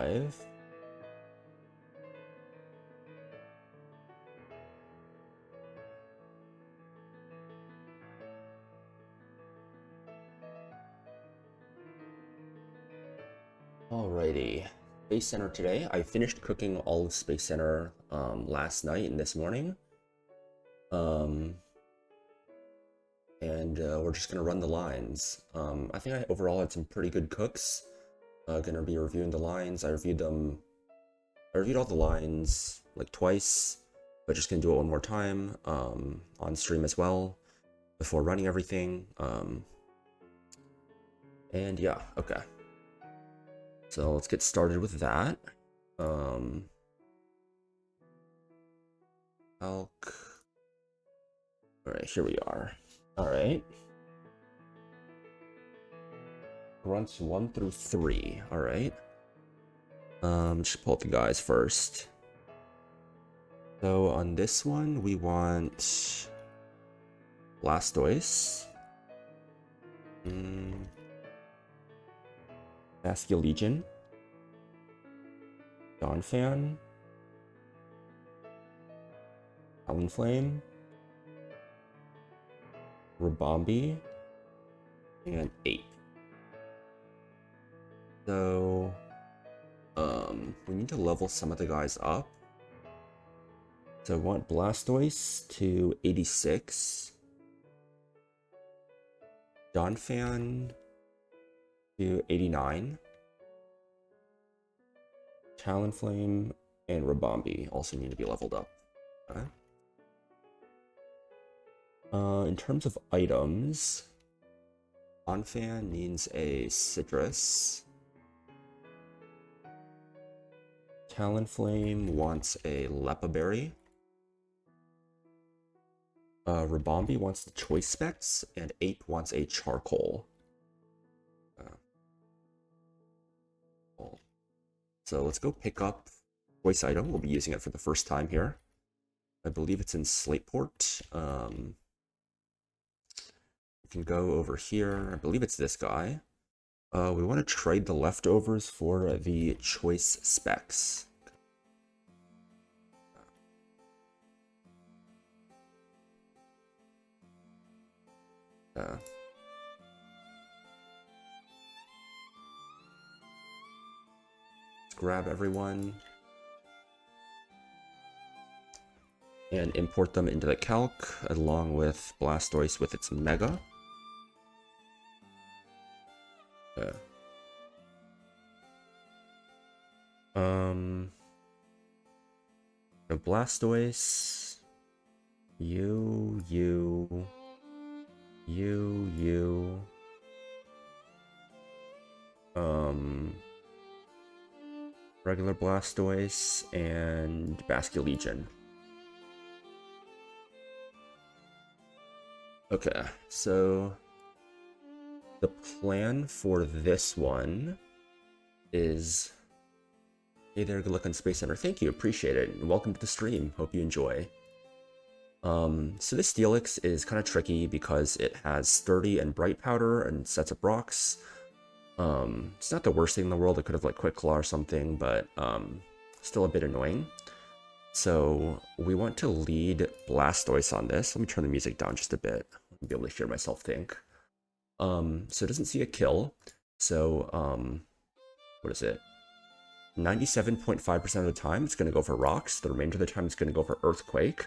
live. Alrighty, Space Center today. I finished cooking all of Space Center last night and this morning. We're just gonna run the lines. I think I overall had some pretty good cooks. Gonna be reviewing the lines. I reviewed all the lines like twice, but just gonna do it one more time on stream as well before running everything. And yeah, okay. So let's get started with that. Alright, here we are. Alright. Grunts 1 through 3. Alright. Just pull up the guys first. So on this one, we want Blastoise. Baskia Legion. Donphan. Talonflame. Rabombi. And Ape. So, we need to level some of the guys up. So I want Blastoise to 86. Donphan to 89. Talonflame and Rabombi also need to be leveled up. Okay. In terms of items, Donphan needs a Citrus. Talonflame wants a Lepa Berry. Rabombi wants the Choice Specs, and Ape wants a Charcoal. So let's go pick up Choice Item. We'll be using it for the first time here. I believe it's in Slateport. We can go over here. I believe it's this guy. We want to trade the leftovers for the Choice Specs. Let's grab everyone and import them into the calc along with Blastoise with its Mega. The Blastoise, you. Regular Blastoise and Baskia Legion. Okay, so the plan for this one is... Hey there, good luck on Space Center. Thank you, appreciate it, and welcome to the stream. Hope you enjoy. So this Steelix is kind of tricky because it has Sturdy and Bright Powder and sets up rocks. It's not the worst thing in the world. It could have like Quick Claw or something, but still a bit annoying. So we want to lead Blastoise on this. Let me turn the music down just a bit. I'll be able to hear myself think. So it doesn't see a kill. So what is it? 97.5% of the time it's going to go for rocks. The remainder of the time it's going to go for Earthquake.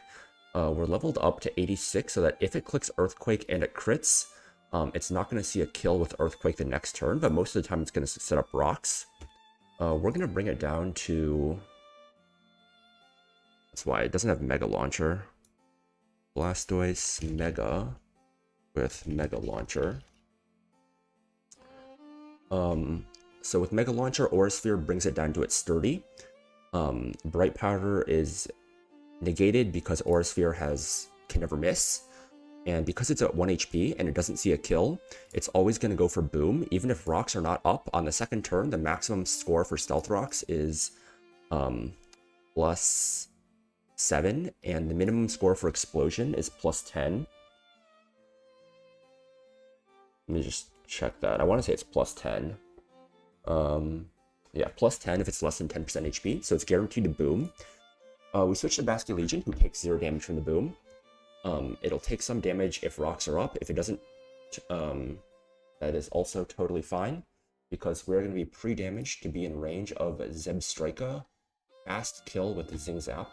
We're leveled up to 86 so that if it clicks Earthquake and it crits, it's not going to see a kill with Earthquake the next turn, but most of the time it's going to set up rocks. We're going to bring it down to... That's why it doesn't have Mega Launcher. Blastoise Mega with Mega Launcher. So with Mega Launcher, Aura Sphere brings it down to its Sturdy. Bright Powder is negated because Aura Sphere can never miss. And because it's at 1 HP and it doesn't see a kill, it's always going to go for Boom. Even if rocks are not up on the second turn, the maximum score for Stealth Rocks is +7, and the minimum score for Explosion is +10. Let me just check that. I want to say it's +10. Yeah, plus 10 if it's less than 10% HP, so it's guaranteed to boom. We switch to Basque Legion, who takes 0 damage from the boom. It'll take some damage if rocks are up. If it doesn't, that is also totally fine, because we're going to be pre-damaged to be in range of Zebstrika, fast kill with the Zing Zap.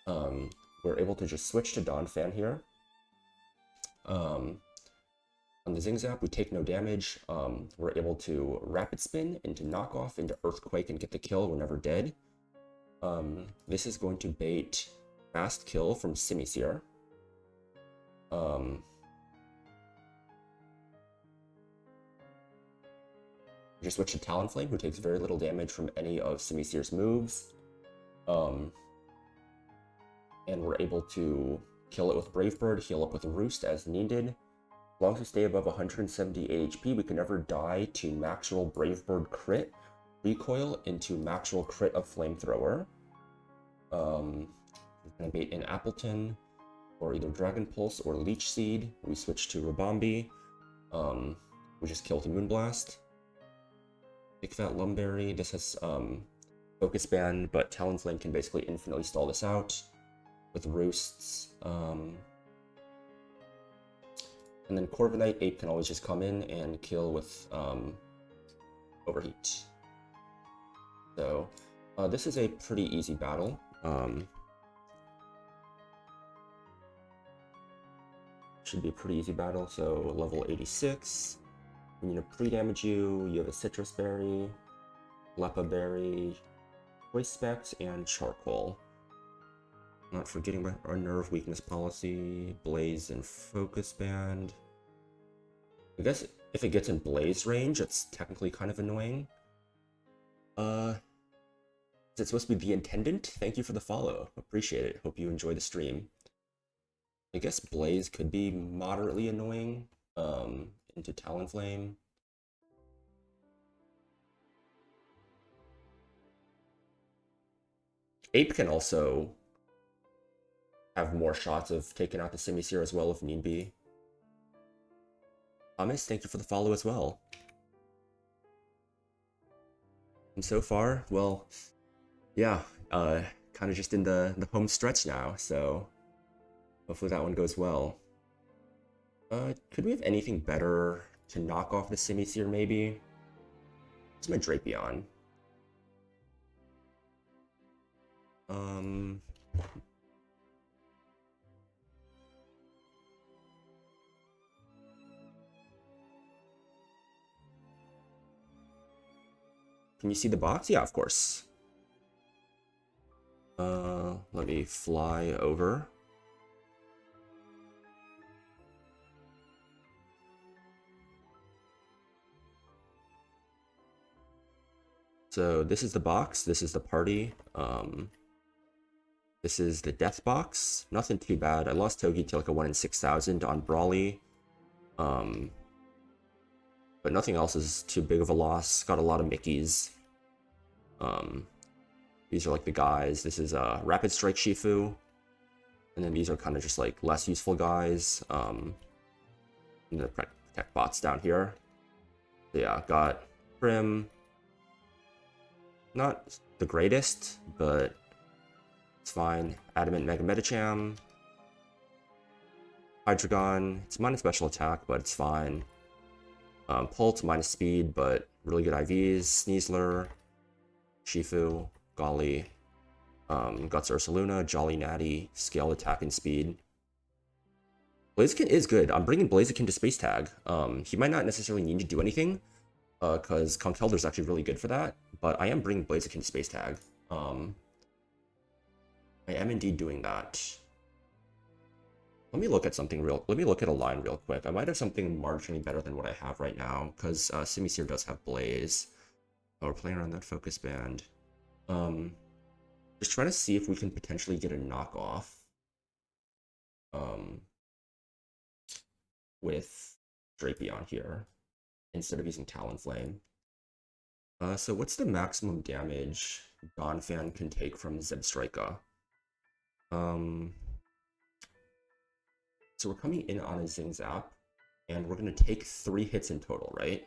We're able to just switch to Donphan here. On the Zing Zap, we take no damage. We're able to Rapid Spin into Knockoff, into Earthquake, and get the kill. We're never dead. This is going to bait Fast Kill from Simisear. Just switch to Talonflame, who takes very little damage from any of Simisear's moves. And we're able to kill it with Brave Bird, heal up with Roost as needed. As long as we stay above 170 HP, we can never die to max roll Brave Bird crit, recoil into max roll crit of Flamethrower. We're gonna bait in Appleton, or either Dragon Pulse or Leech Seed. We switch to Rabombi. We just kill to Moonblast. Big Fat Lumberry. This has Focus Band, but Talonflame can basically infinitely stall this out with Roosts. And then Corviknight Ape can always just come in and kill with Overheat. So this is a pretty easy battle. Should be a pretty easy battle. So level 86. We need to pre-damage you. You have a Citrus Berry, Lepa Berry, Choice Specs, and Charcoal. Not forgetting about our Nerve Weakness policy, Blaze and Focus Band. I guess if it gets in Blaze range, it's technically kind of annoying. Is it supposed to be the Intendant? Thank you for the follow. Appreciate it. Hope you enjoy the stream. I guess Blaze could be moderately annoying. Into Talonflame. Ape can also have more shots of taking out the Simisear as well if need be. Thomas, thank you for the follow as well. And so far, well, yeah, kind of just in the home stretch now, so hopefully that one goes well. Could we have anything better to knock off the Simisear, maybe? What's my Drapion? Can you see the box? Yeah, of course. Let me fly over. So this is the box, this is the party. This is the death box. Nothing too bad. I lost Togi to like a 1 in 6,000 on Brawly. But nothing else is too big of a loss. Got a lot of Mickeys. These are like the guys. This is Rapid Strike Shifu. And then these are kind of just like less useful guys. And the Protect bots down here. So yeah, got Prim. Not the greatest, but it's fine. Adamant Mega Medicham. Hydreigon. It's minus special attack, but it's fine. Pult, minus speed, but really good IVs. Sneasler. Shifu. Golly. Guts Ursaluna. Jolly Natty. Scaled attack and speed. Blaziken is good. I'm bringing Blaziken to Space Tag. He might not necessarily need to do anything, because Conkeldur's actually really good for that, but I am bringing Blaziken to Space Tag. I am indeed doing that. Let me look at something let me look at a line real quick. I might have something marginally better than what I have right now, because Simisear does have Blaze. Oh, we're playing around that Focus Band. Just trying to see if we can potentially get a knockoff. With Drapion here, instead of using Talonflame. So what's the maximum damage Donphan can take from Zebstrika? So we're coming in on a Zing Zap, and we're going to take 3 hits in total, right?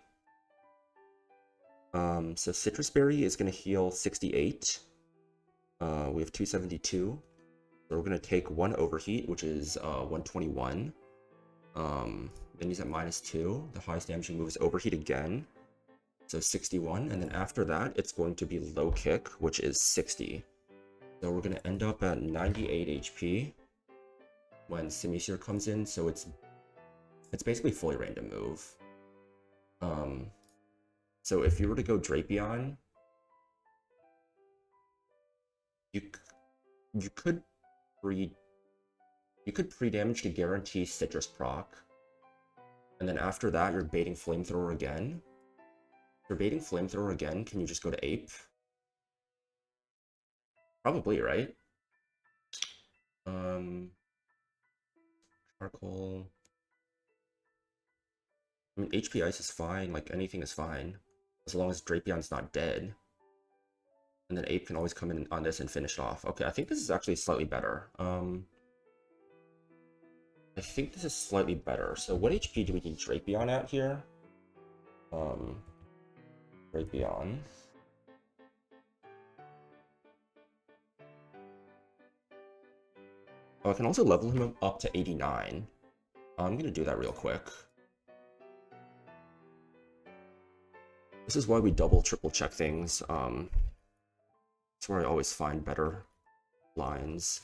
So Citrus Berry is going to heal 68. We have 272. So we're going to take one Overheat, which is 121. Then he's at -2. The highest damaging move is Overheat again. So 61. And then after that, it's going to be Low Kick, which is 60. So we're going to end up at 98 HP when Simisear comes in. So it's basically fully random move. So if you were to go Drapion, you could pre-damage to guarantee Citrus proc, and then after that you're baiting Flamethrower again. If you're baiting Flamethrower again, can you just go to Ape? Probably, right? Charcoal. I mean, HP Ice is fine, like anything is fine, as long as Drapion's not dead. And then Ape can always come in on this and finish it off. Okay, I think this is actually slightly better. I think this is slightly better. So what HP do we need Drapion at here? Drapion. Oh, I can also level him up to 89. I'm gonna do that real quick. This is why we double, triple check things. It's where I always find better lines.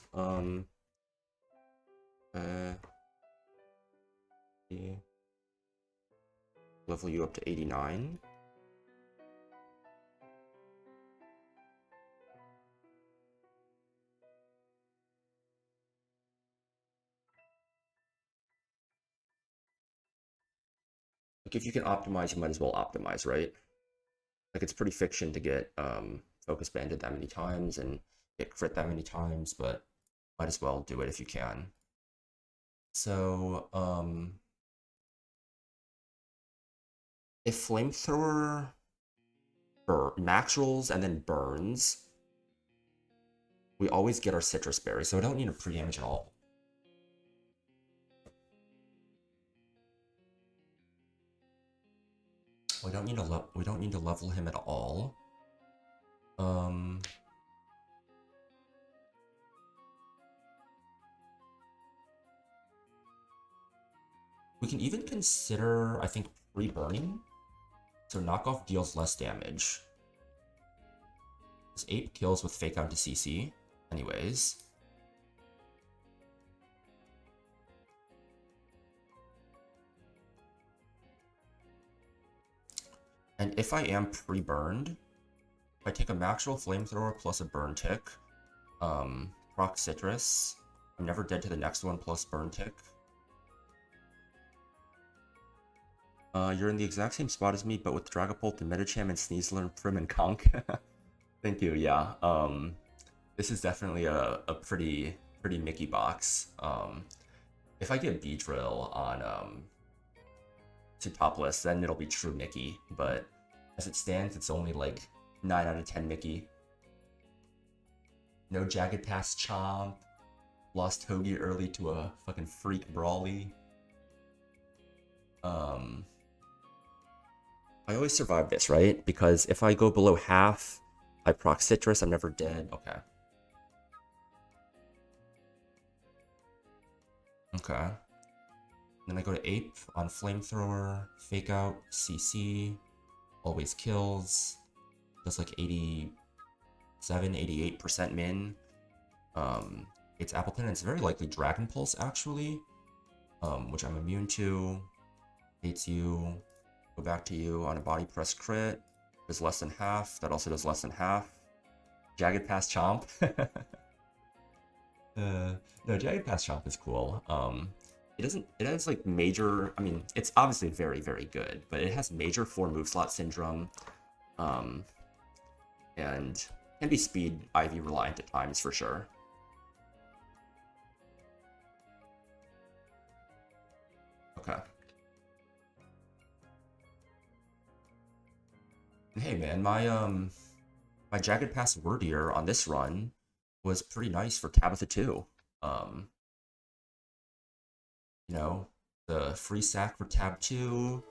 Level you up to 89. Like, if you can optimize, you might as well optimize, right? Like, it's pretty fiction to get focus banded that many times and get crit that many times, but might as well do it if you can. So, if Flamethrower max rolls and then burns, we always get our Citrus Berry, so I don't need a pre-damage at all. We don't need to level him at all. We can even consider, I think, pre-burning. So knockoff deals less damage. This Ape kills with Fake Out to CC, anyways. And if I am pre-burned, if I take a Maxwell Flamethrower plus a Burn Tick, proc Citrus, I'm never dead to the next one plus Burn Tick. You're in the exact same spot as me, but with Dragapult and Medicham and Sneasler, Prim and Conk. Thank you, yeah. This is definitely a pretty Mickey box. If I get Beedrill on to top list, then it'll be true Mickey, but as it stands, it's only like 9 out of 10 Mickey. No Jagged Pass Chomp. Lost Hoagie early to a fucking freak Brawly. I always survive this, right? Because if I go below half, I proc Citrus, I'm never dead. Okay. Okay. Then I go to Ape on Flamethrower, Fake Out, CC, always kills, does like 87, 88% min. It's Appleton, and it's very likely Dragon Pulse actually, which I'm immune to. Hates you, go back to you on a body press crit, does less than half, that also does less than half. Jagged Pass Chomp. No, Jagged Pass Chomp is cool. It has like major, I mean, it's obviously very, very good, but it has major 4 move slot syndrome, and can be speed IV reliant at times for sure. Okay. Hey man, my Jagged Pass Wordier on this run was pretty nice for Tabitha too. You know, the free sack for tab 2,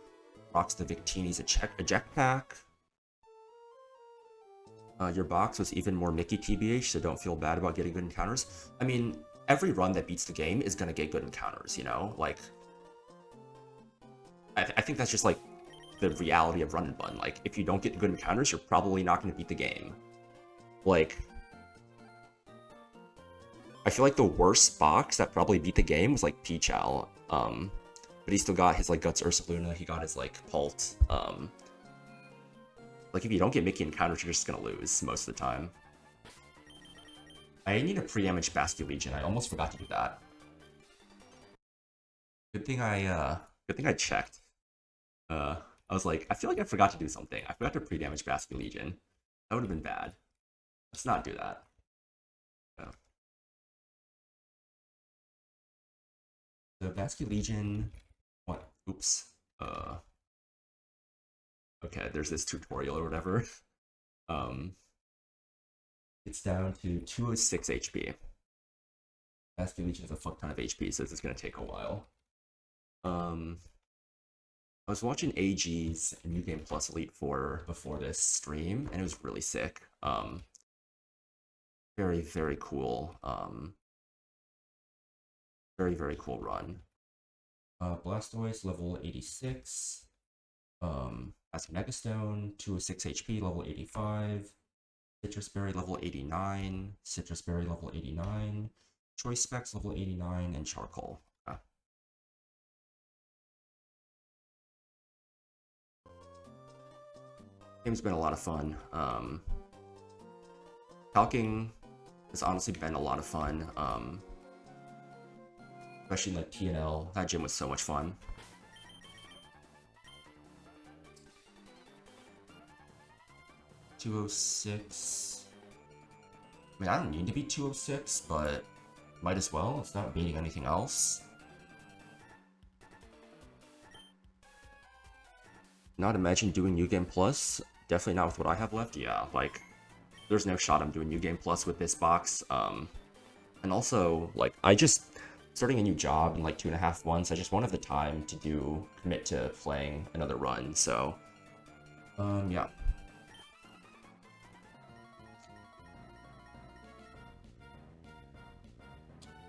rocks the Victini's eject pack. Your box was even more Mickey TBH, so don't feel bad about getting good encounters. I mean, every run that beats the game is gonna get good encounters, you know? Like, I think that's just, like, the reality of Run&Bun. Like, if you don't get good encounters, you're probably not gonna beat the game. Like, I feel like the worst box that probably beat the game was, like, Pichal. But he still got his, like, Guts Ursaluna, he got his, like, Pult. Like, if you don't get Mickey encounters, you're just gonna lose most of the time. I need a pre-damage Basque Legion. I almost forgot to do that. Good thing I checked. I was like, I feel like I forgot to do something. I forgot to pre-damage Basque Legion. That would have been bad. Let's not do that. Yeah. The Basque Legion... What? Oops. Okay, there's this tutorial or whatever. It's down to 206 HP. Basque Legion has a fuck ton of HP, so this is gonna take a while. I was watching AG's New Game Plus Elite 4 before this stream, and it was really sick. Very, very cool. Very, very cool run. Blastoise, level 86. Has Megastone, 206 HP, level 85. Citrus Berry, level 89. Citrus Berry, level 89. Choice Specs, level 89, and Charcoal. Game's been a lot of fun. Calking has honestly been a lot of fun. Especially like TNL. That gym was so much fun. $206. I mean, I don't need to be 206, but might as well. It's not beating anything else. Not imagine doing New Game Plus. Definitely not with what I have left. Yeah, like, there's no shot I'm doing New Game Plus with this box. And also, like, I just starting a new job in like 2.5 months. I just won't have the time to commit to playing another run. So, yeah.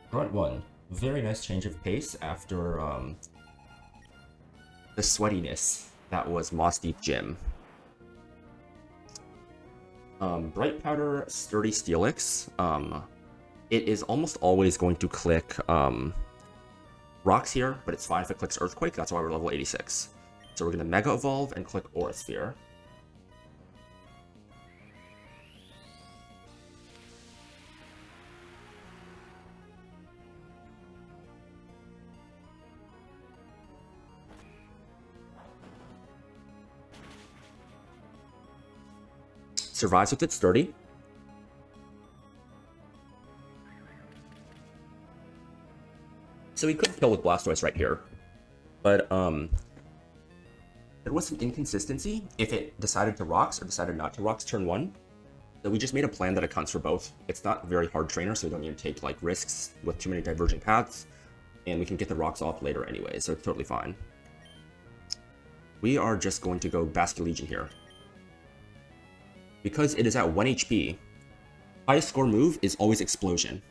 Grunt 1. Very nice change of pace after the sweatiness that was Moss Deep Gym. Bright Powder, Sturdy Steelix. It is almost always going to click rocks here, but it's fine if it clicks Earthquake. That's why we're level 86. So we're going to Mega Evolve and click Aura Sphere. Survives with its Sturdy. So we could kill with Blastoise right here. But there was some inconsistency if it decided to Rocks or decided not to Rocks turn 1. So we just made a plan that accounts for both. It's not very hard trainer, so we don't need to take like risks with too many divergent paths. And we can get the Rocks off later anyway, so it's totally fine. We are just going to go Basque Legion here. Because it is at 1 HP, highest score move is always Explosion.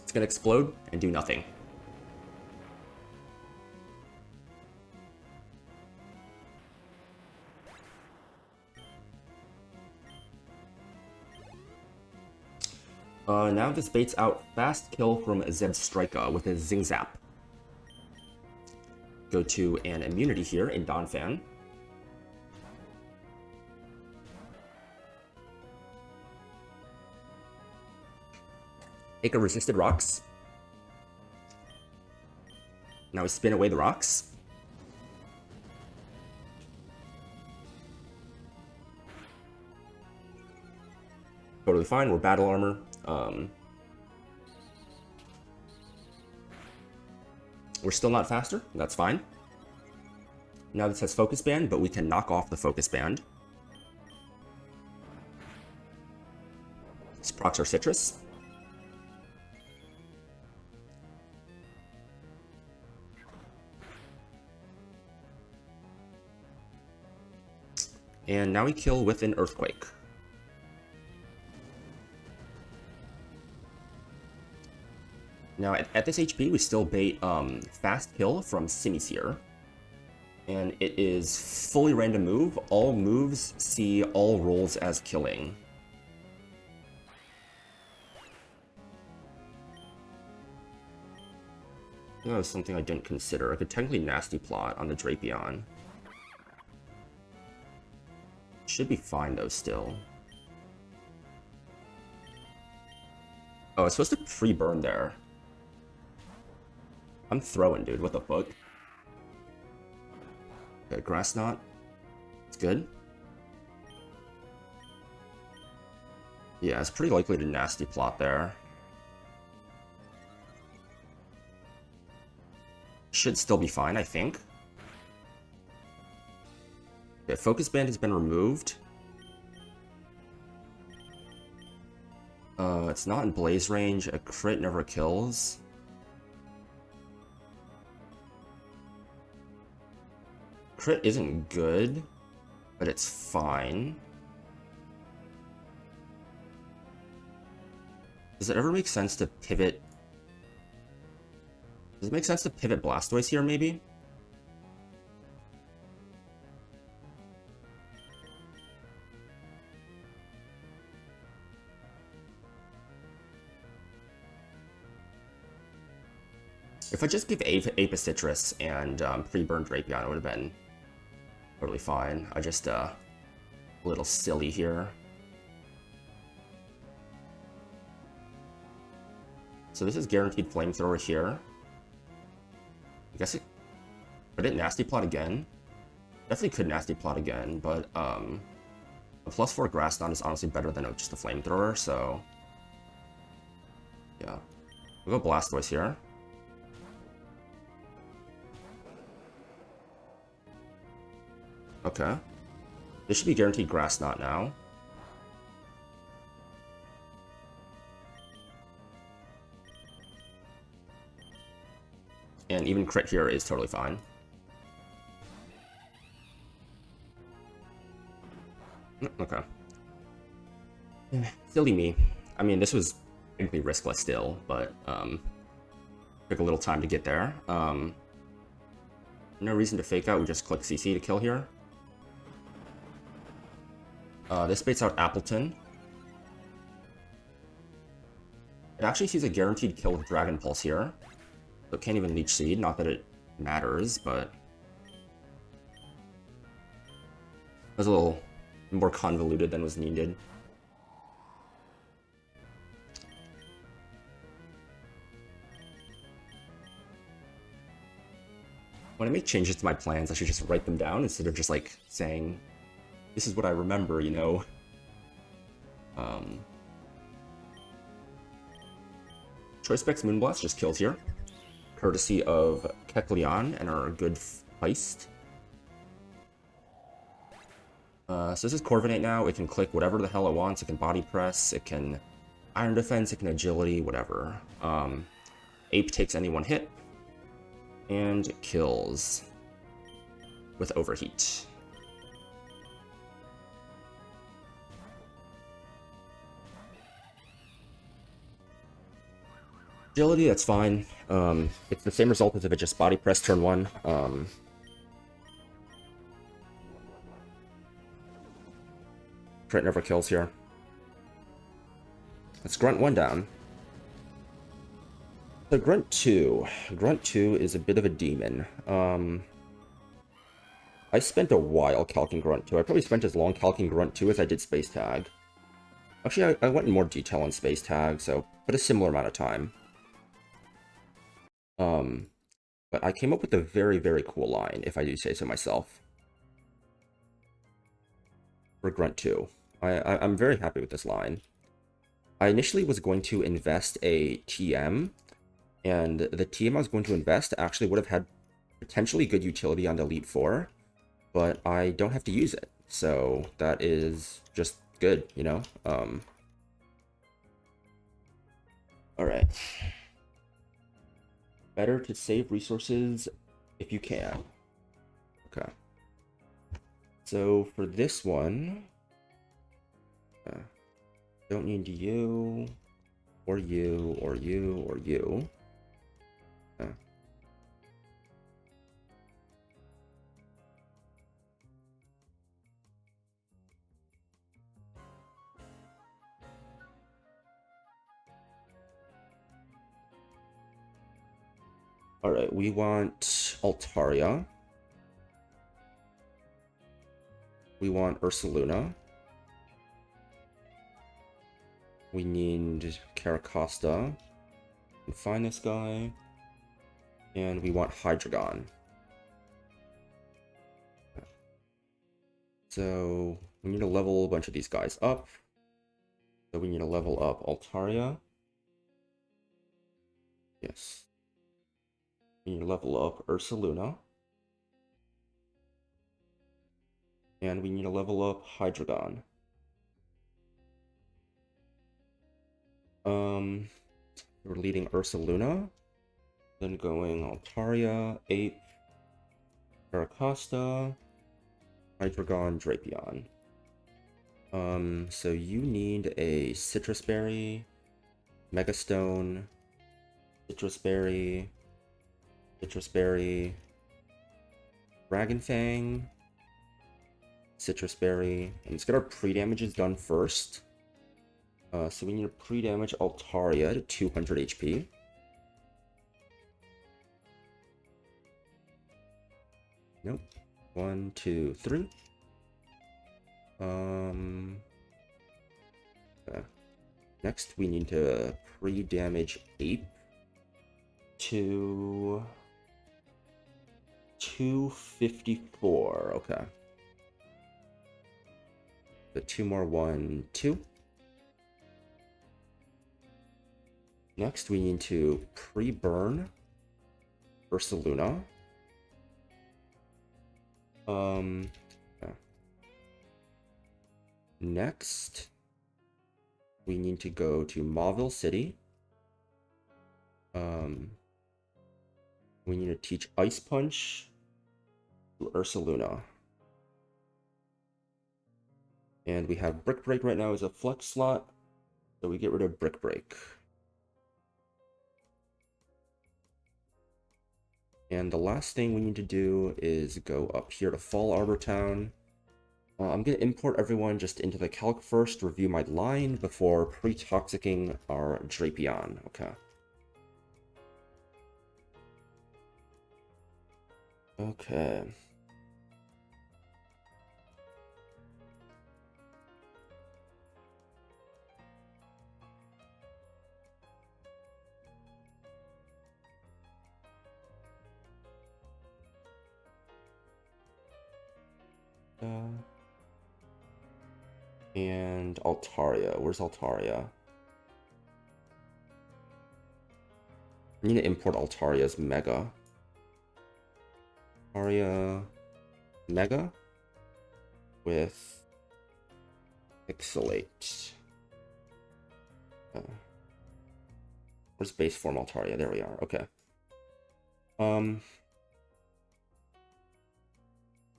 It's gonna explode and do nothing. Now this baits out Fast Kill from Zebstrika with his Zing Zap. Go to an immunity here in Donphan. Take a resisted rocks. Now we spin away the rocks. Totally fine, we're battle armor. We're still not faster, that's fine. Now this has Focus Band, but we can knock off the Focus Band. This procs our Citrus. And now we kill with an Earthquake. Now, at this HP, we still bait Fast Kill from Simisear. And it is fully random move. All moves see all rolls as killing. That was something I didn't consider. I could technically Nasty Plot on the Drapion. Should be fine though still. Oh, it's supposed to pre-burn there. I'm throwing, dude. What the fuck? Okay, Grass Knot. It's good. Yeah, it's pretty likely to Nasty Plot there. Should still be fine, I think. Okay, Focus Band has been removed. It's not in Blaze range. A crit never kills. Crit isn't good, but it's fine. Does it ever make sense to pivot? Does it make sense to pivot Blastoise here, maybe? If I just give Apicitrus and pre-burned Drapion, it would have been totally fine. I just a little silly here. So this is guaranteed Flamethrower here. I guess it could it Nasty Plot again. Definitely could Nasty Plot again, but a +4 Grass Knot is honestly better than just a Flamethrower. So yeah, we'll go Blastoise here. Okay. This should be guaranteed Grass Knot now. And even crit here is totally fine. Okay. Silly me. I mean, this was technically riskless still, but took a little time to get there. No reason to fake out. We just click CC to kill here. This baits out Appleton. It actually sees a guaranteed kill with Dragon Pulse here. So it can't even Leech Seed, not that it matters, but it was a little more convoluted than was needed. When I make changes to my plans, I should just write them down instead of just like saying, this is what I remember, you know? Choice Specs Moonblast just kills here. Courtesy of Kecleon and our good Feist. So this is Corviknight now. It can click whatever the hell it wants. It can Body Press. It can Iron Defense. It can Agility. Whatever. Ape takes any one hit. And kills. With Overheat. Agility, that's fine. It's the same result as if it just Body Press turn 1. Crit never kills here. Let's Grunt 1 down. So Grunt 2. Grunt 2 is a bit of a demon. I spent a while calcing Grunt 2. I probably spent as long calcing Grunt 2 as I did Space Tag. Actually, I went in more detail on Space Tag, so but a similar amount of time. But I came up with a very, very cool line, if I do say so myself. For Grunt 2. I'm very happy with this line. I initially was going to invest a TM, and the TM I was going to invest actually would have had potentially good utility on the Elite Four, but I don't have to use it, so that is just good, you know? Alright. Better to save resources if you can. Okay. So for this one, don't need you, or you, or you, or you. Alright, we want Altaria. We want Ursaluna. We need Caracosta. And find this guy. And we want Hydreigon. So we need to level a bunch of these guys up. So we need to level up Altaria. Yes. We need to level up Ursaluna. And we need to level up Hydreigon. We're leading Ursaluna. Then going Altaria, Ape, Caracosta, Hydreigon, Drapion. So you need a Citrus Berry, Megastone, Citrus Berry, Dragon Fang, Citrus Berry, and let's get our pre-damages done first. So we need to pre-damage Altaria to 200 HP. Nope. 1, 2, 3. Next we need to pre-damage Ape to 254. Okay. The 2 more, 1, 2. Next we need to pre-burn Ursaluna. Yeah. Next we need to go to Mauville City. We need to teach Ice Punch to Ursaluna. And we have Brick Break right now as a flex slot, so we get rid of Brick Break. And the last thing we need to do is go up here to Fall Arbor Town. I'm going to import everyone just into the calc first, review my line before pre-toxicking our Drapion. Okay. Okay. And Altaria. Where's Altaria? I need to import Altaria's Mega. Altaria Mega with Pixelate. Where's base form Altaria? There we are. Okay.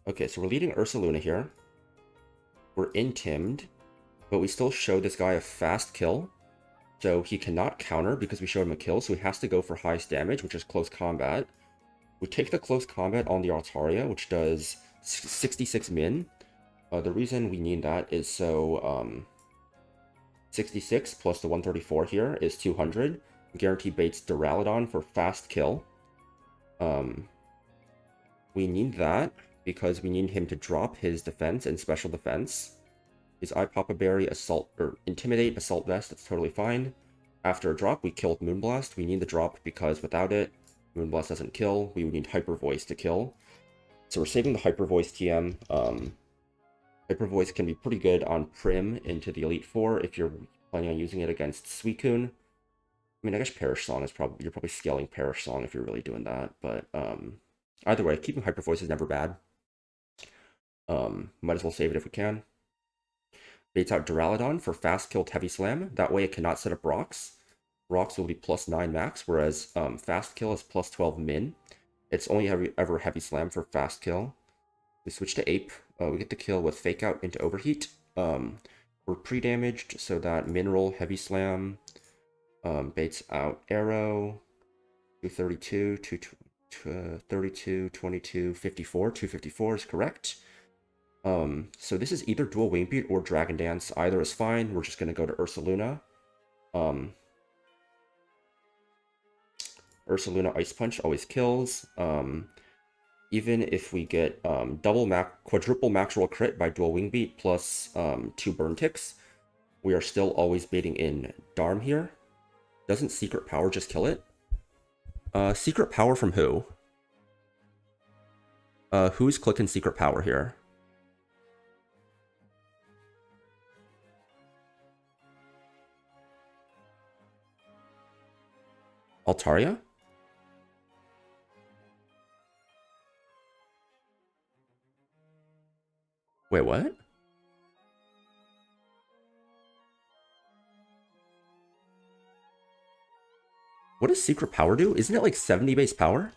Okay, so we're leading Ursaluna here. We're intimed, but we still show this guy a fast kill. So he cannot counter because we showed him a kill, so he has to go for highest damage, which is close combat. We take the close combat on the Altaria, which does 66 min. The reason we need that is so 66 plus the 134 here is 200. Guarantee baits Duraludon for fast kill. We need that because we need him to drop his defense and special defense. His Eye Papa Berry, Assault, or Intimidate, Assault Vest, that's totally fine. After a drop, we killed Moonblast. We need the drop because without it, Moonblast doesn't kill. We would need Hyper Voice to kill. So we're saving the Hyper Voice TM. Hyper Voice can be pretty good on Prim into the Elite Four if you're planning on using it against Suicune. I mean, I guess Perish Song is probably, you're probably scaling Perish Song if you're really doing that, but either way, keeping Hyper Voice is never bad. Might as well save it if we can. Baits out Duraludon for fast killed Heavy Slam. That way it cannot set up rocks. Rocks will be plus 9 max, whereas fast kill is plus 12 min. It's only ever Heavy Slam for fast kill. We switch to Ape. We get the kill with Fake Out into Overheat. We're pre-damaged, so that Mineral Heavy Slam baits out Arrow. 232, 232, 22, 54. 254 is correct. So this is either Dual Wing Beat or Dragon Dance. Either is fine. We're just going to go to Ursaluna. Ursaluna Ice Punch always kills. Even if we get quadruple max roll crit by Dual Wing Beat plus 2 burn ticks, we are still always baiting in Darm here. Doesn't Secret Power just kill it? Secret Power from who? Who's clicking Secret Power here? Altaria? Wait, what? What does Secret Power do? Isn't it like 70 base power?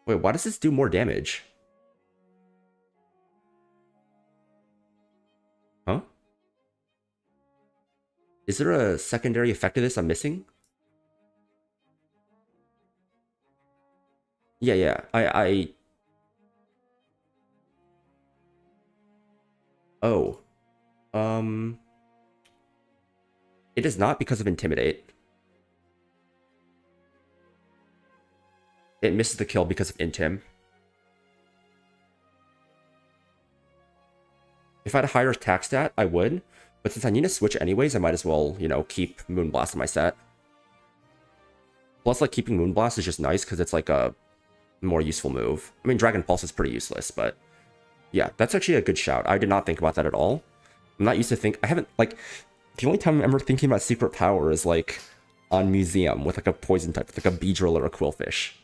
Wait, why does this do more damage? Huh? Is there a secondary effect of this I'm missing? Yeah. Oh. It is not because of Intimidate. It misses the kill because of Intim. If I had a higher attack stat, I would. But since I need to switch anyways, I might as well, you know, keep Moonblast in my set. Plus, like, keeping Moonblast is just nice because it's like a more useful move. I mean, Dragon Pulse is pretty useless, but yeah, that's actually a good shout. I did not think about that at all. I'm not used to I haven't, like, the only time I'm ever thinking about Secret Power is, like, on Museum with, like, a poison type, with, like, a Beedrill or a Quillfish.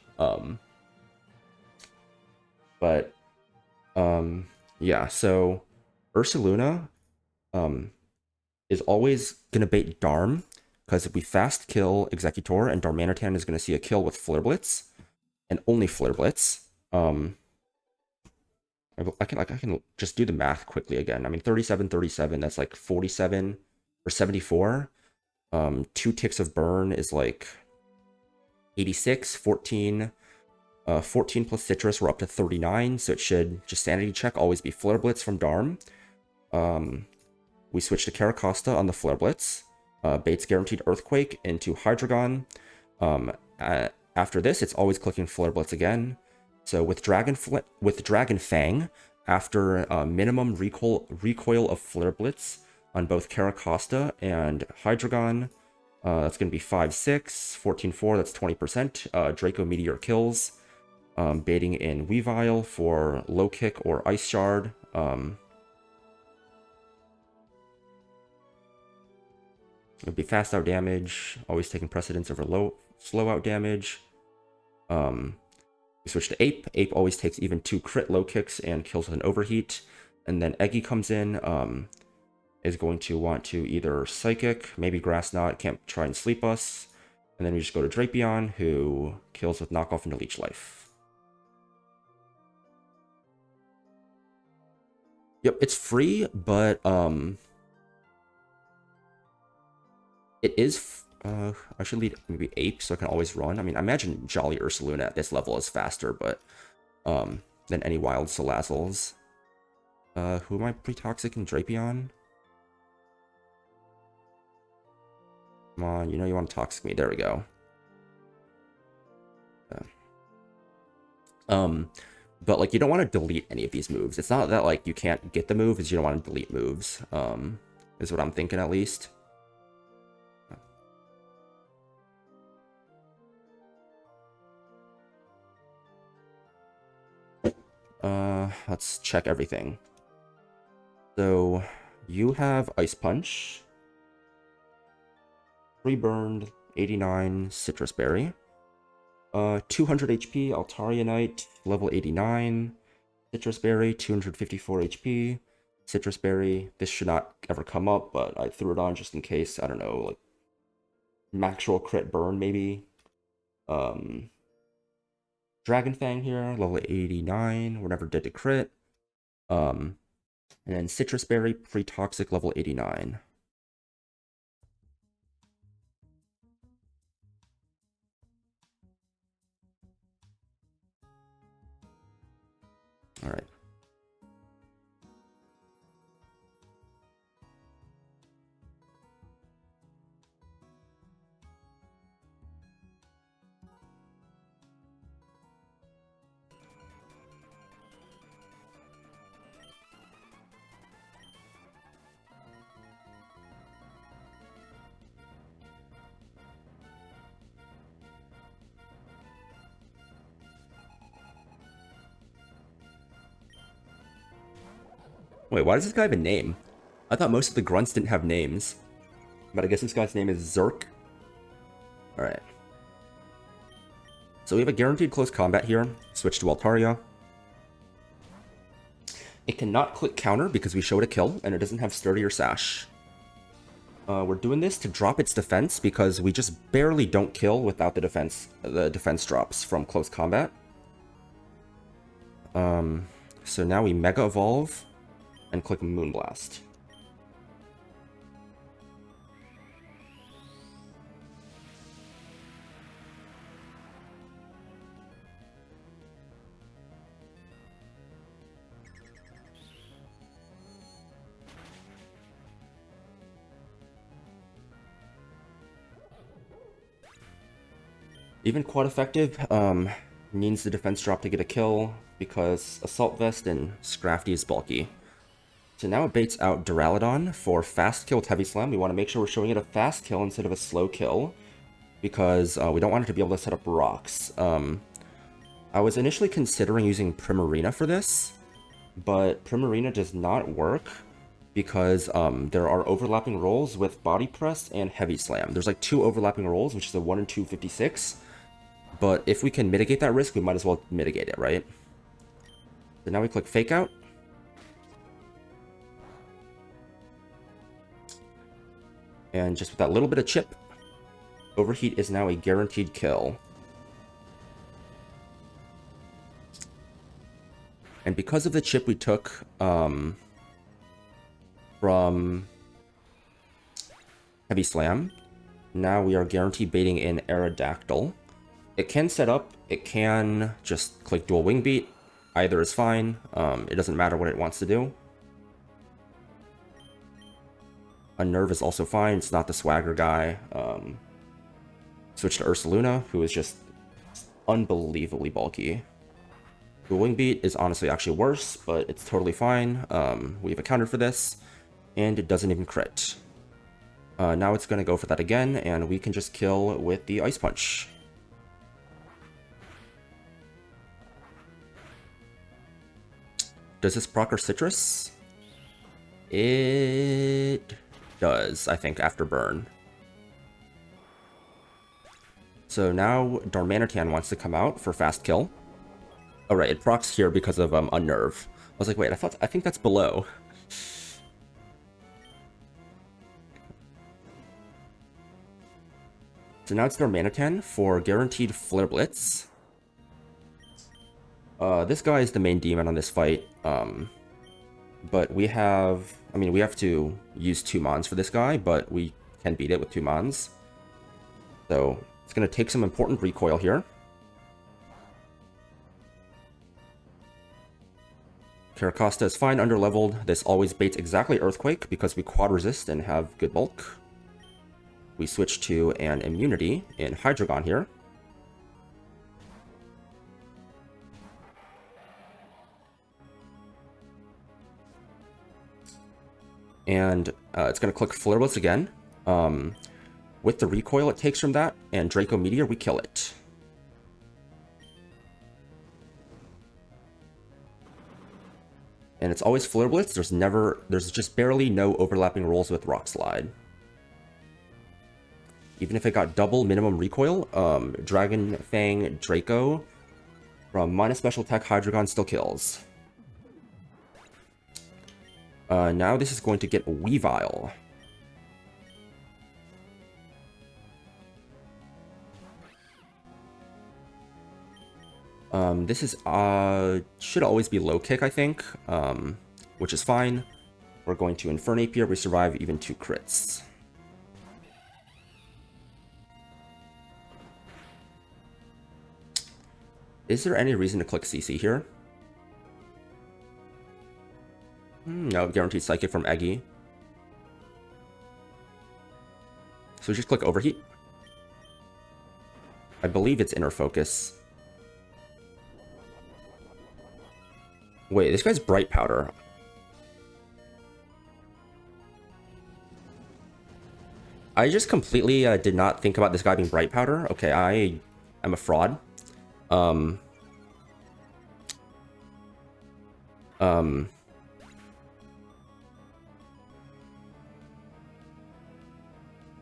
Yeah, so Ursaluna, is always going to bait Darm, because if we fast kill Executor, and Darmanitan is going to see a kill with Flare Blitz, and only Flare Blitz. I can just do the math quickly again. I mean, 37, 37, that's like 47 or 74. 2 ticks of burn is like 86, 14. 14 plus Citrus, we're up to 39, so it should just sanity check, always be Flare Blitz from Darm. We switch to Caracosta on the Flare Blitz. Baits guaranteed Earthquake into Hydreigon. After this, it's always clicking Flare Blitz again. So with Dragon Fang, after minimum recoil of Flare Blitz on both Caracosta and Hydreigon, that's going to be 5-6, 14-4, that's 20%. Draco Meteor kills. Baiting in Weavile for Low Kick or Ice Shard. It'd be fast out damage, always taking precedence over slow out damage. We switch to Ape. Ape always takes even 2 crit low kicks and kills with an overheat. And then Eggy comes in, is going to want to either Psychic, maybe Grass Knot, can't try and sleep us. And then we just go to Drapion, who kills with Knockoff into Leech Life. Yep, it's free, but it is. I should lead maybe Ape so I can always run. I mean, I imagine Jolly Ursaluna at this level is faster, but than any wild Salazzles. Who am I pre-toxic in Drapion? Come on, you know you want to toxic me. There we go. But like you don't want to delete any of these moves. It's not that like you can't get the move, it's you don't want to delete moves. Is what I'm thinking at least. Let's check everything. So you have Ice Punch, Reburned, 89, Citrus Berry. 200 HP, Altaria Knight, level 89. Citrus Berry, 254 HP. Citrus Berry, this should not ever come up, but I threw it on just in case, I don't know, like max roll crit burn maybe. Dragon Fang here, level 89. We're never dead to crit. And then Citrus Berry, pre-toxic, level 89. All right. Wait, why does this guy have a name? I thought most of the grunts didn't have names. But I guess this guy's name is Zerk. Alright. So we have a guaranteed close combat here. Switch to Altaria. It cannot click counter because we showed a kill, and it doesn't have Sturdy or Sash. We're doing this to drop its defense because we just barely don't kill without the defense drops from close combat. So now we Mega Evolve and click Moonblast. Even quad effective needs the defense drop to get a kill because Assault Vest and Scrafty is bulky. So now it baits out Duraludon for fast kill with Heavy Slam. We want to make sure we're showing it a fast kill instead of a slow kill because we don't want it to be able to set up rocks. I was initially considering using Primarina for this, but Primarina does not work because there are overlapping rolls with Body Press and Heavy Slam. There's like 2 overlapping rolls, which is a 1 and 256. But if we can mitigate that risk, we might as well mitigate it, right? So now we click Fake Out. And just with that little bit of chip, Overheat is now a guaranteed kill. And because of the chip we took from Heavy Slam, now we are guaranteed baiting in Aerodactyl. It can set up, it can just click Dual Wing Beat. Either is fine. It doesn't matter what it wants to do. Unnerve is also fine. It's not the swagger guy. Switch to Ursaluna, who is just unbelievably bulky. Dual Wing Beat is honestly actually worse, but it's totally fine. We have accounted for this, and it doesn't even crit. Now it's going to go for that again, and we can just kill with the Ice Punch. Does this proc our Citrus? It does, I think, after burn. So now Darmanitan wants to come out for fast kill. Oh right, it procs here because of Unnerve. I was like, wait, I think that's below. So now it's Darmanitan for guaranteed Flare Blitz. This guy is the main demon on this fight, but we have to use 2 Mons for this guy, but we can beat it with 2 Mons. So it's going to take some important recoil here. Caracosta is fine, underleveled. This always baits exactly Earthquake because we quad resist and have good bulk. We switch to an immunity in Hydreigon here. And it's going to click Flare Blitz again. With the recoil it takes from that and Draco Meteor, we kill it. And it's always Flare Blitz. There's just barely no overlapping rolls with Rock Slide. Even if it got double minimum recoil, Dragon Fang Draco from minus special attack Hydreigon still kills. Now this is going to get Weavile. This is should always be low kick, I think, which is fine. We're going to Infernapier. We survive even 2 crits. Is there any reason to click CC here? No, guaranteed psychic from Eggy. So we just click Overheat. I believe it's Inner Focus. Wait, this guy's Bright Powder. I just completely did not think about this guy being Bright Powder. Okay, I am a fraud.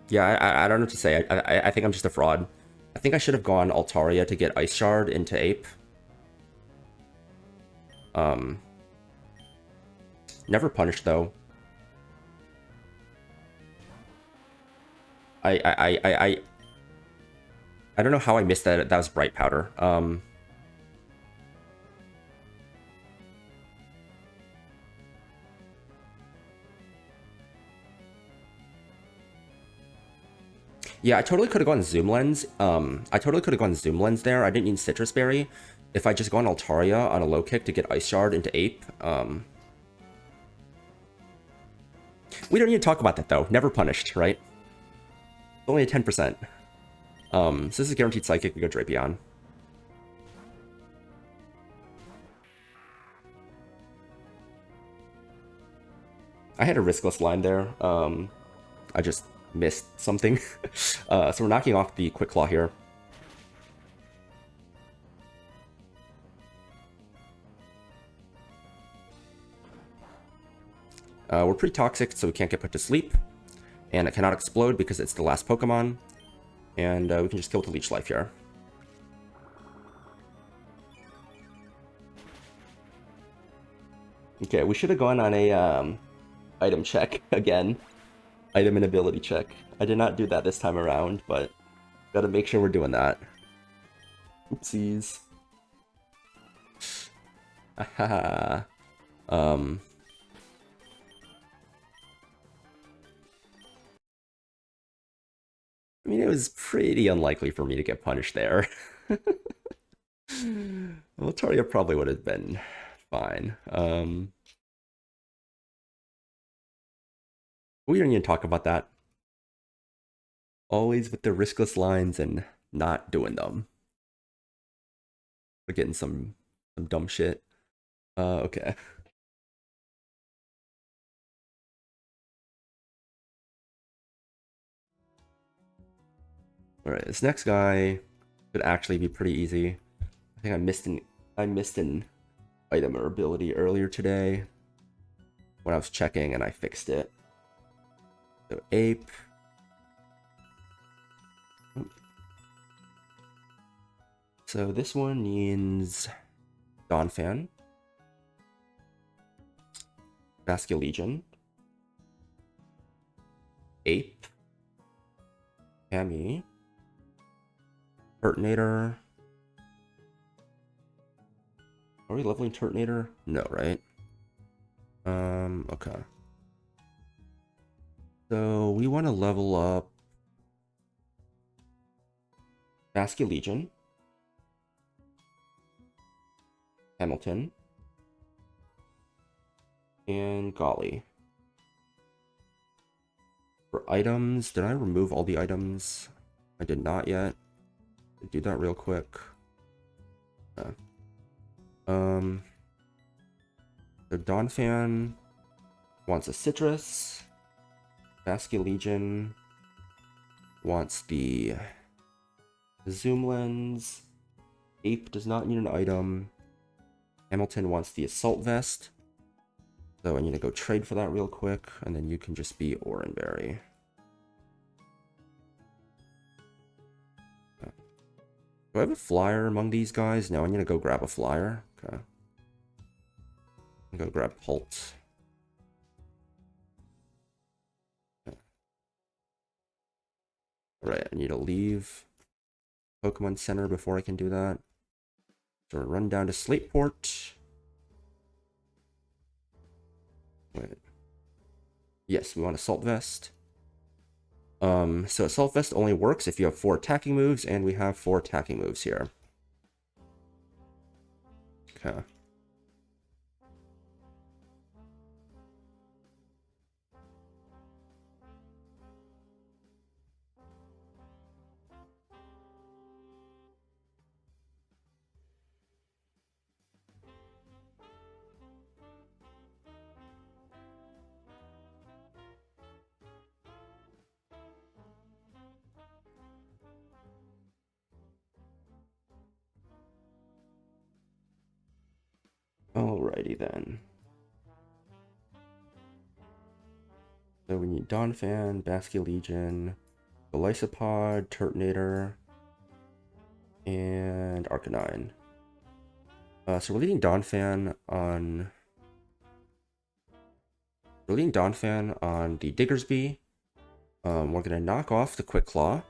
Yeah, I don't know what to say. I think I'm just a fraud. I think I should have gone Altaria to get Ice Shard into Ape. Never punished though. I don't know how I missed that. That was Bright Powder. Yeah, I totally could have gone Zoom Lens. I totally could have gone Zoom Lens there. I didn't need Citrus Berry. If I just gone Altaria on a low kick to get Ice Shard into Ape. We don't need to talk about that though. Never punished, right? Only a 10%. So this is guaranteed psychic. We go Drapion. I had a riskless line there. I just missed something. So we're knocking off the Quick Claw here. We're pretty toxic, so we can't get put to sleep. And it cannot explode because it's the last Pokemon. And we can just kill with the Leech Life here. Okay, we should have gone on a item check again. Item and ability check. I did not do that this time around, but gotta make sure we're doing that. Oopsies. Haha. I mean, it was pretty unlikely for me to get punished there. Well, Taria probably would have been fine. We don't even talk about that. Always with the riskless lines and not doing them. We're getting some dumb shit. Okay. Alright, this next guy could actually be pretty easy. I think I missed an item or ability earlier today when I was checking and I fixed it. So Ape. So this one needs Donphan, Basculegion, Ape, Cammy, Turtonator. Are we leveling Turtonator? No, right? Okay. So we want to level up Basculegion, Hamilton, and Golly. For items, did I remove all the items? I did not yet. I'll do that real quick. So Donphan wants a Citrus. Basculegion wants the Zoom Lens. Ape does not need an item. Hamilton wants the Assault Vest. So I need to go trade for that real quick, and then you can just be Oranberry. Do I have a flyer among these guys? No, I need to go grab a flyer. Okay. I'll go grab Holt. Alright, I need to leave Pokemon Center before I can do that. So run down to Slateport. Wait. Yes, we want Assault Vest. So Assault Vest only works if you have 4 attacking moves, and we have 4 attacking moves here. Okay. Alrighty then. So we need Donphan, Basque Legion, Golisopod, Turtonator, and Arcanine. So we're leading Donphan on... We're leading Donphan on the Diggersby. We're going to knock off the Quick Claw.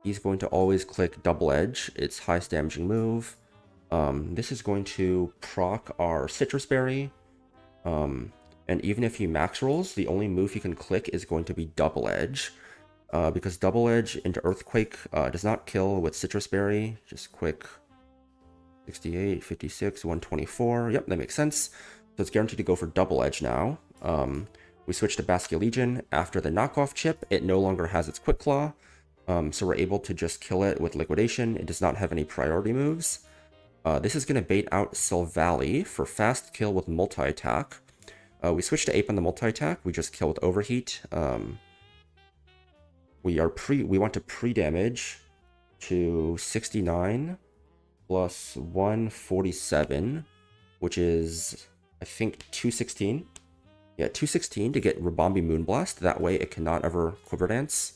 He's going to always click Double Edge. It's highest damaging move. This is going to proc our Citrus Berry. And even if he max rolls, the only move he can click is going to be Double Edge. Because Double Edge into Earthquake does not kill with Citrus Berry. Just quick 68, 56, 124. Yep, that makes sense. So it's guaranteed to go for Double Edge now. We switch to Basque Legion. After the knockoff chip, it no longer has its Quick Claw. So we're able to just kill it with Liquidation. It does not have any priority moves. This is going to bait out Silvally for fast kill with multi-attack. We switch to Ape on the multi-attack. We just kill with Overheat. We want to pre-damage to 69 plus 147, which is, I think, 216. Yeah, 216 to get Rabombi Moonblast. That way it cannot ever Quiver Dance.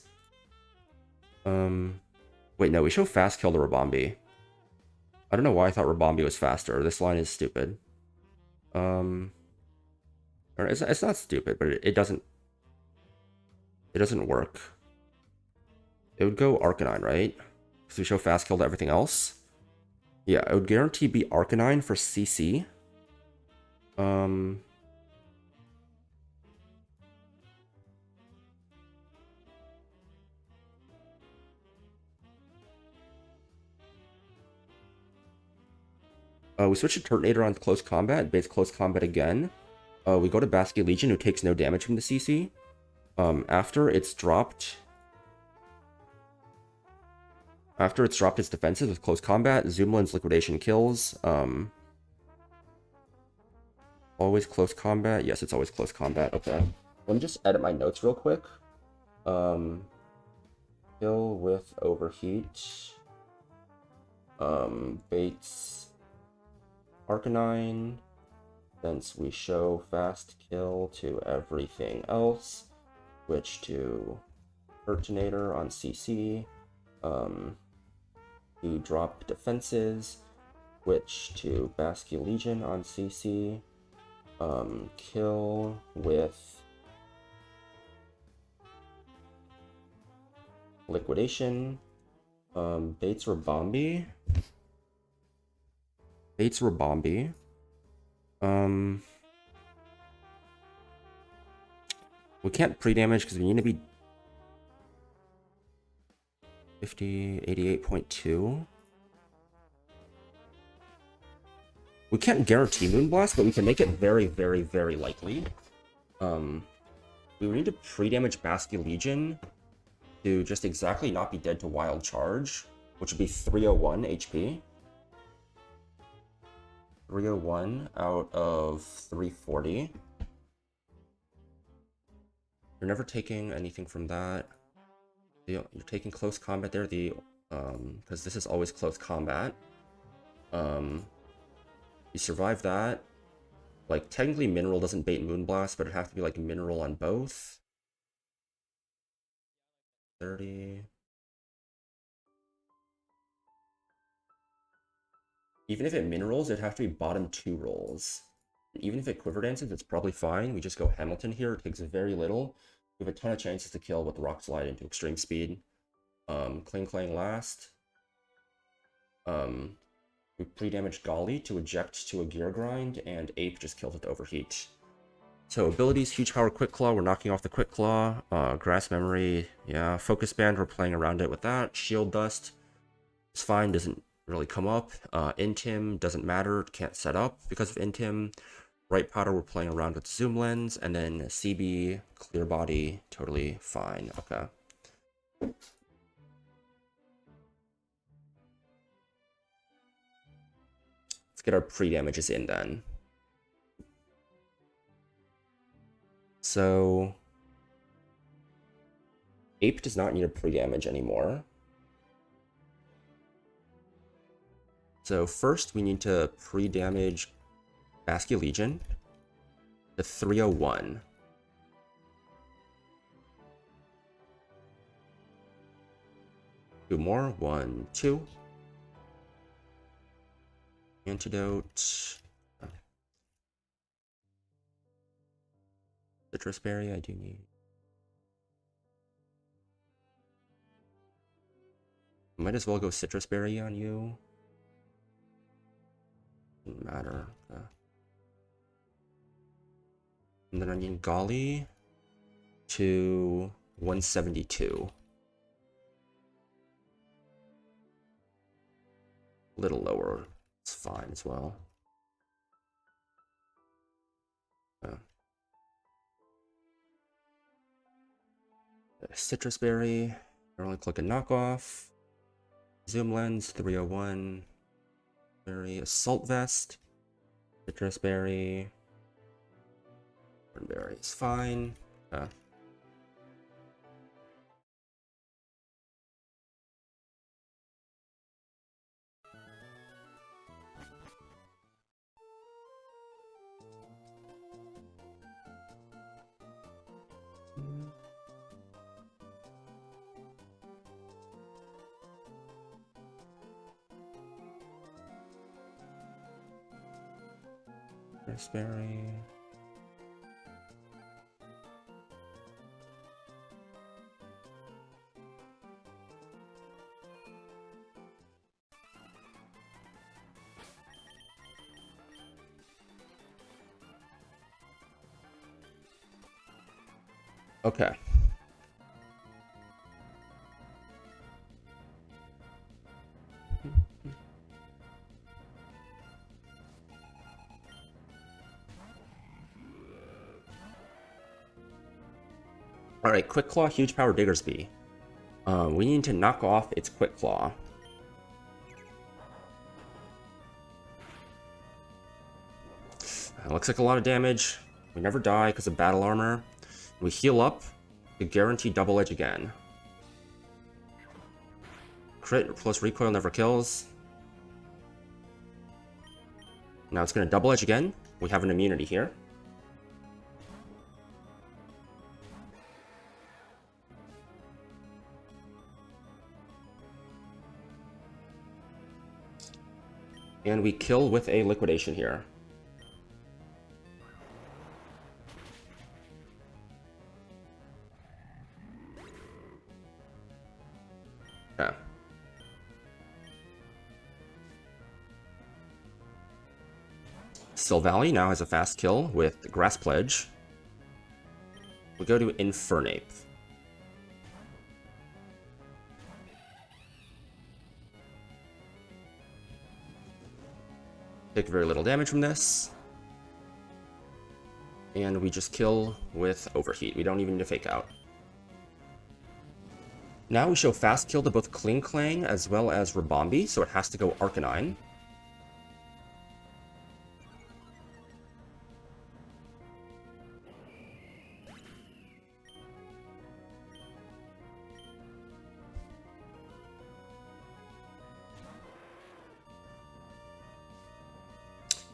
Wait, no, we show fast kill to Rabombi. I don't know why I thought Rabombi was faster. This line is stupid. It's not stupid, but it doesn't work. It would go Arcanine, right? Because we show fast kill to everything else. Yeah, it would guarantee be Arcanine for CC. We switch to Turtonator on close combat, base close combat again. We go to Basque Legion, who takes no damage from the CC. After it's dropped its defenses with close combat, Zoomlin's Liquidation kills. Always close combat? Yes, it's always close combat. Okay. Let me just edit my notes real quick. Kill with Overheat. Baits Arcanine. Since we show fast kill to everything else, switch to Turtonator on CC. You drop defenses, switch to Basque Legion on CC. Kill with Liquidation. Baits Rabombi. We can't pre-damage because we need to be 50, 88.2. We can't guarantee Moonblast, but we can make it very, very, very likely. We would need to pre-damage Basque Legion to just exactly not be dead to Wild Charge, which would be 301 HP. 301 out of 340. You're never taking anything from that. You're taking close combat there, because this is always close combat. You survive that. Like, technically Mineral doesn't bait Moonblast, but it has to be like Mineral on both. 30. Even if it Minerals, it'd have to be bottom 2 rolls. Even if it Quiver Dances, it's probably fine. We just go Hamilton here. It takes very little. We have a ton of chances to kill with Rock Slide into Extreme Speed. Clang Clang last. We pre-damage Golly to eject to a gear grind, and Ape just kills with overheat. So abilities, Huge Power, Quick Claw, we're knocking off the Quick Claw. Grass Memory, yeah. Focus Band, we're playing around it with that. Shield Dust is fine, doesn't really come up. Intim doesn't matter, can't set up because of Intim. Right Powder, we're playing around with Zoom Lens. And then CB, Clear Body, totally fine. Okay. Let's get our pre-damages in then. So Ape does not need a pre-damage anymore. So first we need to pre-damage Baskia Legion to 301. Two more. 1, 2. Antidote. Citrus Berry, I do need. Might as well go Citrus Berry on you. Doesn't matter. And then I need Golly to 172. A little lower. It's fine as well. Citrus Berry. Only click a knockoff. Zoom Lens 301. Berry. Assault Vest. Citrus Berry. Berry is fine. Raspberry. Okay. Alright, Quick Claw, Huge Power, Diggersby. We need to knock off its Quick Claw. Looks like a lot of damage. We never die because of battle armor. We heal up to guarantee double edge again. Crit plus recoil never kills. Now it's going to double edge again. We have an immunity here. And we kill with a liquidation here. Yeah. Sylvally now has a fast kill with Grass Pledge. We go to Infernape. Take very little damage from this. And we just kill with Overheat. We don't even need to fake out. Now we show fast kill to both Kling Klang as well as Rabombi, so it has to go Arcanine.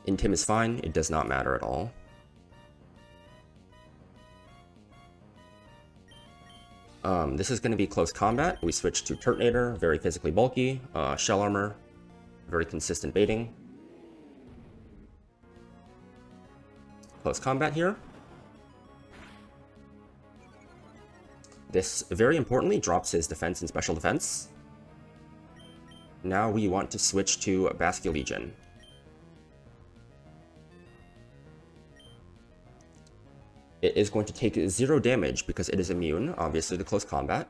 Intim is fine, it does not matter at all. This is going to be close combat. We switch to Turtonator, very physically bulky. Shell Armor, very consistent baiting. Close combat here. This, very importantly, drops his defense and special defense. Now we want to switch to Basque Legion. It is going to take 0 damage because it is immune, obviously, to close combat.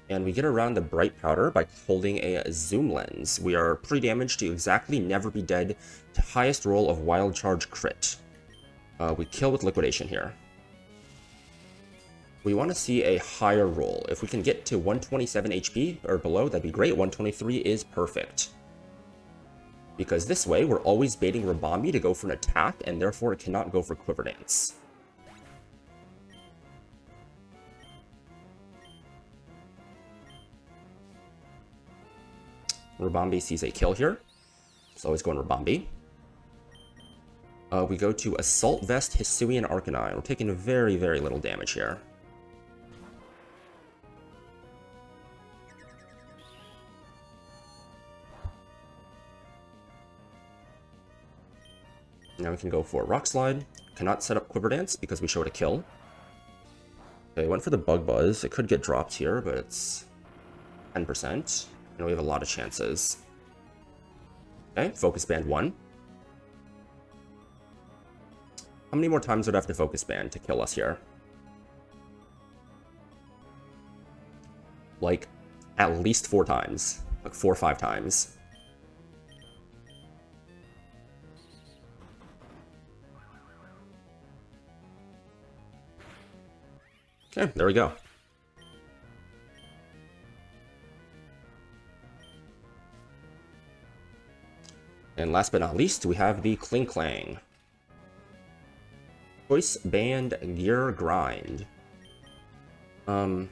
And we get around the Bright Powder by holding a Zoom Lens. We are pre-damaged to exactly never be dead to highest roll of Wild Charge crit. We kill with Liquidation here. We want to see a higher roll. If we can get to 127 HP or below, that'd be great. 123 is perfect. Because this way, we're always baiting Rabambi to go for an attack, and therefore it cannot go for Quiver Dance. Rabambi sees a kill here. It's always going Rabambi. We go to Assault Vest, Hisuian Arcanine. We're taking very, very little damage here. Now we can go for Rock Slide. Cannot set up Quiver Dance because we showed a kill. Okay, went for the Bug Buzz. It could get dropped here, but it's 10%. And we have a lot of chances. Okay, Focus Band 1. How many more times would I have to Focus Band to kill us here? Like, at least 4 times. Like 4 or 5 times. Okay, there we go. And last but not least, we have the Kling Clang. Choice Band Gear Grind. We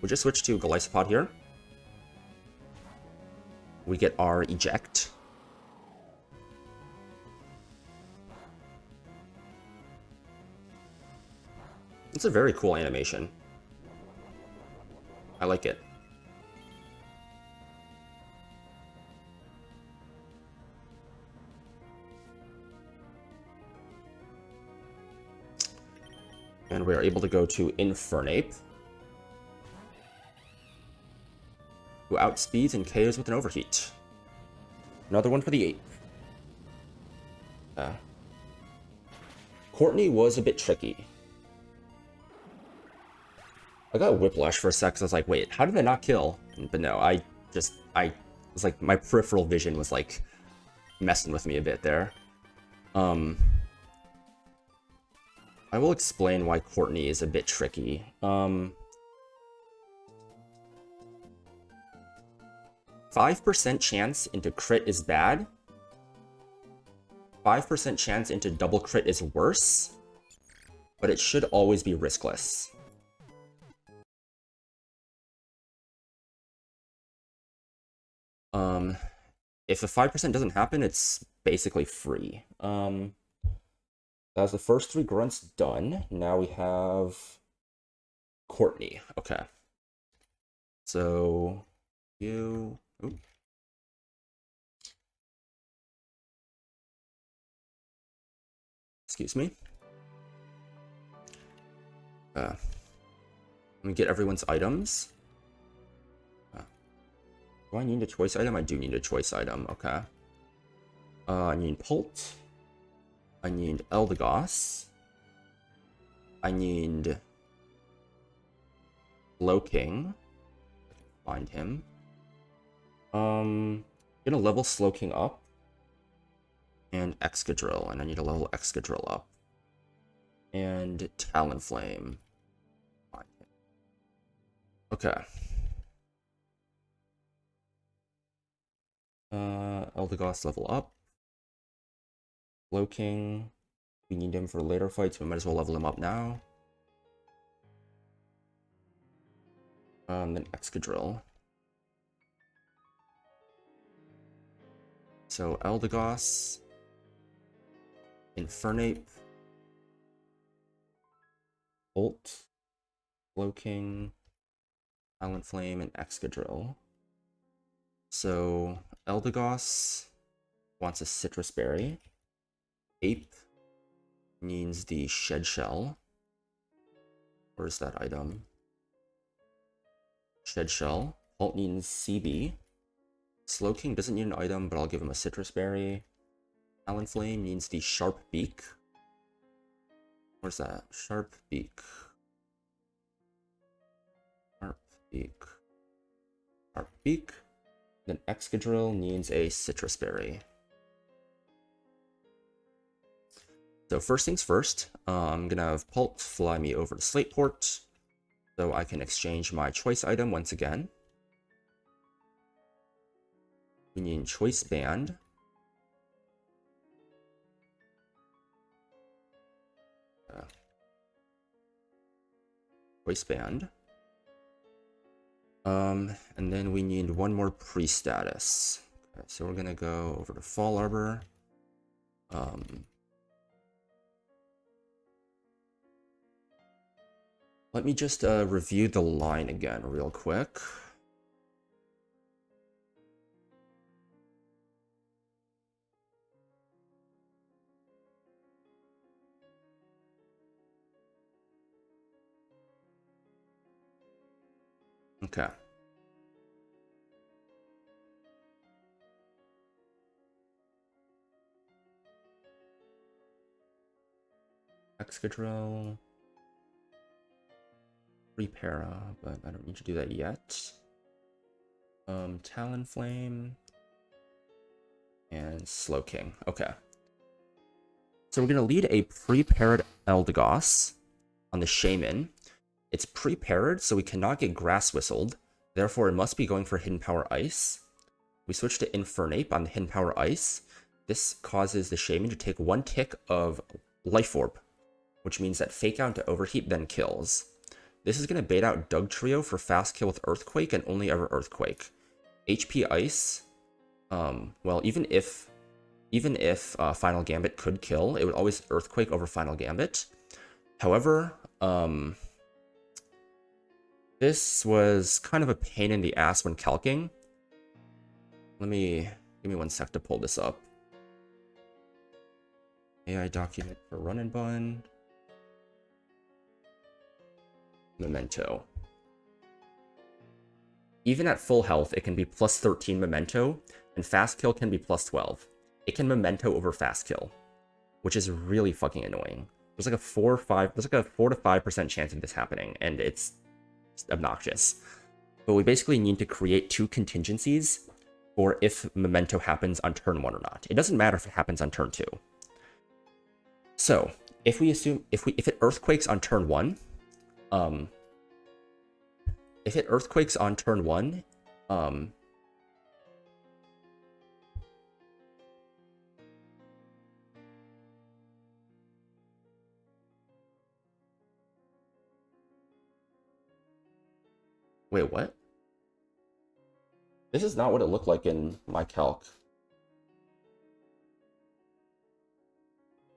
just switch to Golisopod here. We get our Eject. It's a very cool animation. I like it. And we are able to go to Infernape, who outspeeds and KOs with an Overheat. Another one for the 8th. Courtney was a bit tricky. I got Whiplash for a sec, because I was like, wait, how did I not kill? But no, I was like, my peripheral vision was like messing with me a bit there. I will explain why Courtney is a bit tricky. 5% chance into crit is bad. 5% chance into double crit is worse. But it should always be riskless. If a 5% doesn't happen, it's basically free. That's the first 3 grunts done. Now we have Courtney. Okay. So you. Ooh. Excuse me. Let me get everyone's items. Do I need a choice item? I do need a choice item. Okay. I need Pult. I need Eldegoss. I need Slowking. Find him. Gonna level Slowking up. And Excadrill, and I need to level Excadrill up. And Talonflame. Find him. Okay. Eldegoss level up. Slowking. We need him for later fights, so we might as well level him up now. Then Excadrill. So Eldegoss, Infernape, Bolt, Slowking, Talonflame, and Excadrill. So Eldegoss wants a Citrus Berry. Ape needs the Shed Shell. Where's that item? Shed Shell. Bolt needs CB. Slowking doesn't need an item, but I'll give him a citrus berry. Talonflame needs the sharp beak. Where's that? Sharp beak. Sharp beak. Sharp beak. Then Excadrill needs a citrus berry. So first things first, I'm gonna have Pult fly me over to Slateport, so I can exchange my choice item once again. We need choice band. Choice band. And then we need one more pre-status. Okay, so we're gonna go over to Fall Arbor. Let me just review the line again real quick. Okay. Excadrill. Repara, but I don't need to do that yet. Talonflame. And Slowking. Okay. So we're going to lead a pre-paired Eldegoss on the Shaman. It's pre-paired, so we cannot get Grass Whistled. Therefore, it must be going for Hidden Power Ice. We switch to Infernape on the Hidden Power Ice. This causes the Shaman to take 1 tick of Life Orb, which means that Fake Out to Overheat then kills. This is going to bait out Dugtrio for fast kill with Earthquake and only ever Earthquake. HP Ice, well, even if Final Gambit could kill, it would always Earthquake over Final Gambit. However, this was kind of a pain in the ass when calking. Give me 1 sec to pull this up. AI document for Run&Bun. Memento. Even at full health, it can be plus 13 Memento, and fast kill can be plus 12. It can Memento over fast kill, which is really fucking annoying. There's like a 4 to 5% chance of this happening, and it's obnoxious. But we basically need to create 2 contingencies for if Memento happens on turn 1 or not. It doesn't matter if it happens on turn 2. So if we assume if it earthquakes on turn 1, if it earthquakes on turn 1, wait, what? This is not what it looked like in my calc.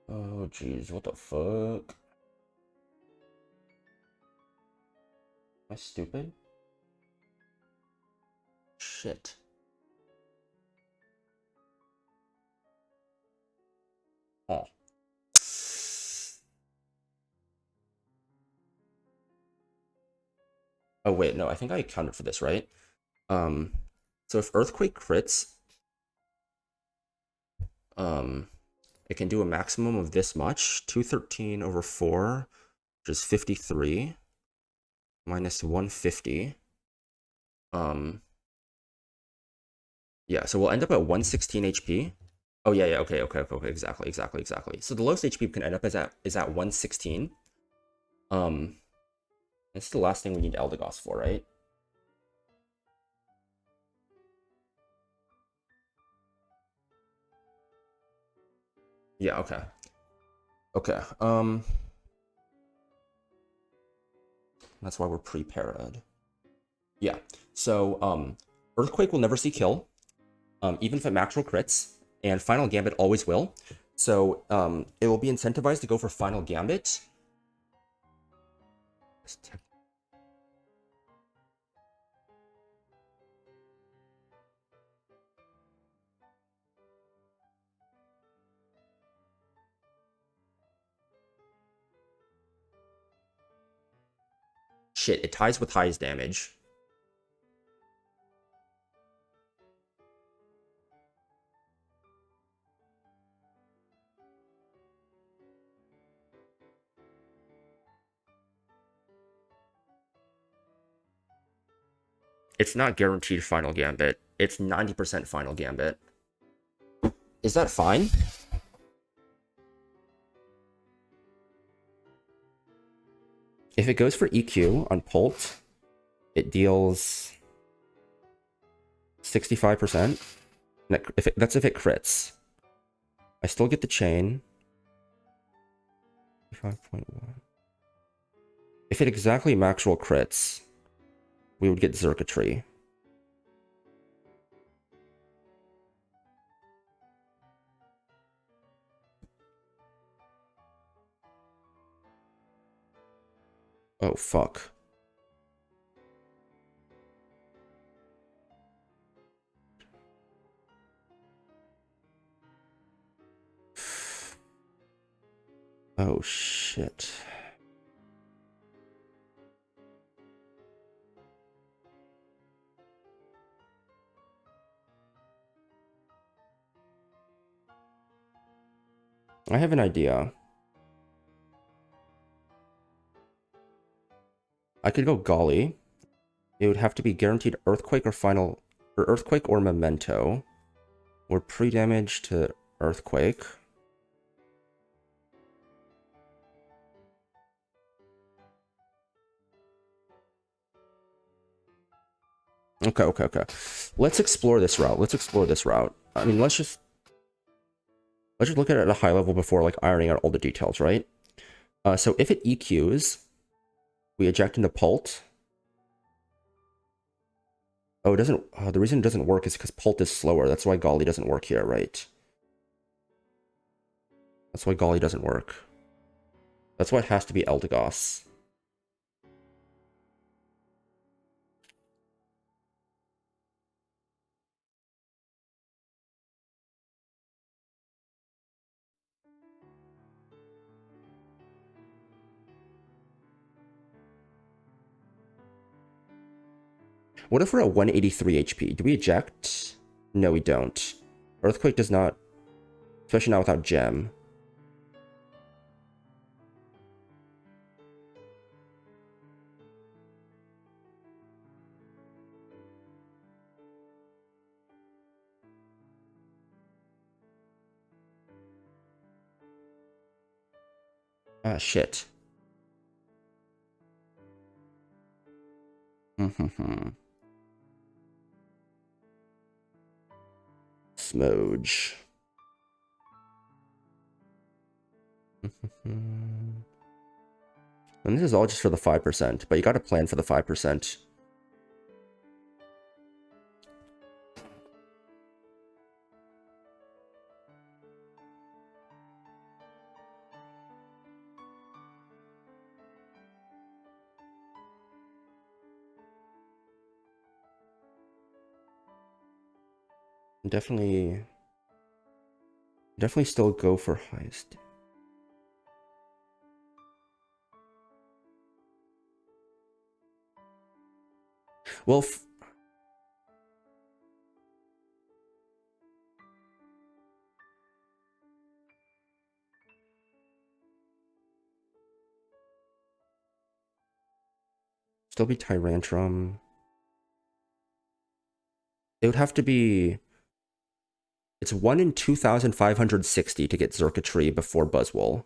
Oh, jeez, what the fuck? Am I stupid? Shit. Oh. Oh, wait, no, I think I accounted for this, right? So if Earthquake crits, it can do a maximum of this much, 213 over 4, which is 53, minus 150. Yeah, so we'll end up at 116 HP. Oh, yeah, okay, exactly. So the lowest HP we can end up is at 116. That's the last thing we need Eldegoss for, right? Yeah, okay. Okay, that's why we're pre-parad. Yeah, so, Earthquake will never see kill, even if it macro crits, and Final Gambit always will. So, it will be incentivized to go for Final Gambit. Shit, it ties with highest damage. It's not guaranteed final gambit. It's 90% final gambit. Is that fine? If it goes for EQ on Pult, it deals 65%. That's if it crits. I still get the chain. 5.1. If it exactly max roll crits, we would get Circuitry. Oh, fuck. Oh, shit. I have an idea. I could go Golly. It would have to be guaranteed Earthquake or final... or Earthquake or Memento. Or pre-damage to Earthquake. Okay. Let's explore this route. I mean, let's just look at it at a high level before, like, ironing out all the details, right? So if it EQs, we eject into Pult. Oh, it doesn't... the reason it doesn't work is because Pult is slower. That's why Golly doesn't work here, right? That's why Golly doesn't work. That's why it has to be Eldegoss. What if we're at 183 HP? Do we eject? No, we don't. Earthquake does not... Especially not without Gem. Ah, shit. Smoge. And this is all just for the 5%, but you gotta plan for the 5%. Definitely still go for highest. Well, still be Tyrantrum. It would have to be... It's 1 in 2,560 to get Circuitry before Buzzwole.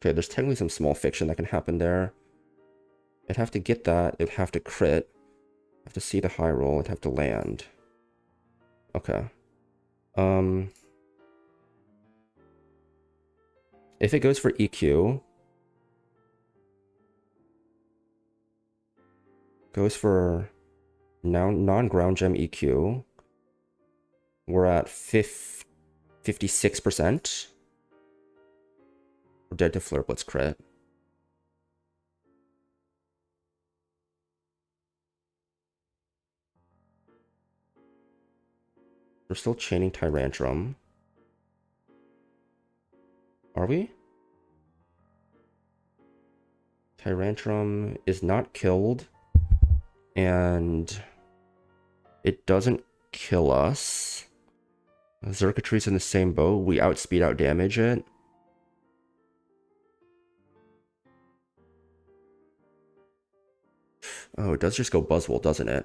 Okay, there's technically some small fiction that can happen there. It'd have to get that. It'd have to crit. Have to see the high roll. It'd have to land. Okay. If it goes for EQ, goes for non-ground gem EQ, we're at 56%. We're dead to Flare Blitz crit. We're still chaining Tyrantrum. Are we? Tyrantrum is not killed, and it doesn't kill us. Xurkatree's in the same boat. We outspeed, out damage it. Oh, it does just go Buzzwole, doesn't it?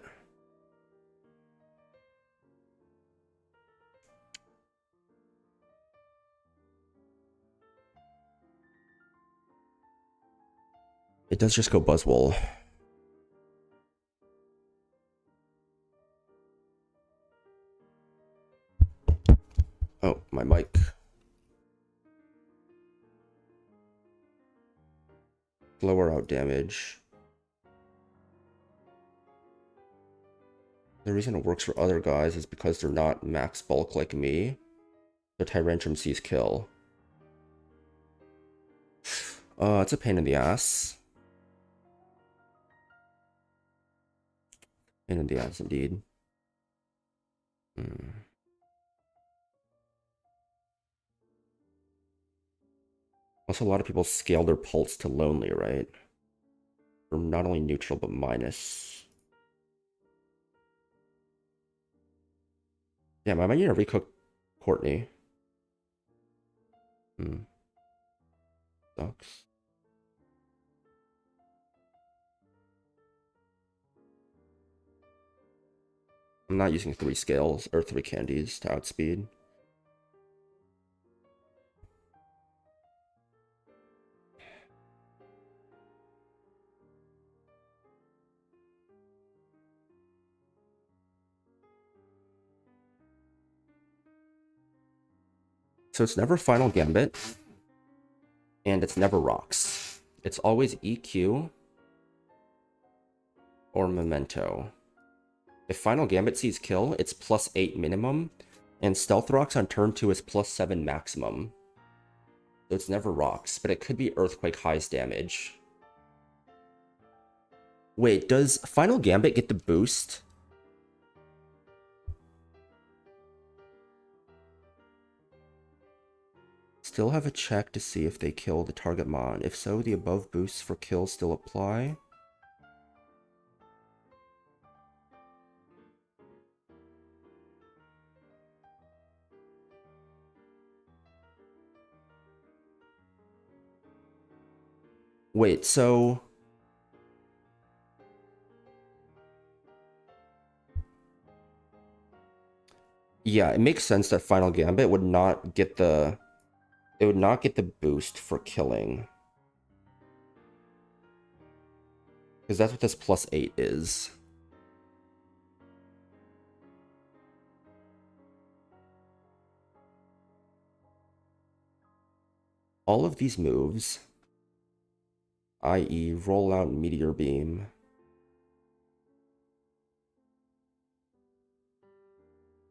It does just go Buzzwole. Oh, my mic. Lower out damage. The reason it works for other guys is because they're not max bulk like me. The Tyrantrum sees kill. It's a pain in the ass. Pain in the ass, indeed. Also, a lot of people scale their pulse to lonely, right? Or not only neutral, but minus. Damn, I might need to recook Courtney. Sucks. I'm not using 3 scales or 3 candies to outspeed. So it's never Final Gambit, and it's never Rocks. It's always EQ or Memento. If Final Gambit sees kill, it's +8 minimum, and Stealth Rocks on turn 2 is +7 maximum. So it's never Rocks, but it could be Earthquake highest damage. Wait, does Final Gambit get the boost? Still have a check to see if they kill the target mon. If so, the above boosts for kill still apply. Wait, so... Yeah, it makes sense that Final Gambit would not get the... It would not get the boost for killing. Because that's what this +8 is. All of these moves, i.e. roll out Meteor Beam,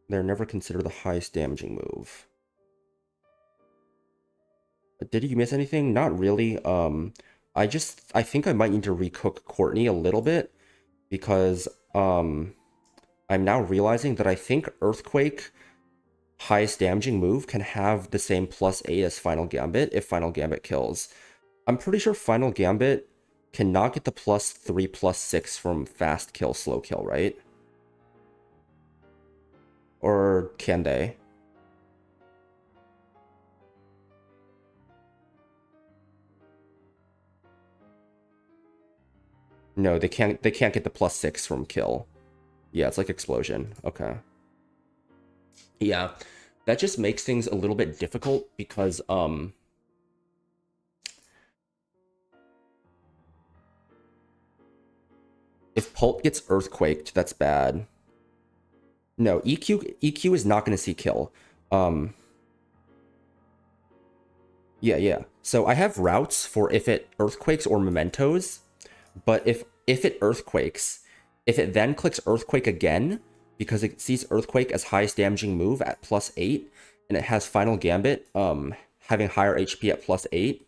they're never considered the highest damaging move. Did you miss anything? Not really. I think I might need to recook Courtney a little bit because I'm now realizing that I think Earthquake highest damaging move can have the same +8 as Final Gambit if Final Gambit kills. I'm pretty sure Final Gambit cannot get the +3, +6 from fast kill, slow kill, right? Or can they? No, they can't get the +6 from kill. Yeah, it's like explosion. Okay. Yeah, that just makes things a little bit difficult because if Pulp gets earthquaked, that's bad. No, EQ is not going to see kill. Yeah. So I have routes for if it earthquakes or mementos, but if it earthquakes, if it then clicks earthquake again, because it sees earthquake as highest damaging move at +8, and it has Final Gambit having higher HP at +8,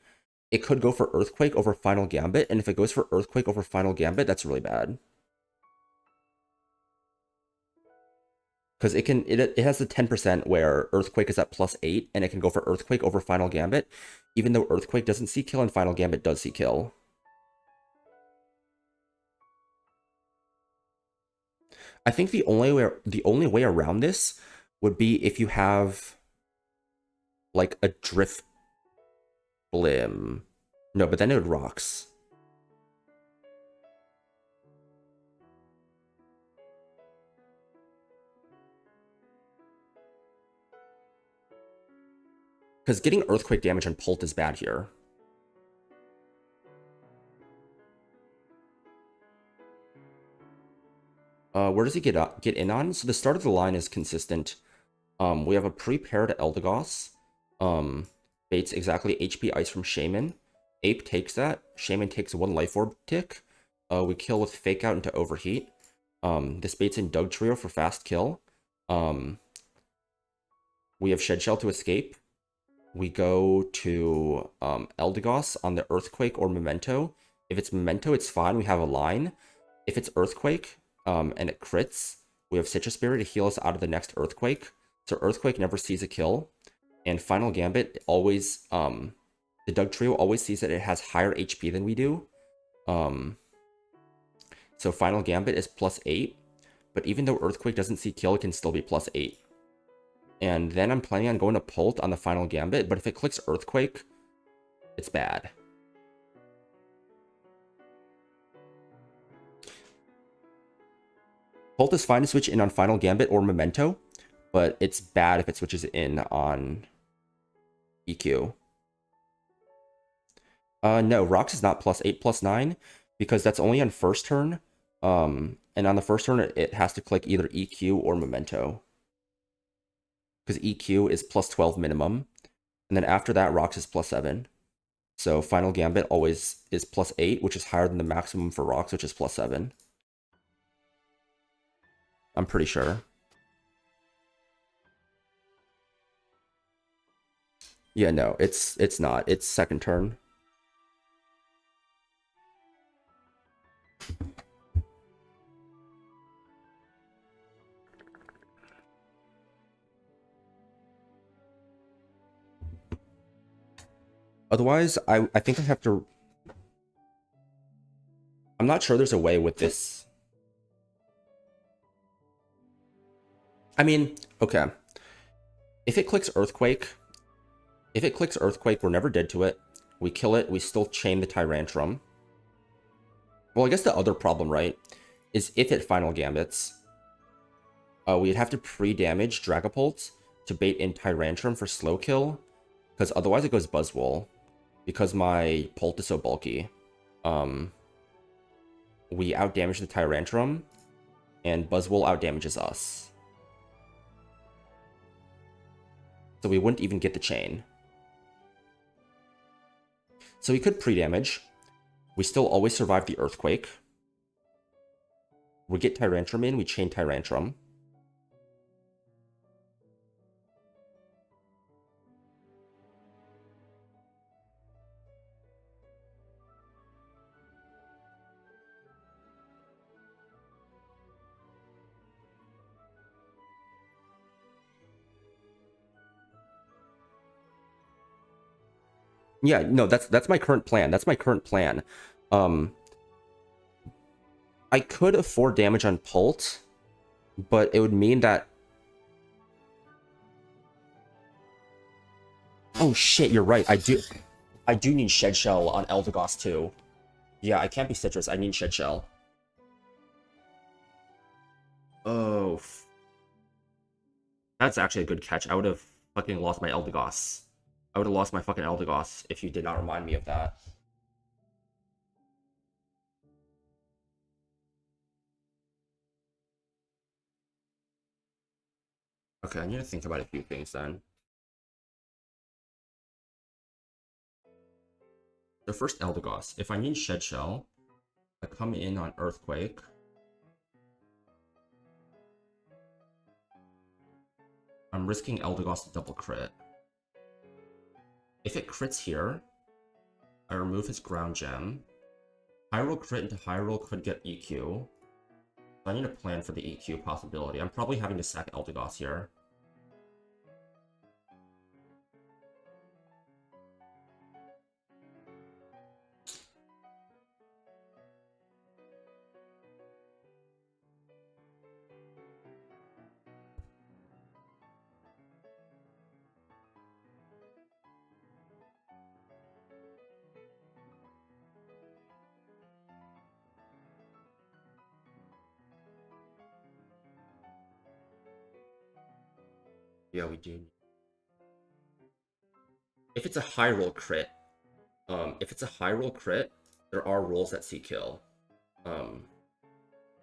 it could go for earthquake over Final Gambit, and if it goes for earthquake over Final Gambit, that's really bad. Because it has the 10% where Earthquake is at +8, and it can go for Earthquake over Final Gambit, even though Earthquake doesn't see kill and Final Gambit does see kill. I think the only way around this would be if you have like a drift blim. No, but then it would rocks. Because getting earthquake damage on Pult is bad here. Where does he get in on? So the start of the line is consistent. We have a pre-paired Eldegoss. Baits exactly HP Ice from Shaman. Ape takes that. Shaman takes 1 Life Orb tick. We kill with Fake Out into Overheat. This baits in Doug Trio for fast kill. We have Shed Shell to escape. We go to Eldegoss on the Earthquake or Memento. If it's Memento, it's fine. We have a line. If it's Earthquake and it crits, we have Citrus Berry to heal us out of the next Earthquake. So Earthquake never sees a kill. And Final Gambit always, the Doug Trio always sees that it has higher HP than we do. So Final Gambit is +8. But even though Earthquake doesn't see kill, it can still be +8. And then I'm planning on going to Pult on the Final Gambit, but if it clicks Earthquake, it's bad. Pult is fine to switch in on Final Gambit or Memento, but it's bad if it switches in on EQ. No, Rocks is not +8, +9, because that's only on first turn. And on the first turn, it has to click either EQ or Memento. Because EQ is +12 minimum. And then after that, Rocks is +7. So Final Gambit always is +8, which is higher than the maximum for Rocks, which is +7. I'm pretty sure. Yeah, no, it's not. It's second turn. Otherwise, I think I have to... I'm not sure there's a way with this. I mean, okay. If it clicks Earthquake, we're never dead to it. We kill it, we still chain the Tyrantrum. Well, I guess the other problem, right, is if it Final Gambits, we'd have to pre-damage Dragapult to bait in Tyrantrum for slow kill, because otherwise it goes Buzzwole, because my Pult is so bulky. We outdamage the Tyrantrum, and Buzzwole outdamages us. So we wouldn't even get the chain. So we could pre-damage. We still always survive the Earthquake. We get Tyrantrum in, we chain Tyrantrum. Yeah, no, that's my current plan. That's my current plan. I could afford damage on Pult, but it would mean that... Oh shit, you're right. I do need Shed Shell on Eldegoss too. Yeah, I can't be Citrus. I need Shed Shell. Oh. That's actually a good catch. I would have fucking lost my Eldegoss. I would have lost my fucking Eldegoss if you did not remind me of that. Okay, I need to think about a few things then. So first Eldegoss. If I need Shed Shell, I come in on Earthquake. I'm risking Eldegoss to double crit. If it crits here, I remove his ground gem. High roll crit into high roll could get EQ. So I need a plan for the EQ possibility. I'm probably having to sack Eldegoss here. Yeah, we do. If it's a high roll crit, if it's a high roll crit, there are rolls that see kill.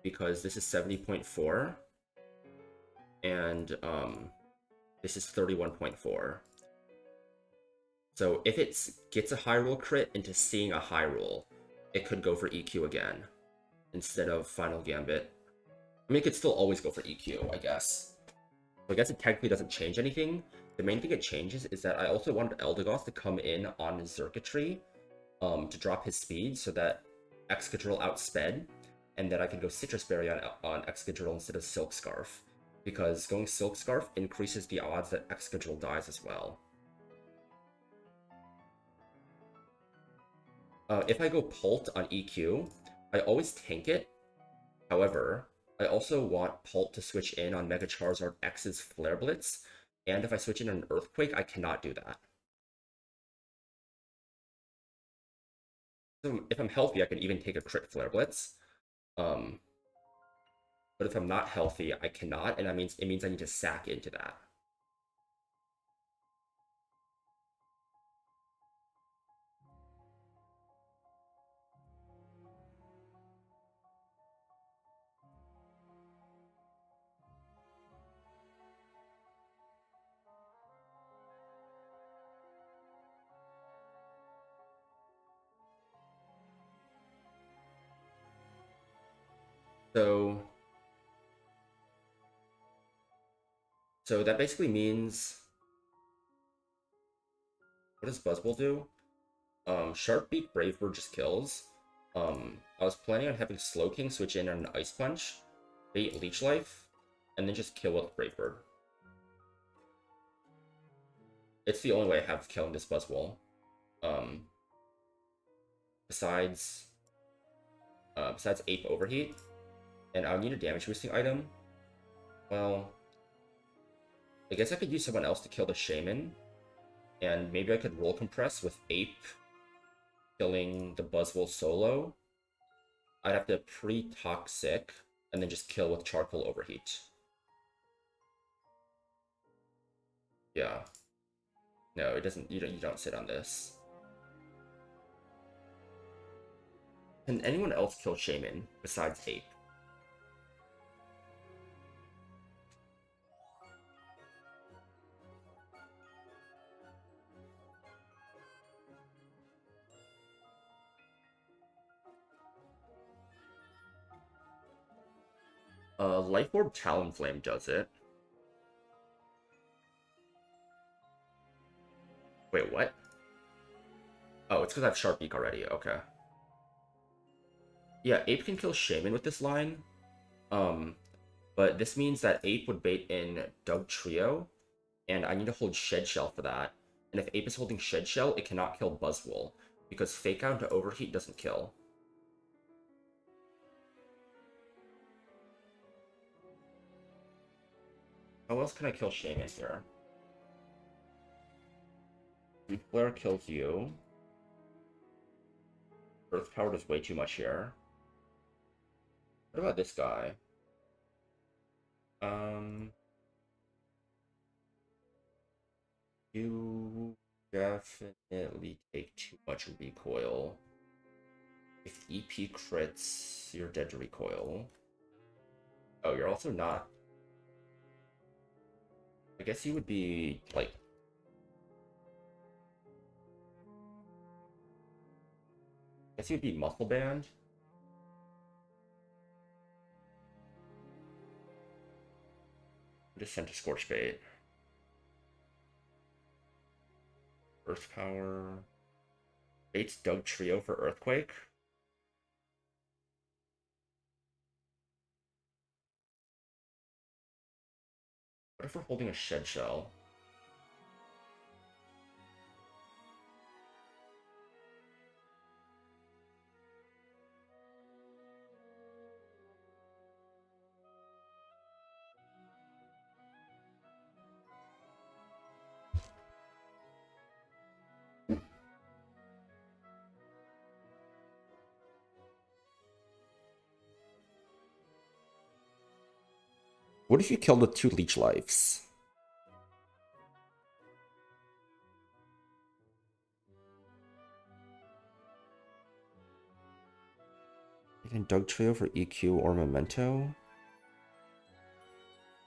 Because this is 70.4 and this is 31.4. So if it gets a high roll crit into seeing a high roll, it could go for EQ again instead of Final Gambit. I mean, it could still always go for EQ, I guess. So I guess it technically doesn't change anything. The main thing it changes is that I also wanted Eldegoss to come in on his circuitry to drop his speed so that Excadrill outsped, and that I could go Citrus Berry on Excadrill instead of Silk Scarf, because going Silk Scarf increases the odds that Excadrill dies as well. If I go Pult on EQ, I always tank it. However, I also want Pult to switch in on Mega Charizard X's Flare Blitz, and if I switch in on an Earthquake, I cannot do that. So if I'm healthy, I can even take a crit Flare Blitz. But if I'm not healthy, I cannot, and it means I need to sack into that. So that basically means, what does Buzzwole do? Sharp Beak Brave Bird just kills. I was planning on having Slowking switch in on an Ice Punch, bait Leech Life, and then just kill with Brave Bird. It's the only way I have of killing this Buzzwole. Besides Ape Overheat, and I would need a damage boosting item. Well, I guess I could use someone else to kill the Shaman, and maybe I could roll compress with Ape killing the Buzzwole solo. I'd have to pre-toxic and then just kill with Charcoal Overheat. Yeah. No, it doesn't. You don't sit on this. Can anyone else kill Shaman besides Ape? Life Orb Talonflame does it. Wait, what? Oh, it's because I have Sharp Beak already. Okay. Yeah, Ape can kill Shaman with this line. But this means that Ape would bait in Dugtrio, and I need to hold Shed Shell for that. And if Ape is holding Shed Shell, it cannot kill Buzzwole, because Fake Out into Overheat doesn't kill. How else can I kill Shaman here? Leaf Flare kills you. Earth Power does way too much here. What about this guy? You definitely take too much recoil. If EP crits, you're dead to recoil. Oh, you're also not. I guess you would be, like... I guess you'd be Muscle Band. Just sent to Scorch Bait. Earth Power. Bait's Dugtrio for Earthquake. What if we're holding a Shed Shell? What if you killed with 2 Leech Lives? And Doug Trio for EQ or Memento.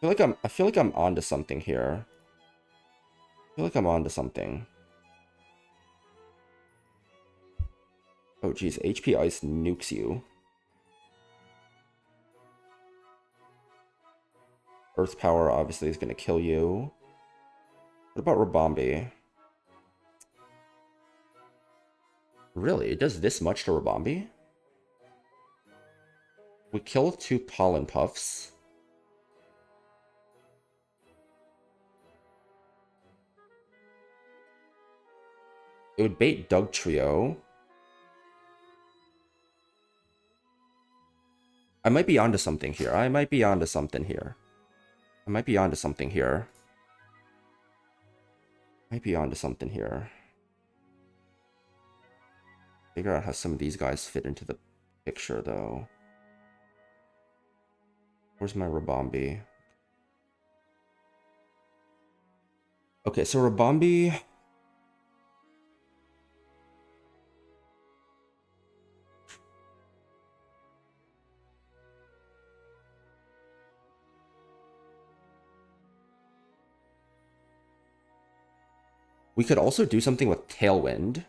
I feel like I'm onto something here. I feel like I'm onto something. Oh geez, HP Ice nukes you. Earth Power obviously is gonna kill you. What about Rabombi? Really? It does this much to Rabombi? We kill 2 Pollen Puffs. It would bait Doug Trio. I might be onto something here. I might be onto something here. I might be onto something here. Might be onto something here. Figure out how some of these guys fit into the picture, though. Where's my Rabombi? Okay, so Rabombi... We could also do something with Tailwind.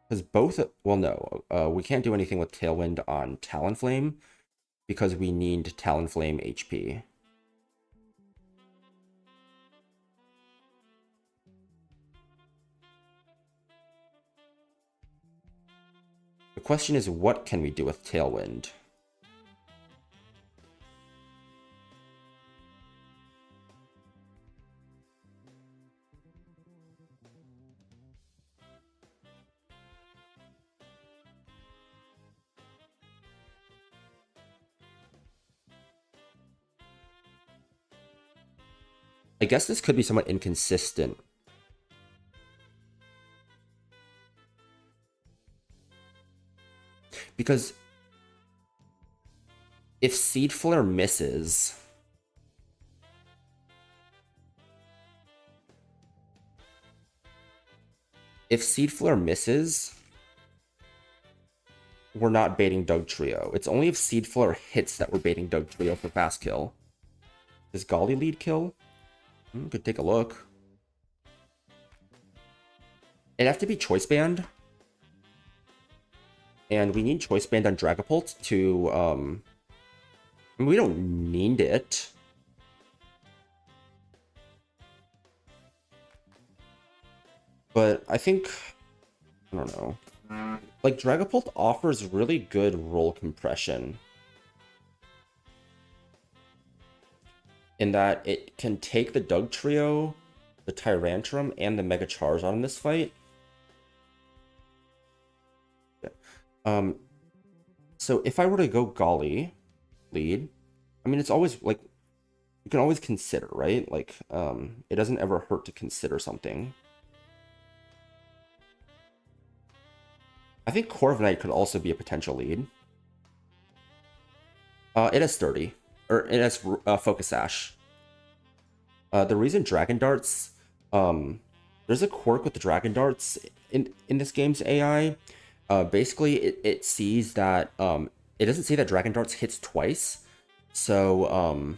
Because both... Well, no. We can't do anything with Tailwind on Talonflame. Because we need Talonflame HP. The question is, what can we do with Tailwind? I guess this could be somewhat inconsistent. Because if Seed Flare misses... If Seed Flare misses, we're not baiting Doug Trio. It's only if Seed Flare hits that we're baiting Doug Trio for fast kill. Does Golly lead kill? Could take a look. It'd have to be Choice Band. And we need Choice Band on Dragapult to, I mean, we don't need it. But I think, I don't know. Like, Dragapult offers really good roll compression. In that it can take the Doug Trio, the Tyrantrum, and the Mega Charizard in this fight. Yeah. So if I were to go Golly lead, I mean, it's always, like, you can always consider, right? Like, it doesn't ever hurt to consider something. I think Corviknight could also be a potential lead. It has 30. Or it has Focus Sash. The reason Dragon Darts... there's a quirk with the Dragon Darts in this game's AI. Basically, it sees that... it doesn't see that Dragon Darts hits twice. So,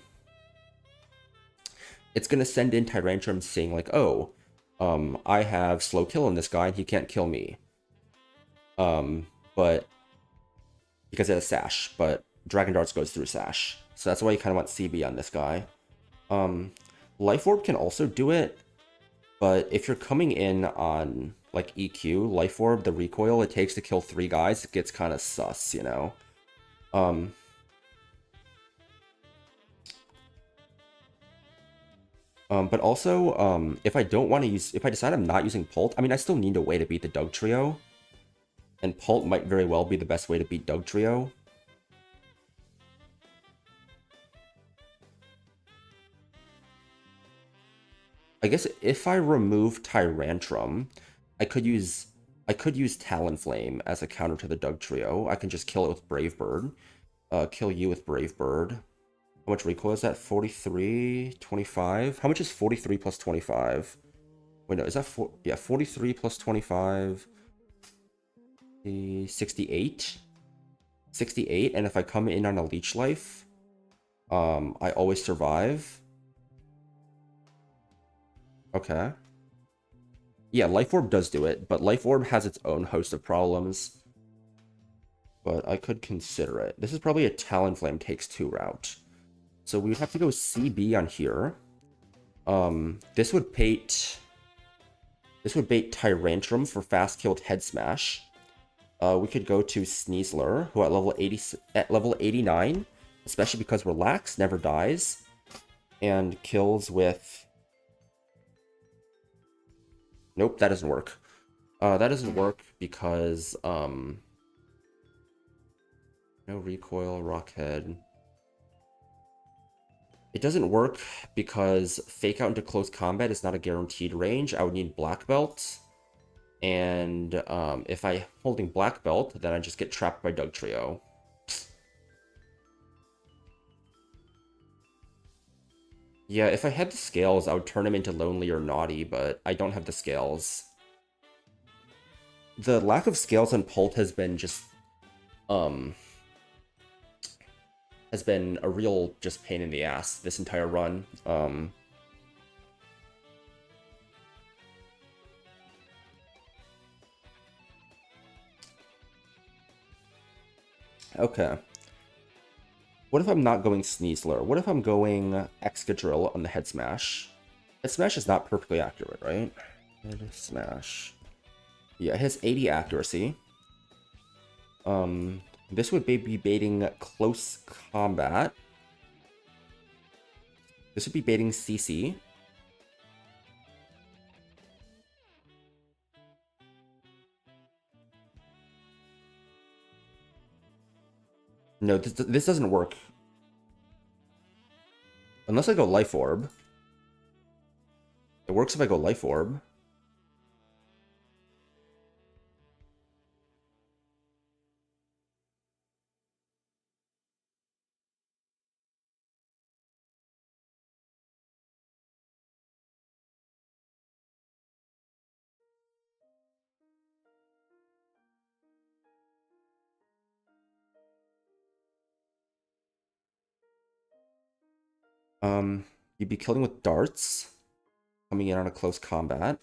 it's going to send in Tyrantrum saying, like, oh, I have slow kill on this guy and he can't kill me. But... Because it has Sash, but Dragon Darts goes through Sash. So that's why you kind of want CB on this guy. Life Orb can also do it, but if you're coming in on, like, EQ, Life Orb, the recoil it takes to kill 3 guys, it gets kind of sus, you know? But also, if I don't want to use... If I decide I'm not using Pult, I mean, I still need a way to beat the Doug Trio. And Pult might very well be the best way to beat Doug Trio. I guess if I remove Tyrantrum, I could use Talonflame as a counter to the Doug Trio. I can just kill it with Brave Bird. Kill you with Brave Bird. How much recoil is that? 43, 25? How much is 43 plus 25? Wait, no, is that 4? Yeah, 43 plus 25. 68. 68, and if I come in on a leech life, I always survive. Okay. Yeah, Life Orb does do it, but Life Orb has its own host of problems. But I could consider it. This is probably a Talonflame takes 2 route. So we would have to go CB on here. This would bait Tyrantrum for fast killed Head Smash. We could go to Sneasler, who at level 89, especially because Relax never dies, and kills with... Nope, that doesn't work. That doesn't work because no recoil, Rockhead. It doesn't work because Fake Out into close combat is not a guaranteed range. I would need Black Belt. And if I'm holding Black Belt, then I just get trapped by Dugtrio. Yeah, if I had the scales, I would turn him into Lonely or Naughty, but I don't have the scales. The lack of scales on Pult has been just... has been a real just pain in the ass this entire run. Okay. What if I'm not going Sneasler? What if I'm going Excadrill on the Head Smash? Head Smash is not perfectly accurate, right? Head Smash. Yeah, it has 80 accuracy. This would be baiting close combat. This would be baiting CC. No, this doesn't work. Unless I go Life Orb. It works if I go Life Orb. You'd be killing with darts, coming in on a close combat.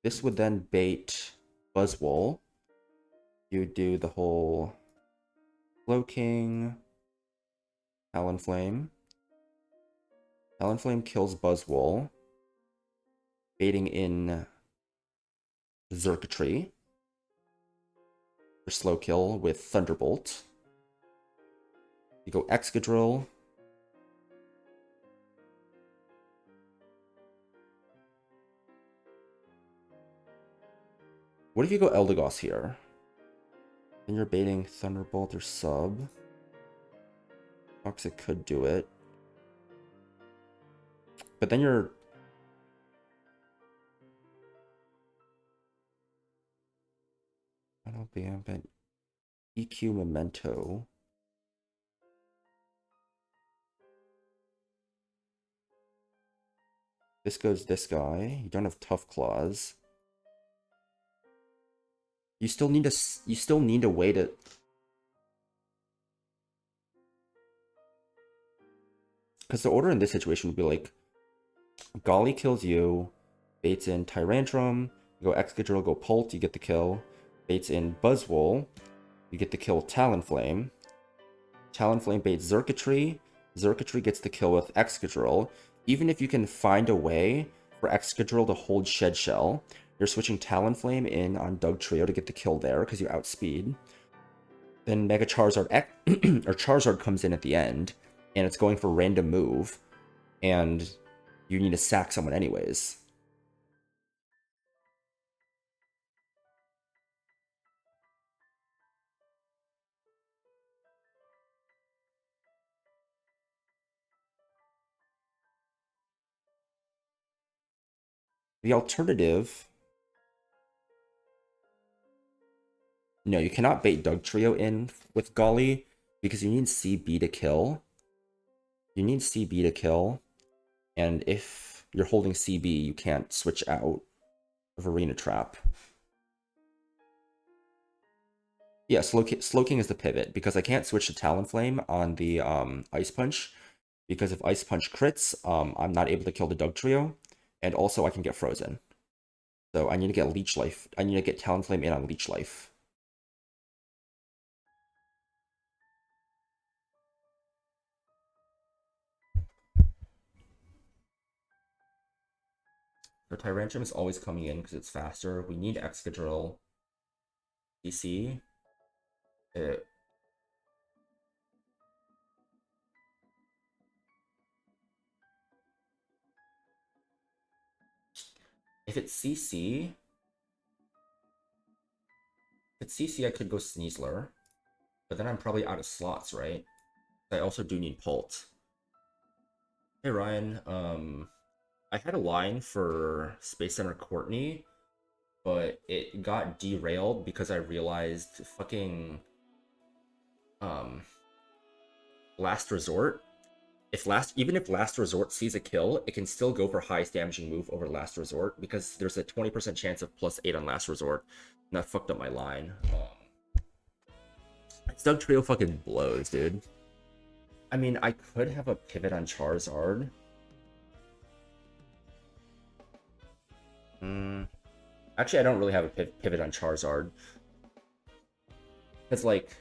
This would then bait Buzzwole. You do the whole Cloaking, Talonflame. Talonflame kills Buzzwole, baiting in Xurkitree for slow kill with Thunderbolt. You go Excadrill. What if you go Eldegoss here? Then you're baiting Thunderbolt or Sub. Toxic could do it. But then you're... Final Gambit. EQ Memento. This goes this guy. You don't have Tough Claws. You still need a way to... Because the order in this situation would be like, Golly kills you, baits in Tyrantrum, you go Excadrill, go Pult, you get the kill. Baits in Buzzwole, you get the kill with Talonflame. Talonflame baits Xurkitree, Xurkitree gets the kill with Excadrill. Even if you can find a way for Excadrill to hold Shed Shell, you're switching Talonflame in on Dugtrio to get the kill there because you outspeed. Then Mega Charizard or Charizard comes in at the end, and it's going for random move, and you need to sack someone anyways. The alternative... No, you cannot bait Dugtrio in with Golly because you need CB to kill. You need CB to kill, and if you're holding CB, you can't switch out of Arena Trap. Yeah, Slow King is the pivot, because I can't switch to Talonflame on the Ice Punch, because if Ice Punch crits, I'm not able to kill the Dugtrio, and also I can get frozen. So I need to get Leech Life. I need to get Talonflame in on Leech Life. So Tyrantrum is always coming in because it's faster. We need Excadrill. DC. If it's CC, I could go Sneasler, but then I'm probably out of slots, right? I also do need Pult. Hey Ryan, I had a line for Space Center Courtney, but it got derailed because I realized fucking Last Resort. Even if Last Resort sees a kill, it can still go for highest damaging move over Last Resort because there's a 20% chance of +8 on Last Resort. And that fucked up my line. Stug Trio fucking blows, dude. I mean, I could have a pivot on Charizard. Actually, I don't really have a pivot on Charizard. Because, like...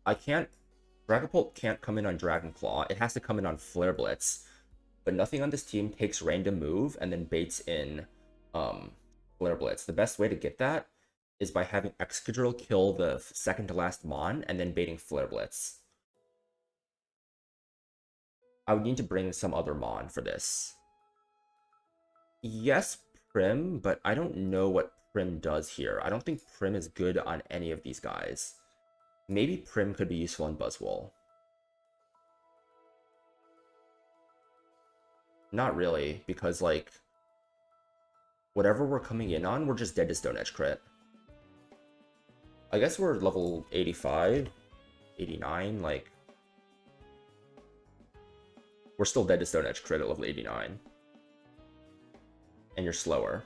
I can't... Dragapult can't come in on Dragon Claw. It has to come in on Flare Blitz. But nothing on this team takes random move and then baits in Flare Blitz. The best way to get that is by having Excadrill kill the second to last Mon and then baiting Flare Blitz. I would need to bring some other Mon for this. Yes, Prim, but I don't know what Prim does here. I don't think Prim is good on any of these guys. Maybe Prim could be useful on Buzzwole. Not really, because, like, whatever we're coming in on, we're just dead to Stone Edge crit. I guess we're level 85, 89, like... We're still dead to Stone Edge crit at level 89. And you're slower.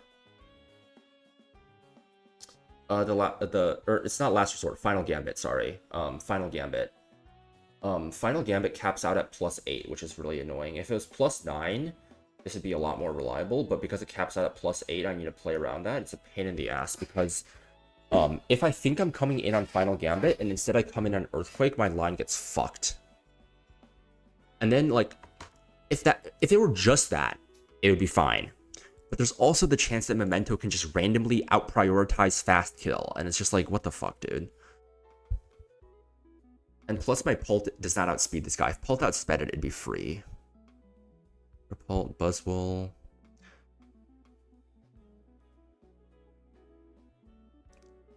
It's not Last Resort, Final Gambit, sorry. Final Gambit. Final Gambit caps out at +8, which is really annoying. If it was +9, this would be a lot more reliable, but because it caps out at +8, I need to play around that. It's a pain in the ass, because if I think I'm coming in on Final Gambit, and instead I come in on Earthquake, my line gets fucked. And then, like, if it were just that, it would be fine. But there's also the chance that Memento can just randomly out-prioritize Fast Kill, and it's just like, what the fuck, dude? And plus my Pult does not outspeed this guy. If Pult outsped it, it'd be free. Pult, Buzzwole.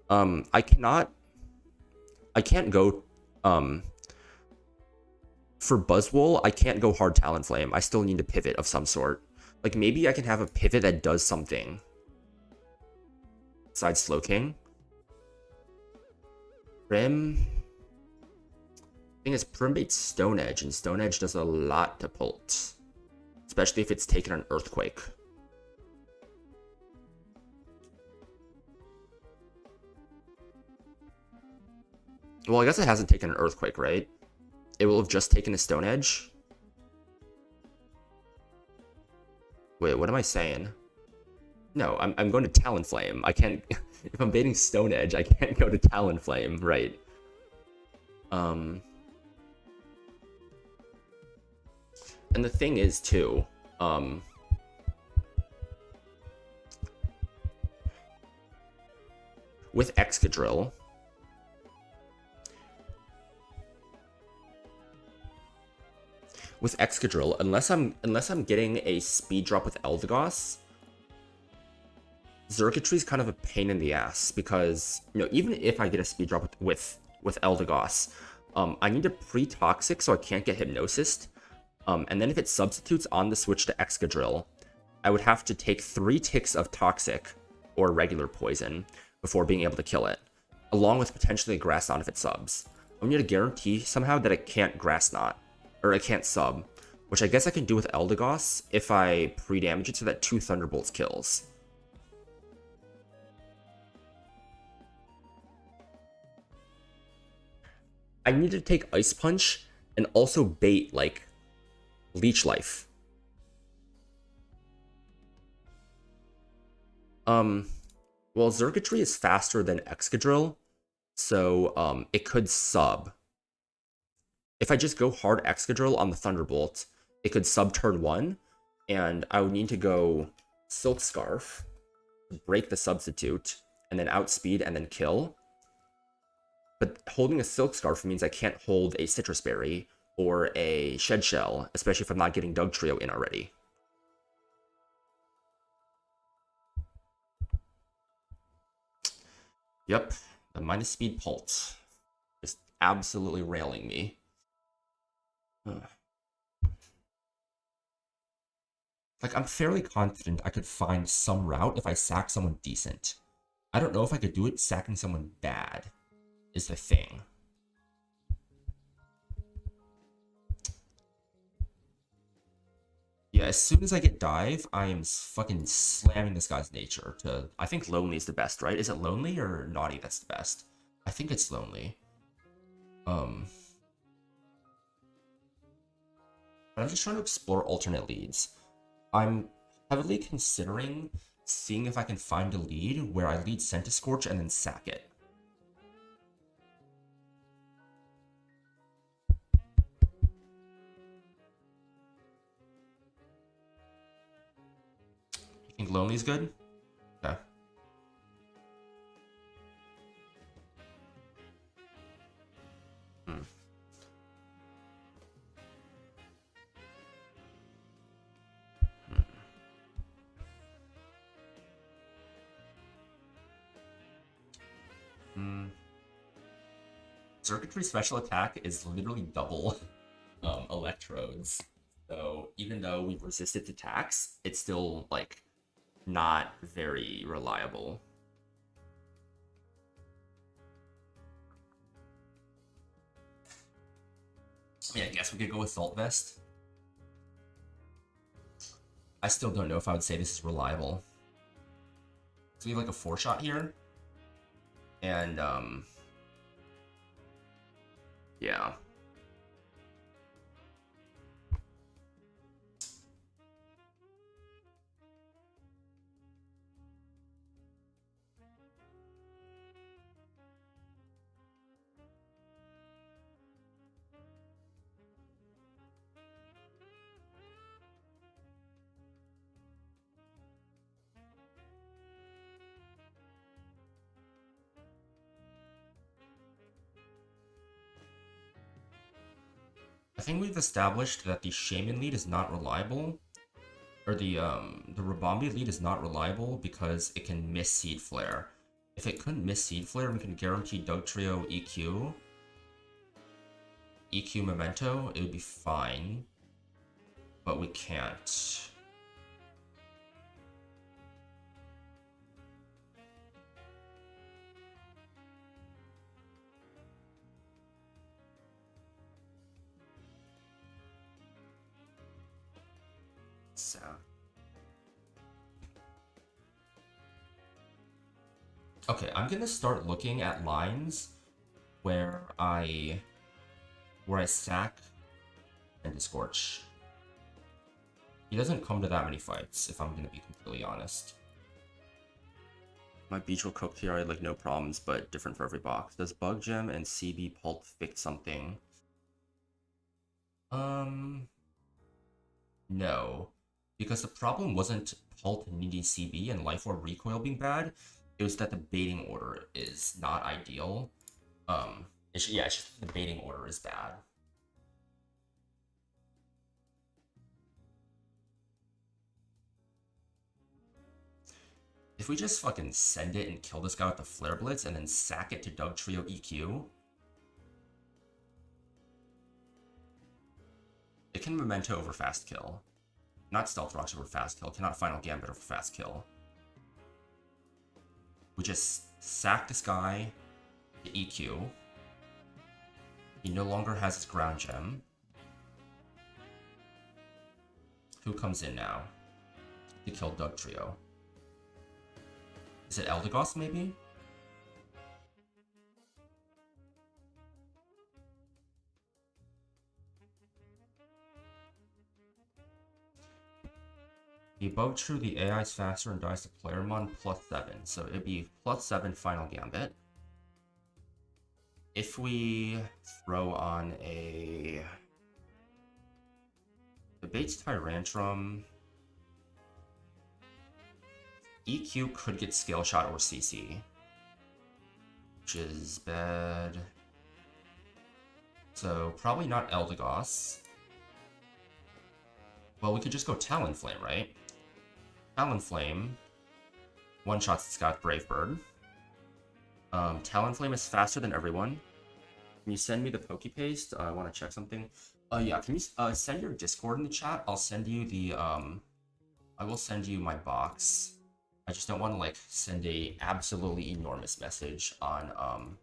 I can't go, for Buzzwole, I can't go hard Talonflame. I still need a pivot of some sort. Like, maybe I can have a pivot that does something. Besides Slowking. Prim. Thing is, Prim baits Stone Edge, and Stone Edge does a lot to Pult. Especially if it's taken an Earthquake. Well, I guess it hasn't taken an Earthquake, right? It will have just taken a Stone Edge. Wait, what am I saying? No, I'm going to Talonflame. I can't... If I'm baiting Stone Edge, I can't go to Talonflame, right? And the thing is, too, with Excadrill, unless I'm getting a speed drop with Eldegoss, Xurkitry's kind of a pain in the ass, because, you know, even if I get a speed drop with Eldegoss, I need to pre-Toxic so I can't get Hypnosis. And then if it substitutes on the switch to Excadrill, I would have to take 3 ticks of Toxic or regular Poison before being able to kill it, along with potentially a Grass Knot if it subs. I'm going to guarantee somehow that it can't Grass Knot, or it can't sub, which I guess I can do with Eldegoss if I pre-damage it so that 2 Thunderbolts kills. I need to take Ice Punch and also bait, like, Leech Life. Well, Xurkitree is faster than Excadrill, so, it could sub. If I just go hard Excadrill on the Thunderbolt, it could sub turn 1, and I would need to go Silk Scarf, break the substitute, and then outspeed and then kill. But holding a Silk Scarf means I can't hold a Citrus Berry or a Shed Shell, especially if I'm not getting Dugtrio in already. Yep, the minus speed Pulse. Just absolutely railing me. Like, I'm fairly confident I could find some route if I sack someone decent. I don't know if I could do it sacking someone bad, is the thing. Yeah, as soon as I get Dive, I am fucking slamming this guy's nature to... I think Lonely is the best, right? Is it Lonely or Naughty that's the best? I think it's Lonely. But I'm just trying to explore alternate leads. I'm heavily considering seeing if I can find a lead where I lead Centiskorch and then sack it. You think Lonely's good? Okay. Circuitry special attack is literally double electrodes. So even though we've resisted attacks, it's still, like, not very reliable. I mean, I guess we could go with Salt Vest. I still don't know if I would say this is reliable. So we have like a 4-shot here. And, yeah. I think we've established that the Shaman lead is not reliable. Or the Rabombi lead is not reliable because it can miss Seed Flare. If it couldn't miss Seed Flare, we can guarantee Dugtrio EQ. EQ Memento, it would be fine. But we can't. So. Okay, I'm gonna start looking at lines where I sack and Scorch. He doesn't come to that many fights, if I'm gonna be completely honest. My Beach will cook here, I had like no problems, but different for every box. Does Bug Gem and CB Pulp fix something? No. Because the problem wasn't Pulp needing CB and Life Orb recoil being bad, it was that the baiting order is not ideal. It's just the baiting order is bad. If we just fucking send it and kill this guy with the Flare Blitz and then sack it to Dugtrio EQ, it can Memento over Fast Kill. Not Stealth Rocks over Fast Kill, cannot Final Gambit over Fast Kill. We just sack this guy to EQ. He no longer has his Ground Gem. Who comes in now to kill Dugtrio? Is it Eldegoss, maybe? The above true, the AI is faster and dies to player mon +7. So it'd be +7 final gambit. If we throw on a debates Tyrantrum, EQ could get Scale Shot or CC, which is bad. So probably not Eldegoss. Well, we could just go Talonflame, right? Talonflame one-shots this guy Brave Bird. Talonflame is faster than everyone. Can you send me the Pokepaste? I want to check something. Yeah, can you send your Discord in the chat? I'll send you the, I will send you my box. I just don't want to, like, send a absolutely enormous message on,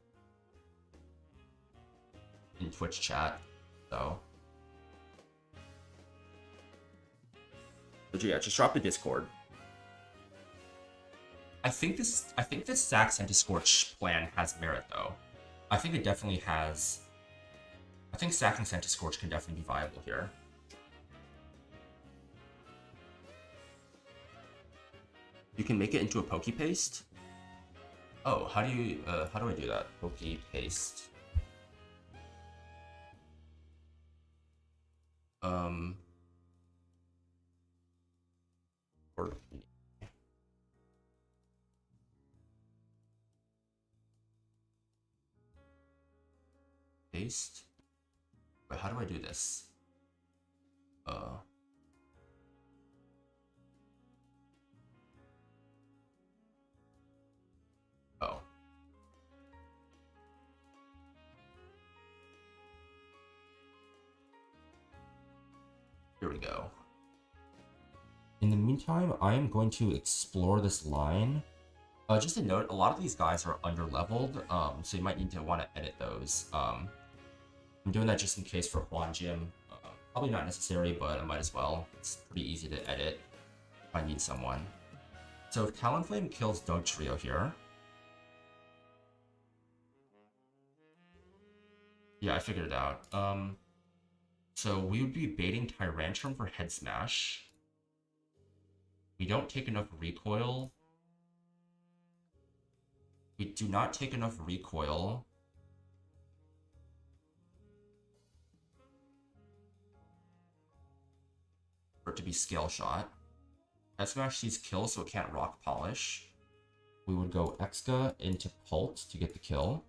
in Twitch chat, so. But yeah, just drop the Discord. I think this Sack Centiskorch plan has merit, though. I think it definitely has. I think sacking Centiskorch can definitely be viable here. You can make it into a Pokepaste. Oh, how do I do that? Pokepaste. Or paste. Wait, how do I do this? Oh. Here we go. In the meantime, I am going to explore this line. Just a note, a lot of these guys are under-leveled, so you might need to want to edit those. I'm doing that just in case for Juan Jim. Probably not necessary, but I might as well. It's pretty easy to edit if I need someone. So if Talonflame kills Dugtrio here... Yeah, I figured it out. So we would be baiting Tyrantrum for Head Smash. We don't take enough recoil. We do not take enough recoil. For it to be Scale Shot. Head Smash sees kill, so it can't Rock Polish. We would go Exca into Pult to get the kill.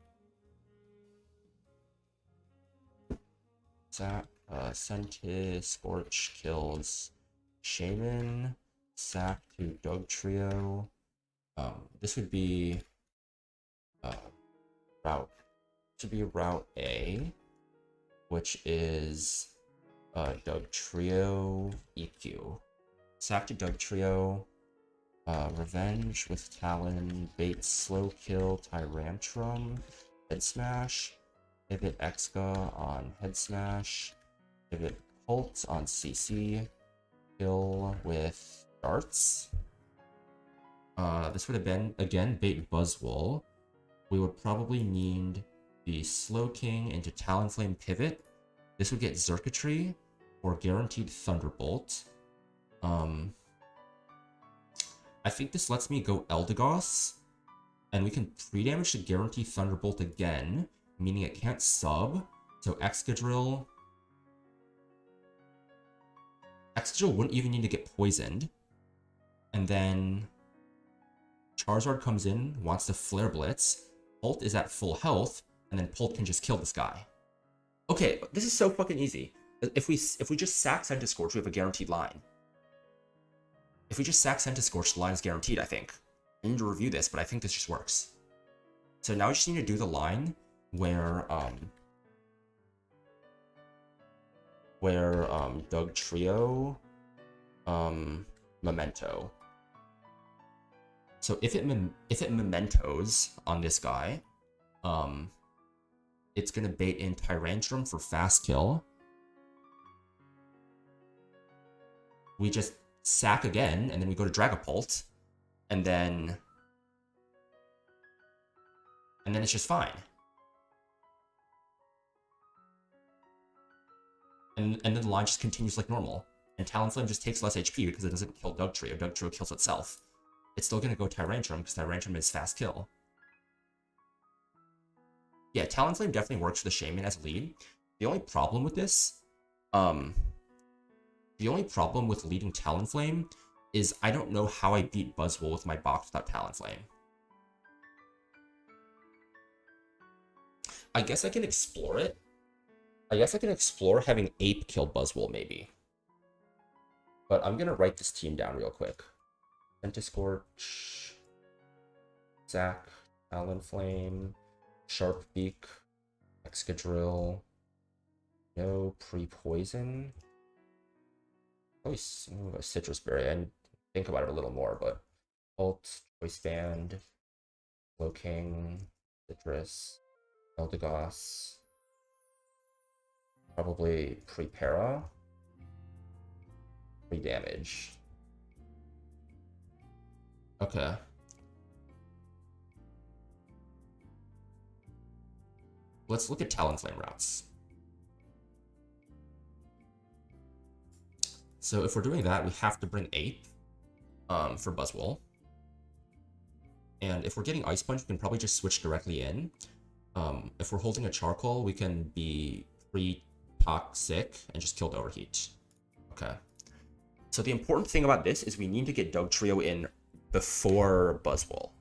Centiskorch kills Shaman. Sack to Dugtrio. This would be route A, which is Dugtrio EQ. Sack to Dugtrio. Revenge with Talon. Bait slow kill Tyrantrum. Head Smash. Pivot Exca on Head Smash. Pivot Pult on CC. Kill with Darts. This would have been, again, bait Buzzwole. We would probably need the Slowking into Talonflame Pivot. This would get Xurkitree or guaranteed Thunderbolt. I think this lets me go Eldegoss, and we can pre-damage the guaranteed Thunderbolt again, meaning it can't sub. So Excadrill wouldn't even need to get poisoned. And then Charizard comes in, wants to Flare Blitz. Pult is at full health, and then Pult can just kill this guy. Okay, this is so fucking easy. If we just sack Centiskorch, we have a guaranteed line. If we just sack Centiskorch, the line is guaranteed, I think. I need to review this, but I think this just works. So now we just need to do the line where Dugtrio, Memento. So if it Mementos on this guy, it's gonna bait in Tyrantrum for fast kill. We just sack again, and then we go to Dragapult, and then it's just fine. And then the line just continues like normal. And Talonflame just takes less HP because it doesn't kill Dugtrio. Dugtrio kills itself. It's still gonna go Tyrantrum because Tyrantrum is fast kill. Yeah, Talonflame definitely works for the Shaman as a lead. The only problem with this, the only problem with leading Talonflame is I don't know how I beat Buzzwole with my box without Talonflame. I guess I can explore it. I guess I can explore having Ape kill Buzzwole, maybe. But I'm gonna write this team down real quick. Ventiscorch, Zac, Talonflame, Sharpbeak, Excadrill, no pre-poison. Probably a Citrus Berry. I think about it a little more, but Alt, Choice Band, Slowking, Citrus, Eldegoss, probably Prepara, pre-damage. Okay. Let's look at Talonflame routes. So if we're doing that, we have to bring Ape for Buzzwole. And if we're getting Ice Punch, we can probably just switch directly in. If we're holding a Charcoal, we can be pre-toxic and just kill the Overheat. Okay. So the important thing about this is we need to get Dugtrio in before Buzzwole.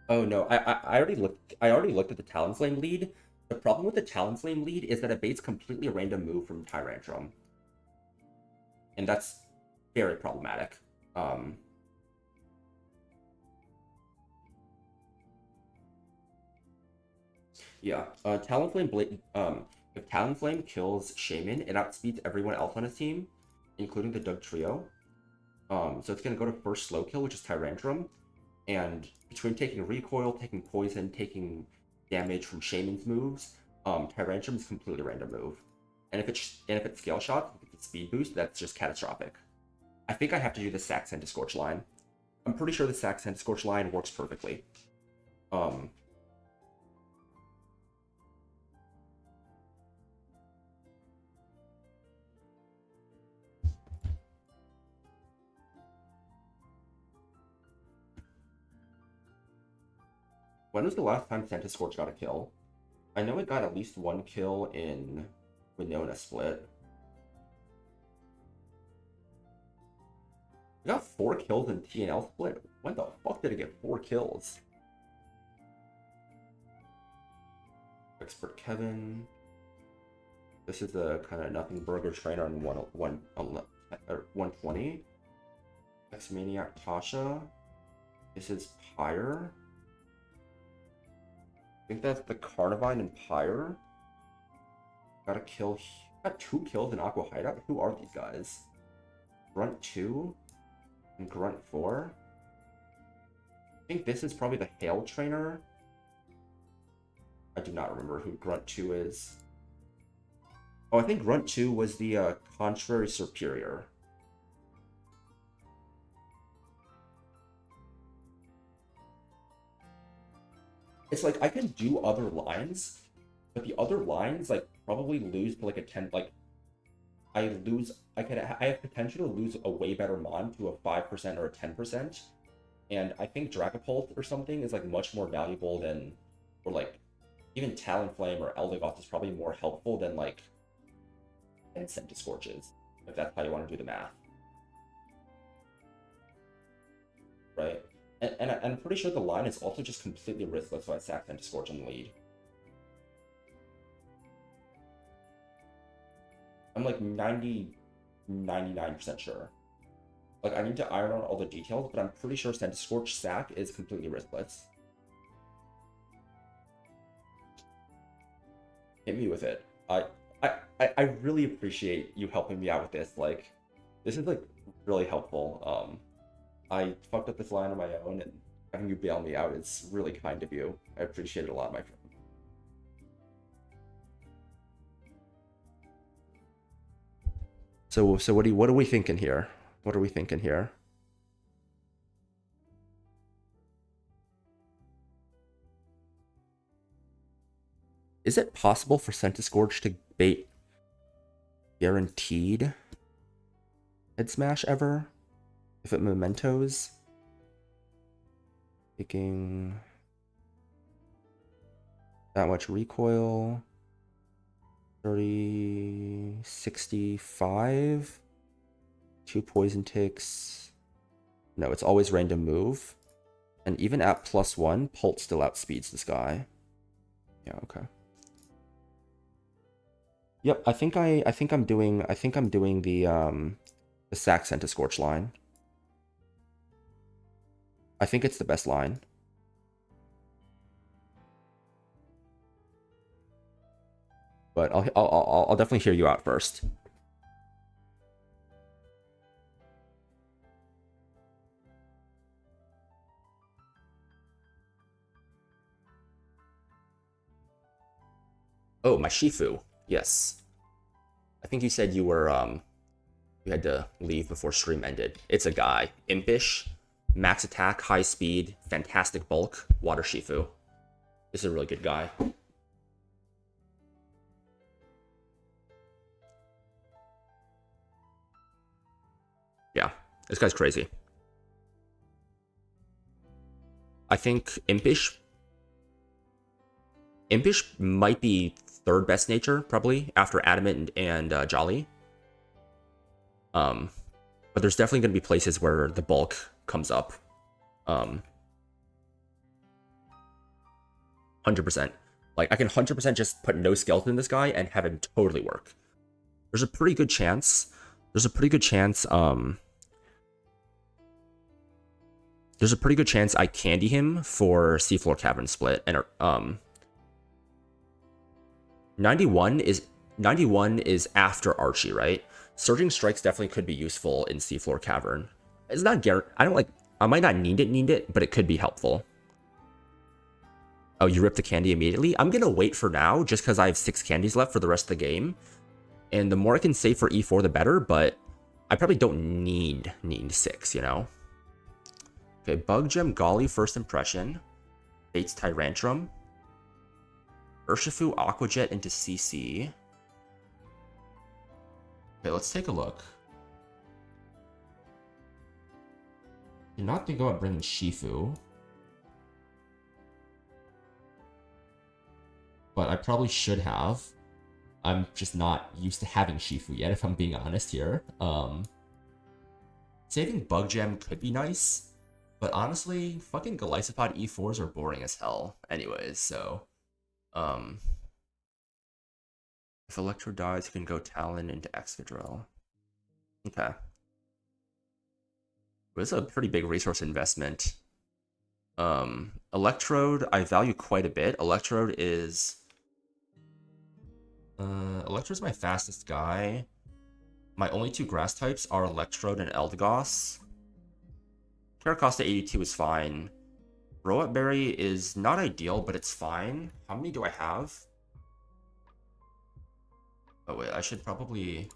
Oh no, I already looked. I already looked at the Talonflame lead. The problem with the Talonflame lead is that it baits completely random move from Tyrantrum, and that's very problematic. Yeah, Talonflame. If Talonflame kills Shaman, it outspeeds everyone else on his team, including the Dugtrio. So it's gonna go to first slow kill, which is Tyrantrum, and between taking recoil, taking poison, taking damage from Shaman's moves, Tyrantrum is completely random move. And if it's scale shot, if it's a speed boost, that's just catastrophic. I think I have to do the Sac Centiscorch line. I'm pretty sure the Sac Centiscorch line works perfectly. When was the last time Centiscorch got a kill? I know it got at least one kill in Winona Split. It got 4 kills in TNL Split? When the fuck did it get 4 kills? Expert Kevin. This is a kind of nothing burger trainer on 120. X-Maniac Tasha. This is Pyre. I think that's the Carnivine and Pyre. Got a kill. Got 2 kills in Aqua Hideout. Who are these guys? Grunt 2 and Grunt 4. I think this is probably the Hail Trainer. I do not remember who Grunt 2 is. Oh, I think Grunt 2 was the Contrary Superior. It's like I can do other lines, but the other lines like probably lose to like a 10. Like I have potential to lose a way better mon to a 5% or a 10%, and I think Dragapult or something is like much more valuable than, or like even Talonflame or Eldegoss is probably more helpful than like 10 Centiscorches, if that's how you want to do the math, right? And I'm pretty sure the line is also just completely riskless, so I sack Centiscorch in the lead. I'm like 99% sure. Like, I need to iron out all the details, but I'm pretty sure Centiscorch sack is completely riskless. Hit me with it. I really appreciate you helping me out with this. Like, this is like really helpful. I fucked up this line on my own, and having you bail me out is really kind of you. I appreciate it a lot, my friend. So what are we thinking here? What are we thinking here? Is it possible for Centiskorch to bait guaranteed head smash ever? If it mementos? Taking that much recoil. 30, 65. 2 poison ticks. No, it's always random move. And even at +1, Pult still outspeeds this guy. Yeah, okay. Yep, I think I'm doing the sack Centiskorch line. I think it's the best line. But I'll definitely hear you out first. Oh, my Shifu. Yes. I think you said you were you had to leave before stream ended. It's a guy. Impish, max attack, high speed, fantastic bulk, water Shifu. This is a really good guy. Yeah, this guy's crazy. I think Impish might be third best nature, probably, after Adamant and Jolly. But there's definitely going to be places where the bulk comes up. 100%. Like, I can 100% just put no skeleton in this guy and have him totally work. There's a pretty good chance. There's a pretty good chance I candy him for Seafloor Cavern Split. And 91 is after Archie, right? Surging Strikes definitely could be useful in Seafloor Cavern. It's not I might not need it, but it could be helpful. Oh, you ripped the candy immediately? I'm gonna wait for now, just because I have 6 candies left for the rest of the game. And the more I can save for E4, the better, but I probably don't need 6, you know? Okay, Bug Gem, Golly, First Impression. Bates Tyrantrum. Urshifu, Aqua Jet into CC. Okay, let's take a look. Did not think about bringing Shifu. But I probably should have. I'm just not used to having Shifu yet, if I'm being honest here. Saving Bug Gem could be nice, but honestly, fucking Golisopod E4s are boring as hell anyways, so... if Electro dies, you can go Talon into Excadrill. Okay. This is a pretty big resource investment. Electrode, I value quite a bit. Electrode is my fastest guy. My only 2 grass types are Electrode and Eldegoss. Caracosta 82 is fine. Roat Berry is not ideal, but it's fine. How many do I have? Oh wait, I should probably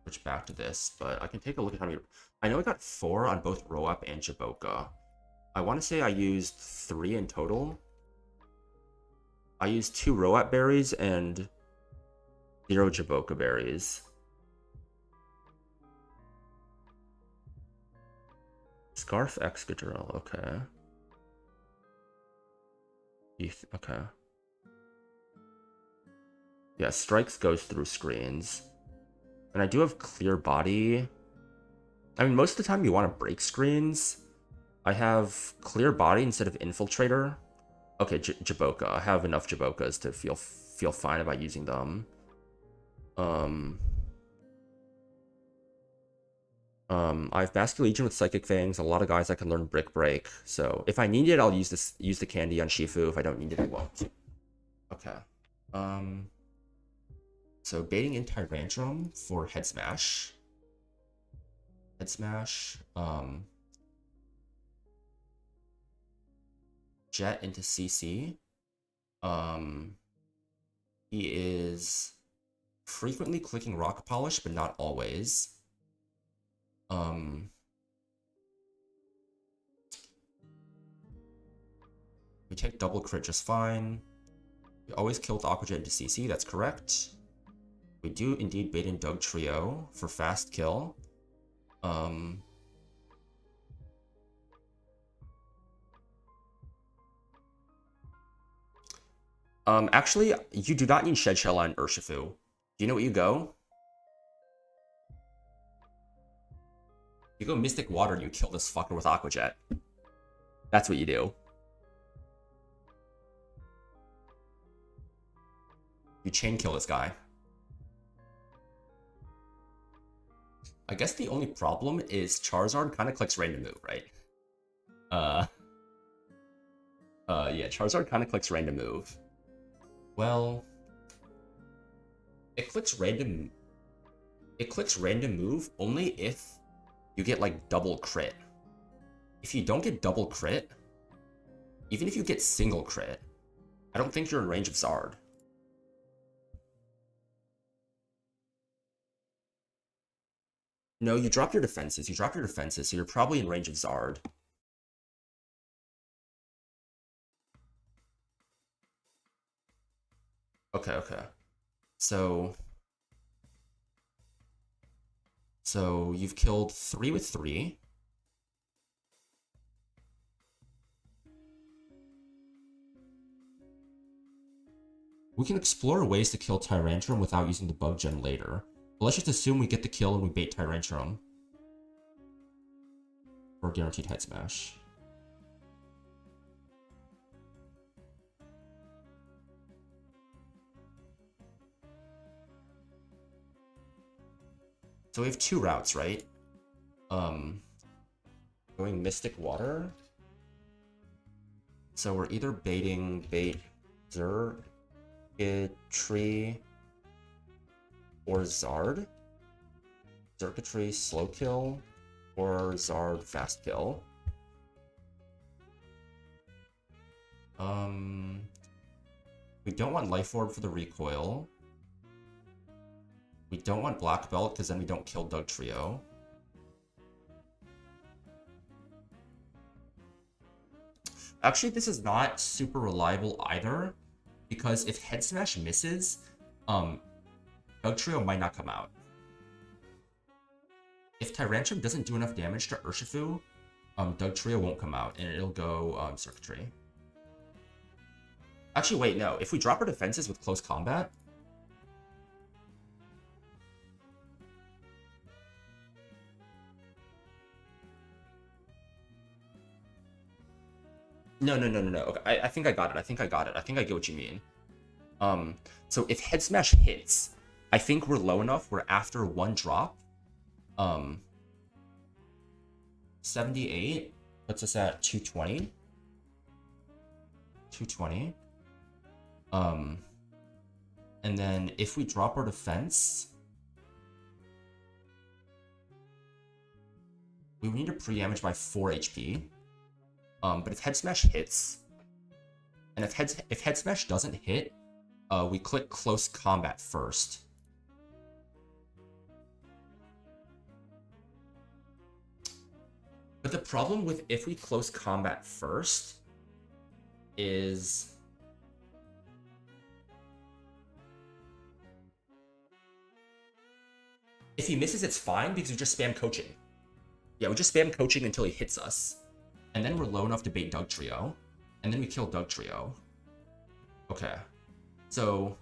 switch back to this, but I can take a look at how many... I know I got 4 on both Roap and Jaboka. I want to say I used 3 in total. I used 2 Roat berries and 0 Jaboka berries. Scarf Excadrill, okay. Okay. Yeah, Strikes goes through screens. And I do have Clear Body. I mean, most of the time you want to break screens. I have Clear Body instead of Infiltrator. Okay, Jaboka. I have enough Jabokas to feel fine about using them. I have Vascular Legion with Psychic Fangs, a lot of guys I can learn Brick Break. So if I need it, I'll use the candy on Shifu. If I don't need it, I won't. Okay. So baiting in Tyrantrum for head smash. Head smash. Jet into CC. He is frequently clicking Rock Polish, but not always. We take double crit just fine. We always kill with Aqua Jet into CC, that's correct. We do indeed bait in Doug Trio for fast kill. Actually, you do not need Shed Shell on Urshifu. Do you know what you go? You go Mystic Water and you kill this fucker with Aqua Jet. That's what you do. You chain kill this guy. I guess the only problem is Charizard kind of clicks random move, right? Yeah, Charizard kind of clicks random move. Well, it clicks random move only if you get like double crit. If you don't get double crit, even if you get single crit, I don't think you're in range of Zard. No, you drop your defenses. You drop your defenses, so you're probably in range of Zard. Okay. So you've killed 3 with 3. We can explore ways to kill Tyrantrum without using the bug gen later. But let's just assume we get the kill and we bait Tyrantrum. For guaranteed head smash. So we have 2 routes, right? Going Mystic Water. So we're either baiting Circuitry or Zard. Circuitry slow kill or Zard fast kill. We don't want Life Orb for the recoil. We don't want Black Belt because then we don't kill Doug Trio. Actually, this is not super reliable either, because if Head Smash misses, Doug Trio might not come out. If Tyrantrum doesn't do enough damage to Urshifu, Doug Trio won't come out, and it'll go Circuitry. Actually, wait, no. If we drop our defenses with close combat... No. Okay, I think I got it. I think I get what you mean. So if Head Smash hits, I think we're low enough where after 1 drop, 78 puts us at 220. 220. And then if we drop our defense, we need to pre-damage by 4 HP. But if Head Smash hits, and if Head Smash doesn't hit, we click Close Combat first. But the problem with if we Close Combat first is... if he misses, it's fine because we just spam coaching. Yeah, we just spam coaching until he hits us. And then we're low enough to bait Doug Trio. And then we kill Doug Trio. Okay. So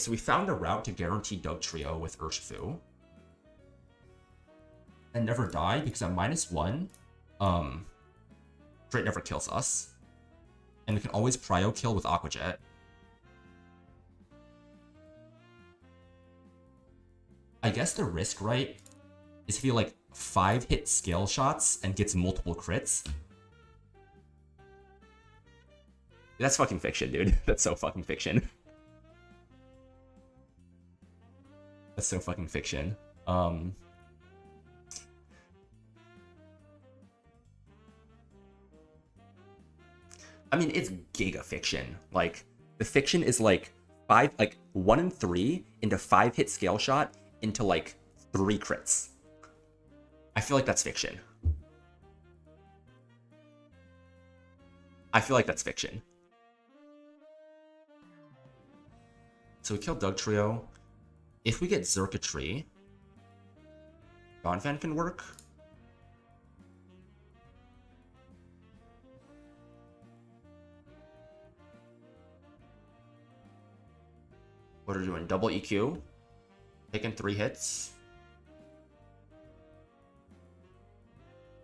we found a route to guarantee Doug Trio with Urshifu. And never die, because at -1, Crit never kills us. And we can always Prio kill with Aqua Jet. I guess the risk, right, is if he like 5-hit scale shots and gets multiple crits. That's fucking fiction, dude. That's so fucking fiction. That's so fucking fiction. I mean, it's giga fiction. Like, the fiction is like 1 in 3 into 5 hit scale shot into like 3 crits. I feel like that's fiction. I feel like that's fiction. So we killed Doug Trio. If we get Zerkatry, Donphan can work. What are we doing? Double EQ. Taking 3 hits.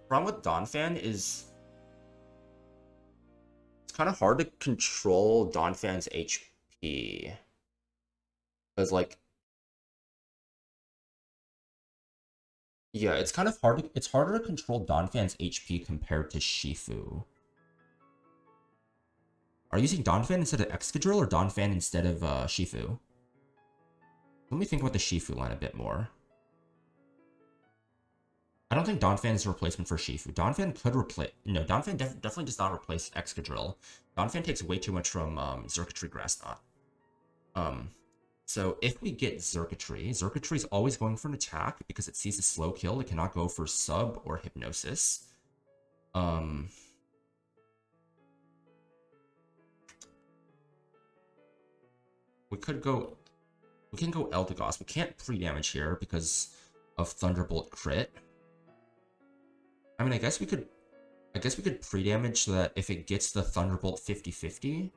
Problem with Donphan is it's kind of hard to control Donphan's HP. Because, like, yeah, it's kind of hard. It's harder to control Donphan's HP compared to Shifu. Are you using Donphan instead of Excadrill or Donphan instead of Shifu? Let me think about the Shifu line a bit more. I don't think Donphan is a replacement for Shifu. Donphan could replace... No, Donphan definitely does not replace Excadrill. Donphan takes way too much from Xurkitree Grass Knot. So if we get Xurkitree, Xurkitree is always going for an attack because it sees a slow kill. It cannot go for sub or hypnosis. We can go Eldegoss. We can't pre-damage here because of Thunderbolt crit. I mean, I guess we could pre-damage so that if it gets the Thunderbolt 50-50.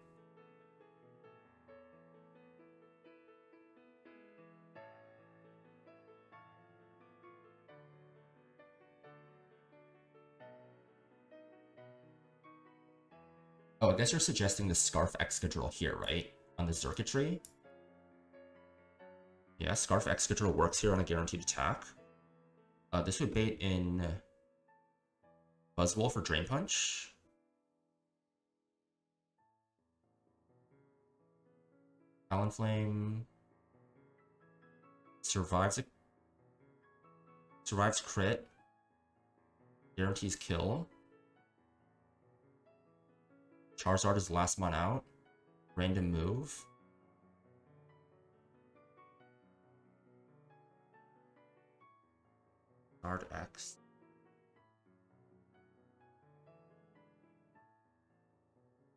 Oh, I guess you're suggesting the Scarf Excadrill here, right? On the Xurkitree? Yeah, Scarf Excadrill works here on a guaranteed attack. This would bait in Buzzwole for Drain Punch. Talonflame survives crit. Guarantees kill. Charizard is the last one out. Random move. Guard X.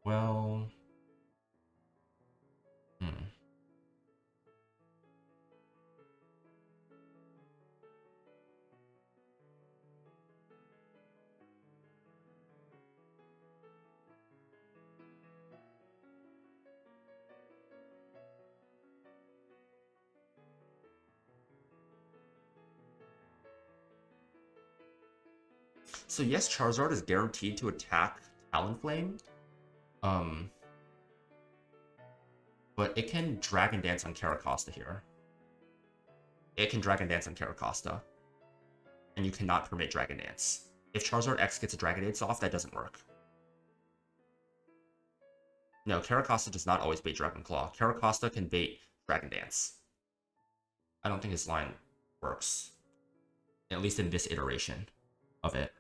Well... So yes, Charizard is guaranteed to attack Talonflame. But it can Dragon Dance on Caracosta here. It can Dragon Dance on Caracosta. And you cannot permit Dragon Dance. If Charizard X gets a Dragon Dance off, that doesn't work. No, Caracosta does not always bait Dragon Claw. Caracosta can bait Dragon Dance. I don't think his line works. At least in this iteration of it.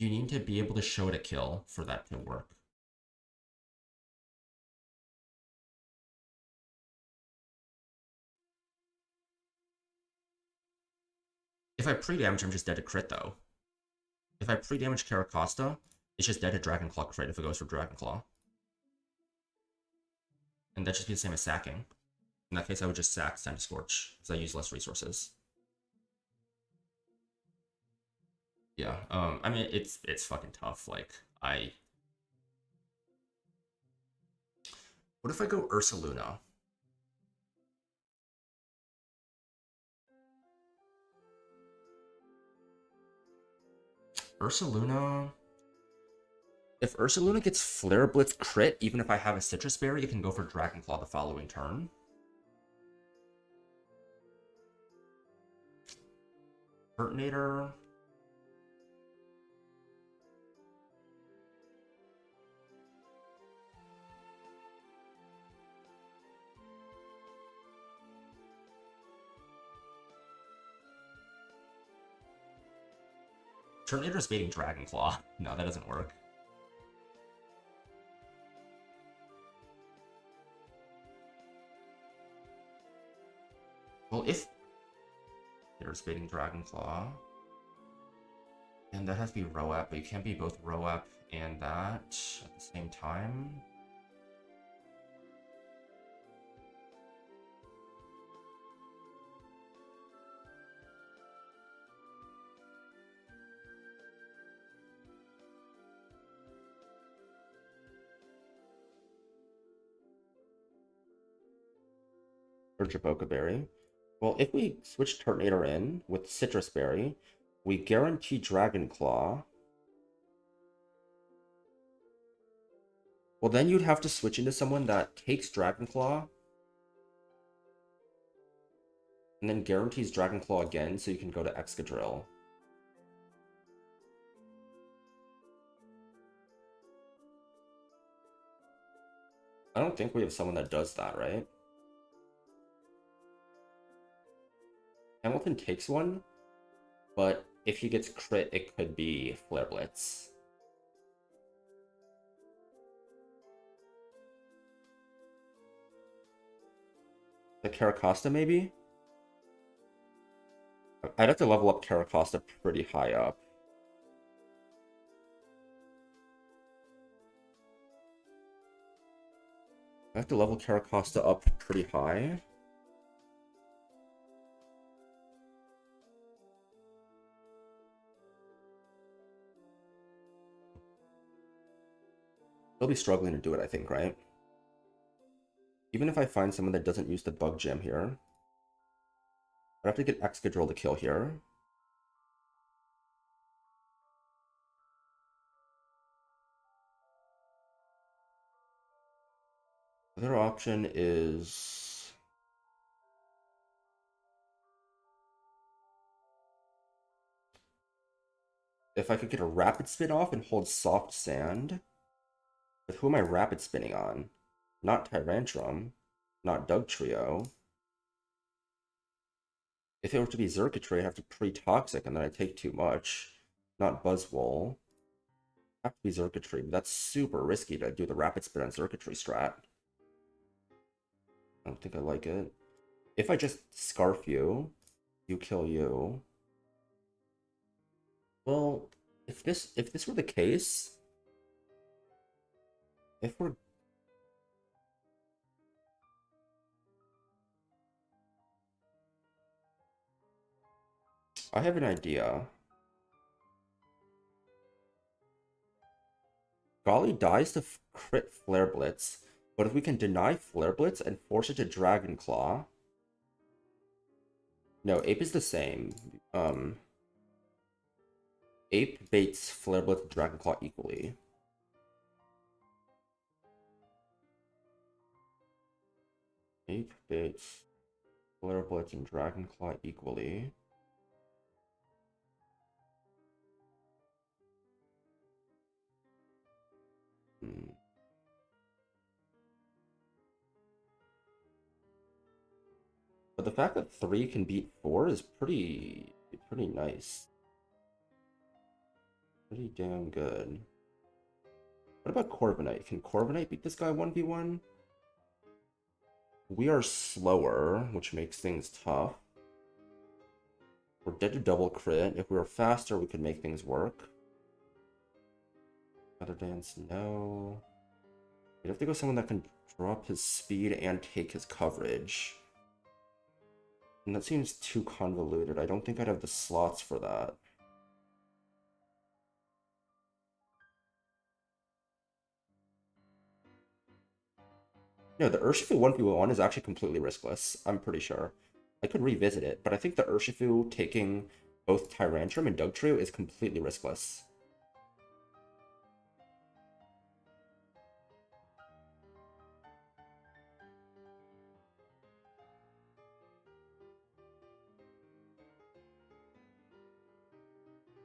You need to be able to show it a kill for that to work. If I pre-damage, I'm just dead to crit, though. If I pre-damage Caracosta, it's just dead to Dragon Claw crit if it goes for Dragon Claw. And that just be the same as sacking. In that case, I would just sack Sand Scorch, because I use less resources. Yeah, I mean, it's fucking tough. Like, What if I go Ursaluna? Ursaluna... If Ursaluna gets Flare Blitz crit, even if I have a Citrus Berry, it can go for Dragon Claw the following turn. Pertinator... Terminator's baiting Dragonclaw. No, that doesn't work. Well, if there's baiting Dragonclaw, and that has to be Roap, but you can't be both Roap and that at the same time. Or Jaboca Berry. Well, if we switch Turtonator in with Citrus Berry, we guarantee Dragonclaw. Well, then you'd have to switch into someone that takes Dragonclaw and then guarantees Dragonclaw again so you can go to Excadrill. I don't think we have someone that does that, right? Hamilton takes one, but if he gets crit, it could be Flare Blitz. The Caracosta, maybe? I'd have to level up Caracosta pretty high up. I have to level Caracosta up pretty high. They'll be struggling to do it, I think, right? Even if I find someone that doesn't use the Bug Jam here, I'd have to get Excadrill to kill here. The other option is... if I could get a Rapid Spin off and hold Soft Sand. But who am I Rapid Spinning on? Not Tyrantrum. Not Dugtrio. If it were to be Xurkitree, I'd have to pre-Toxic and then I take too much. Not Buzzwole. Have to be Xurkitree, but that's super risky to do the Rapid Spin on Xurkitree strat. I don't think I like it. If I just Scarf you, you kill you. Well, if this were the case, if we're... I have an idea. Golly dies to crit Flare Blitz, but if we can deny Flare Blitz and force it to Dragon Claw... No, Ape is the same. Ape baits Flare Blitz and Dragon Claw equally. Ape baits Flare Blitz and Dragon Claw equally. But the fact that 3 can beat 4 is pretty nice. Pretty damn good. What about Corviknight? Can Corviknight beat this guy 1v1? We are slower, which makes things tough. We're dead to double crit. If we were faster, we could make things work. Feather Dance, no. We'd have to go someone that can drop his speed and take his coverage. And that seems too convoluted. I don't think I'd have the slots for that. No, the Urshifu 1v1 is actually completely riskless, I'm pretty sure. I could revisit it, but I think the Urshifu taking both Tyrantrum and Dugtrio is completely riskless.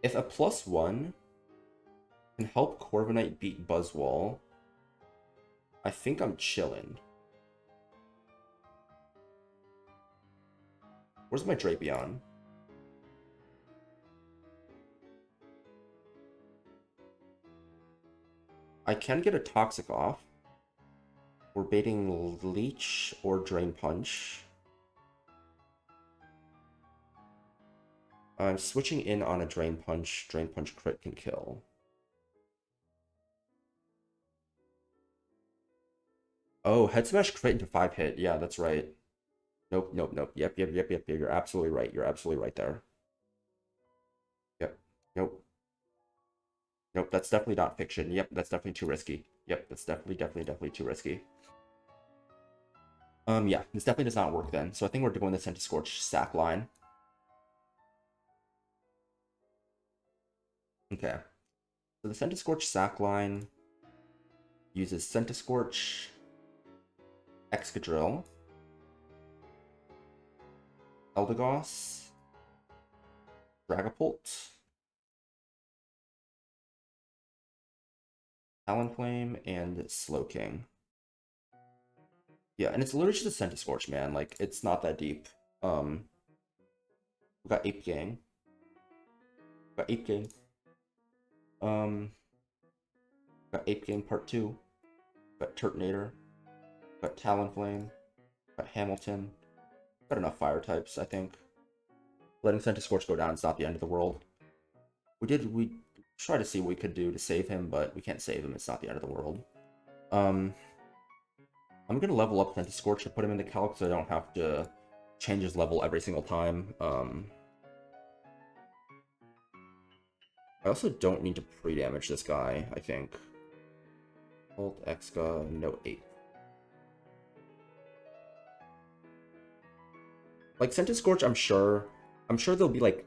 If a +1 can help Corviknight beat Buzzwole, I think I'm chillin'. Where's my Drapion? I can get a Toxic off. We're baiting Leech or Drain Punch. I'm switching in on a Drain Punch. Drain Punch crit can kill. Oh, Head Smash crit into 5-hit. Yeah, that's right. Nope, nope, nope. Yep. You're absolutely right. You're absolutely right there. Yep. Nope. Nope, that's definitely not fiction. Yep, that's definitely too risky. Yep, that's definitely too risky. Yeah, this definitely does not work then. So I think we're doing the Senta Scorch sack line. Okay. So the Senta Scorch sack line uses Senta Scorch, Excadrill, Eldegoss, Dragapult, Talonflame, and Slowking. Yeah, and it's literally just a Senta Scorch, man. Like, it's not that deep. We got Ape Gang. Got Ape Gang. Got Ape Gang Part 2. Got Turtonator. Got Talonflame. Got Hamilton. Got enough fire types, I think. Letting Senta Scorch go down is not the end of the world. We tried to see what we could do to save him, but we can't save him. It's not the end of the world. I'm gonna level up Senta Scorch to put him in the calc so I don't have to change his level every single time. I also don't need to pre-damage this guy, I think. Alt Exca, no 8. Like, Senta Scorch, I'm sure there'll be, like,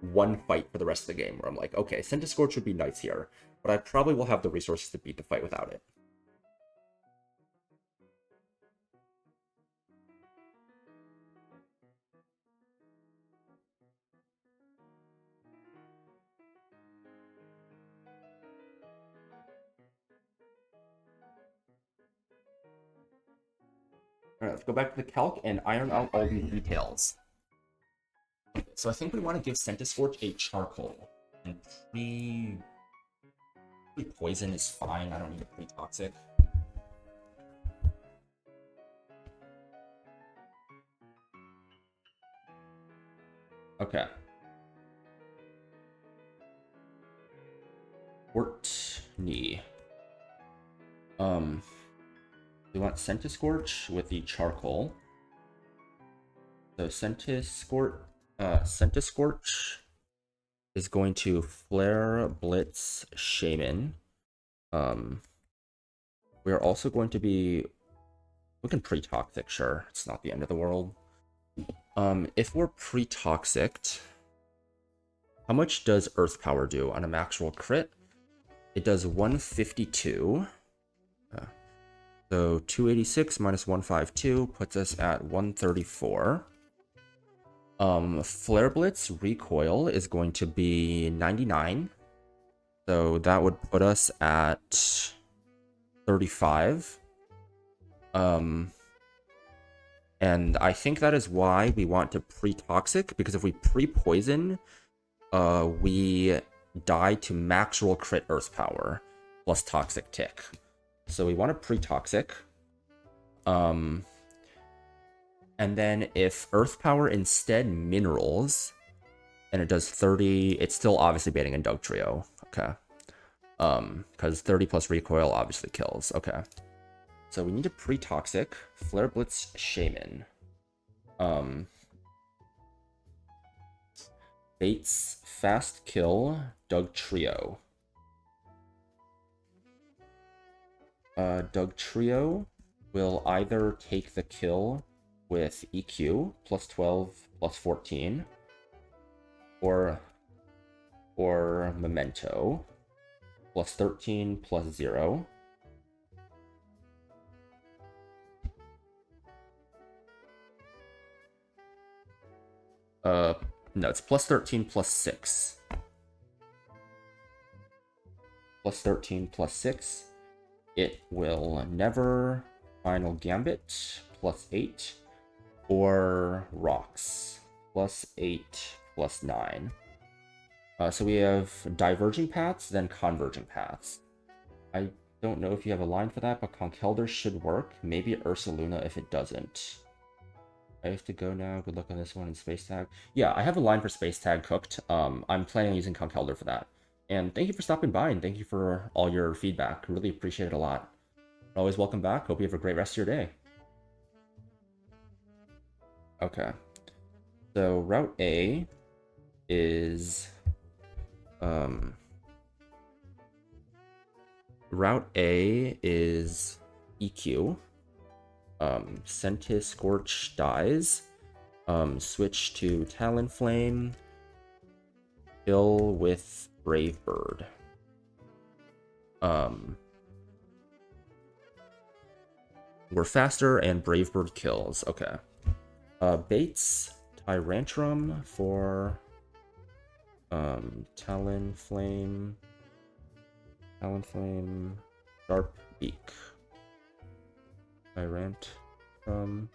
one fight for the rest of the game where I'm like, okay, Senta Scorch would be nice here, but I probably will have the resources to beat the fight without it. Alright, let's go back to the calc and iron out all these details. So I think we want to give Senta Scorch a charcoal. And pre-poison is fine, I don't need a pre-toxic. Okay. Courtney. We want Senta Scorch with the charcoal. So Senta Scorch is going to Flare, Blitz, Shaman. We are also going to be... We can pre-toxic, sure. It's not the end of the world. If we're pre-toxicked, how much does Earth Power do on a max roll crit? It does 152. So 286 minus 152 puts us at 134. Flare Blitz recoil is going to be 99. So that would put us at 35. And I think that is why we want to pre-toxic, because if we pre-poison, we die to max roll crit Earth Power plus Toxic Tick. So we want to pre-toxic. And then if Earth Power instead minerals, and it does 30, it's still obviously baiting in Dugtrio. Okay. Because 30 plus recoil obviously kills. Okay. So we need to pre-toxic, Flare Blitz Shaman. Bates Fast Kill Dugtrio. Dugtrio will either take the kill with EQ plus 12 plus 14, or Memento plus 13 plus 0. No, it's plus 13 plus 6. Plus 13 plus 6. It will never Final Gambit plus 8, or Rocks plus 8 plus 9. So we have diverging paths, then converging paths. I Don't know if you have a line for that, but Conkeldurr should work. Maybe Ursaluna if it doesn't. I have to go now. Good luck on this one in Space Tag. Yeah, I have a line for Space Tag cooked. I'm planning on using Conkeldurr for that. And thank you for stopping by, and thank you for all your feedback. Really appreciate it a lot. Always welcome back. Hope you have a great rest of your day. Okay. So Route A is... Route A is EQ. Scorch dies. Switch to Talonflame. Kill with Brave Bird. We're faster and Brave Bird kills. Okay. Bates Tyrantrum for Talonflame. Sharp Beak. Tyrantrum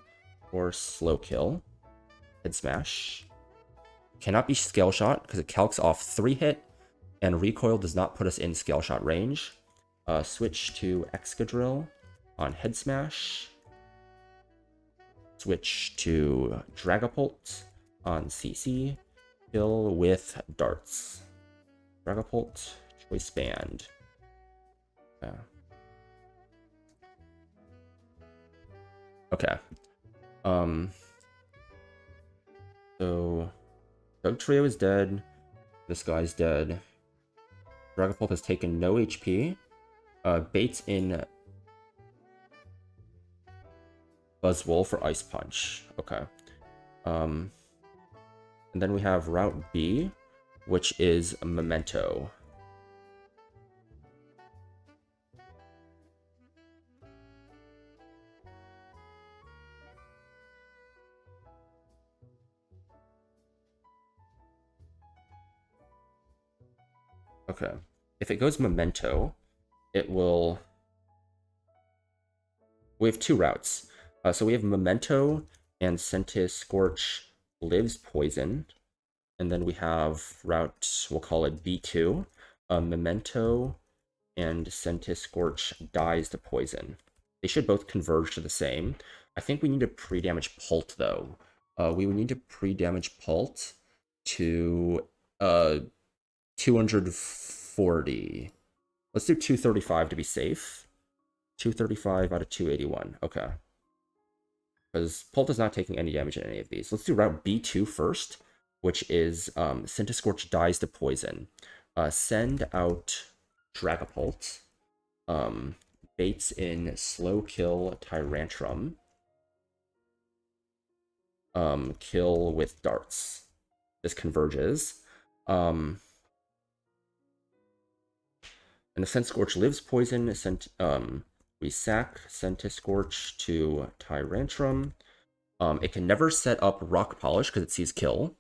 or Slow Kill. Head Smash. Cannot be Scale Shot because it calcs off 3 hit, and Recoil does not put us in Scale Shot range. Switch to Excadrill on Head Smash. Switch to Dragapult on CC. Kill with Darts. Dragapult, Choice Band. Okay. So Dugtrio is dead. This guy's dead. Dragapult has taken no HP. Baits in Buzzwole for Ice Punch. Okay. And then we have Route B, which is Memento. Okay. If it goes Memento, it will... We have 2 routes. So we have Memento and Scorch lives Poison. And then we have route, we'll call it B2. Memento and Scorch dies to Poison. They should both converge to the same. I think we need to pre-damage Pult, though. We would need to pre-damage Pult to 240. Let's do 235 to be safe. 235 out of 281. Okay. Because Pult is not taking any damage in any of these. Let's do route B2 first, which is Scorch dies to Poison. Send out Dragapult. Baits in Slow Kill Tyrantrum. Kill with Darts. This converges. And the Scorch lives Poison. We sack Scorch to Tyrantrum. It can never set up Rock Polish because it sees kill.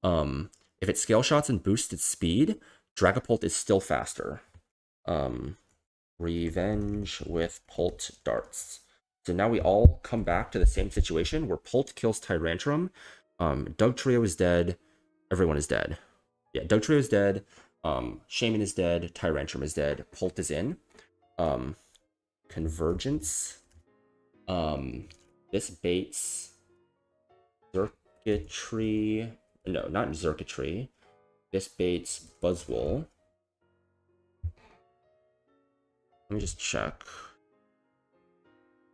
If it Scale Shots and boosts its speed, Dragapult is still faster. Revenge with Pult Darts. So now we all come back to the same situation where Pult kills Tyrantrum. Dugtrio is dead. Everyone is dead. Yeah, Dugtrio is dead. Shaman is dead. Tyrantrum is dead. Pult is in. Convergence. This baits Circuitry. No, not Circuitry. This baits Buzzwole. Let me just check.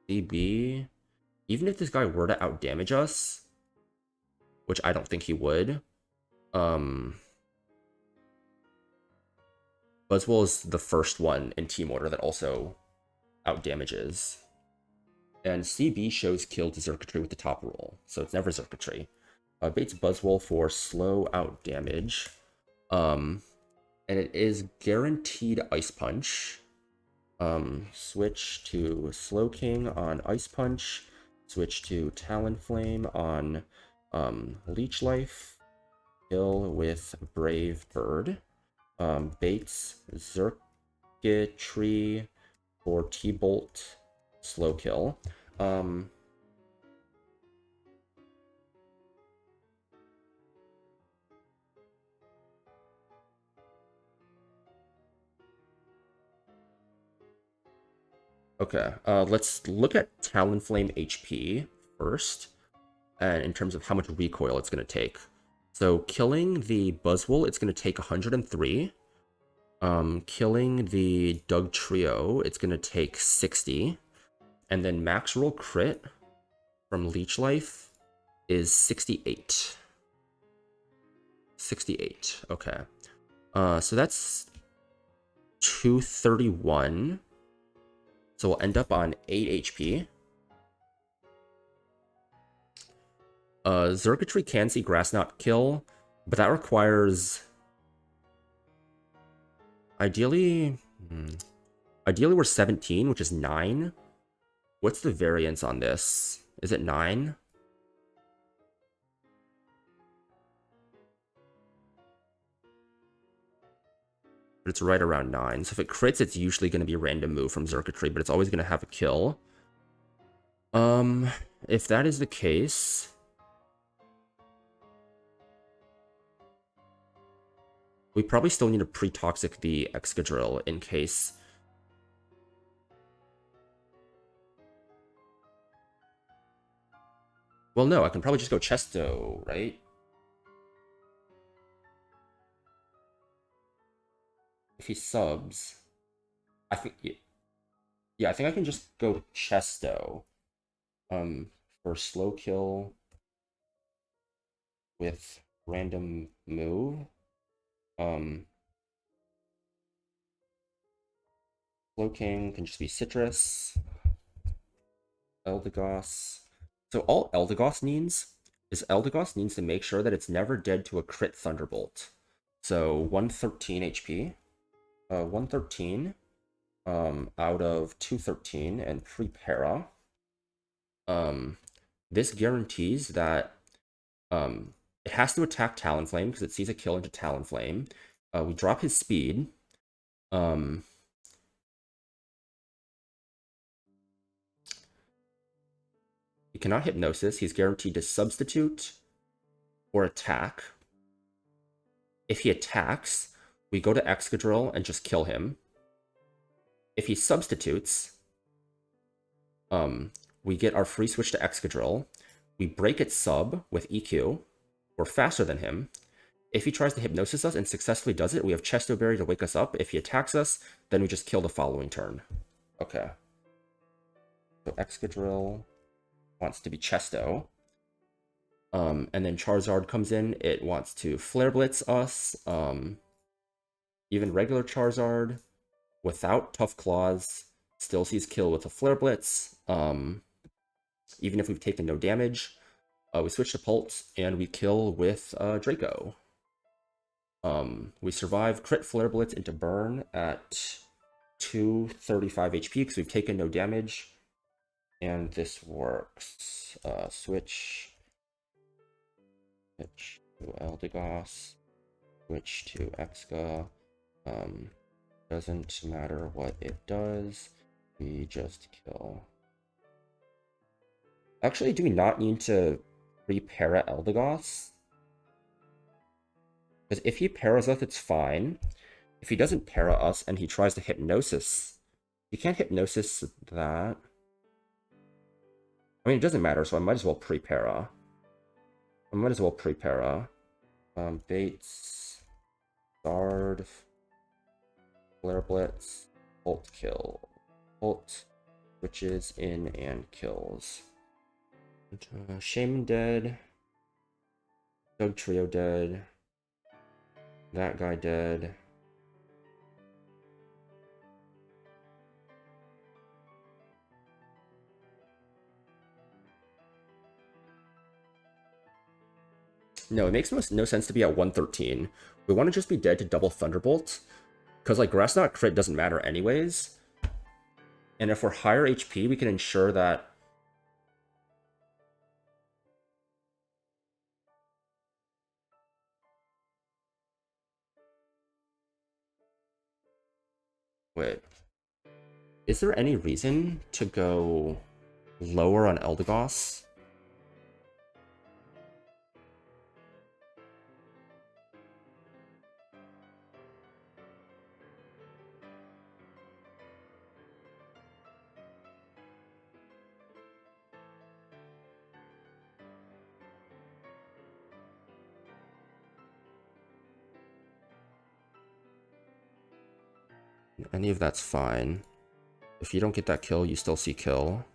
DB. Even if this guy were to outdamage us, which I don't think he would, Buzzwole is the first one in Team Order that also outdamages. And CB shows kill to Circuitry with the top roll, so it's never Circuitry. Baits Buzzwole for slow out damage. And it is guaranteed Ice Punch. Switch to Slow King on Ice Punch. Switch to Talonflame on Leech Life. Kill with Brave Bird. Baits Circuitry for T-Bolt. Slow Kill. Okay, let's look at Talonflame HP first, and in terms of how much recoil it's going to take. So killing the Buzzwole, it's going to take 103. Killing the Doug Trio, it's going to take 60. And then max roll crit from Leech Life is 68. 68, okay. So that's 231. So we'll end up on 8 HP. Xurkitree can see Grass Knot kill, but that requires... Ideally... Ideally we're 17, which is 9. What's the variance on this? Is it 9? But it's right around 9. So if it crits, it's usually going to be a random move from Xurkitree, but it's always going to have a kill. If that is the case... We probably still need to pre-toxic the Excadrill in case... Well, no, I can probably just go Chesto, right? If he subs... I think... Yeah, I think I can just go Chesto. For slow kill with random move. Slowking can just be Citrus. Eldegoss. So all Eldegoss needs is Eldegoss needs to make sure that it's never dead to a crit Thunderbolt. So 113 HP. 113 out of 213 and pre-para. This guarantees that it has to attack Talonflame because it sees a kill into Talonflame. We drop his speed. He cannot Hypnosis. He's guaranteed to substitute or attack. If he attacks, we go to Excadrill and just kill him. If he substitutes, we get our free switch to Excadrill. We break its sub with EQ. We're faster than him. If he tries to Hypnosis us and successfully does it, we have Chesto Berry to wake us up. If he attacks us, then we just kill the following turn. Okay. So Excadrill wants to be Chesto. And then Charizard comes in. It wants to Flare Blitz us. Even regular Charizard, without Tough Claws, still sees kill with a Flare Blitz. Even if we've taken no damage. We switch to Pulse, and we kill with Draco. We survive crit Flare Blitz into burn at 235 HP because we've taken no damage. And this works. Switch to Eldegoss. Switch to Exca. Doesn't matter what it does. We just kill. Actually, do we not need to pre-para Eldegoss? Because if he paras us, it's fine. If he doesn't para us and he tries to Hypnosis, he can't Hypnosis that. I mean, it doesn't matter, so I might as well pre-para. Baits, Zard, Flare Blitz, Ult kill. Ult switches in and kills. Shaman dead. Doug Trio dead. That guy dead. No, it makes no sense to be at 113. We want to just be dead to double Thunderbolt. Because, like, Grass Knot crit doesn't matter anyways. And if we're higher HP, we can ensure that... Wait. Is there any reason to go lower on Eldegoss? Any of that's fine. If you don't get that kill, you still see kill.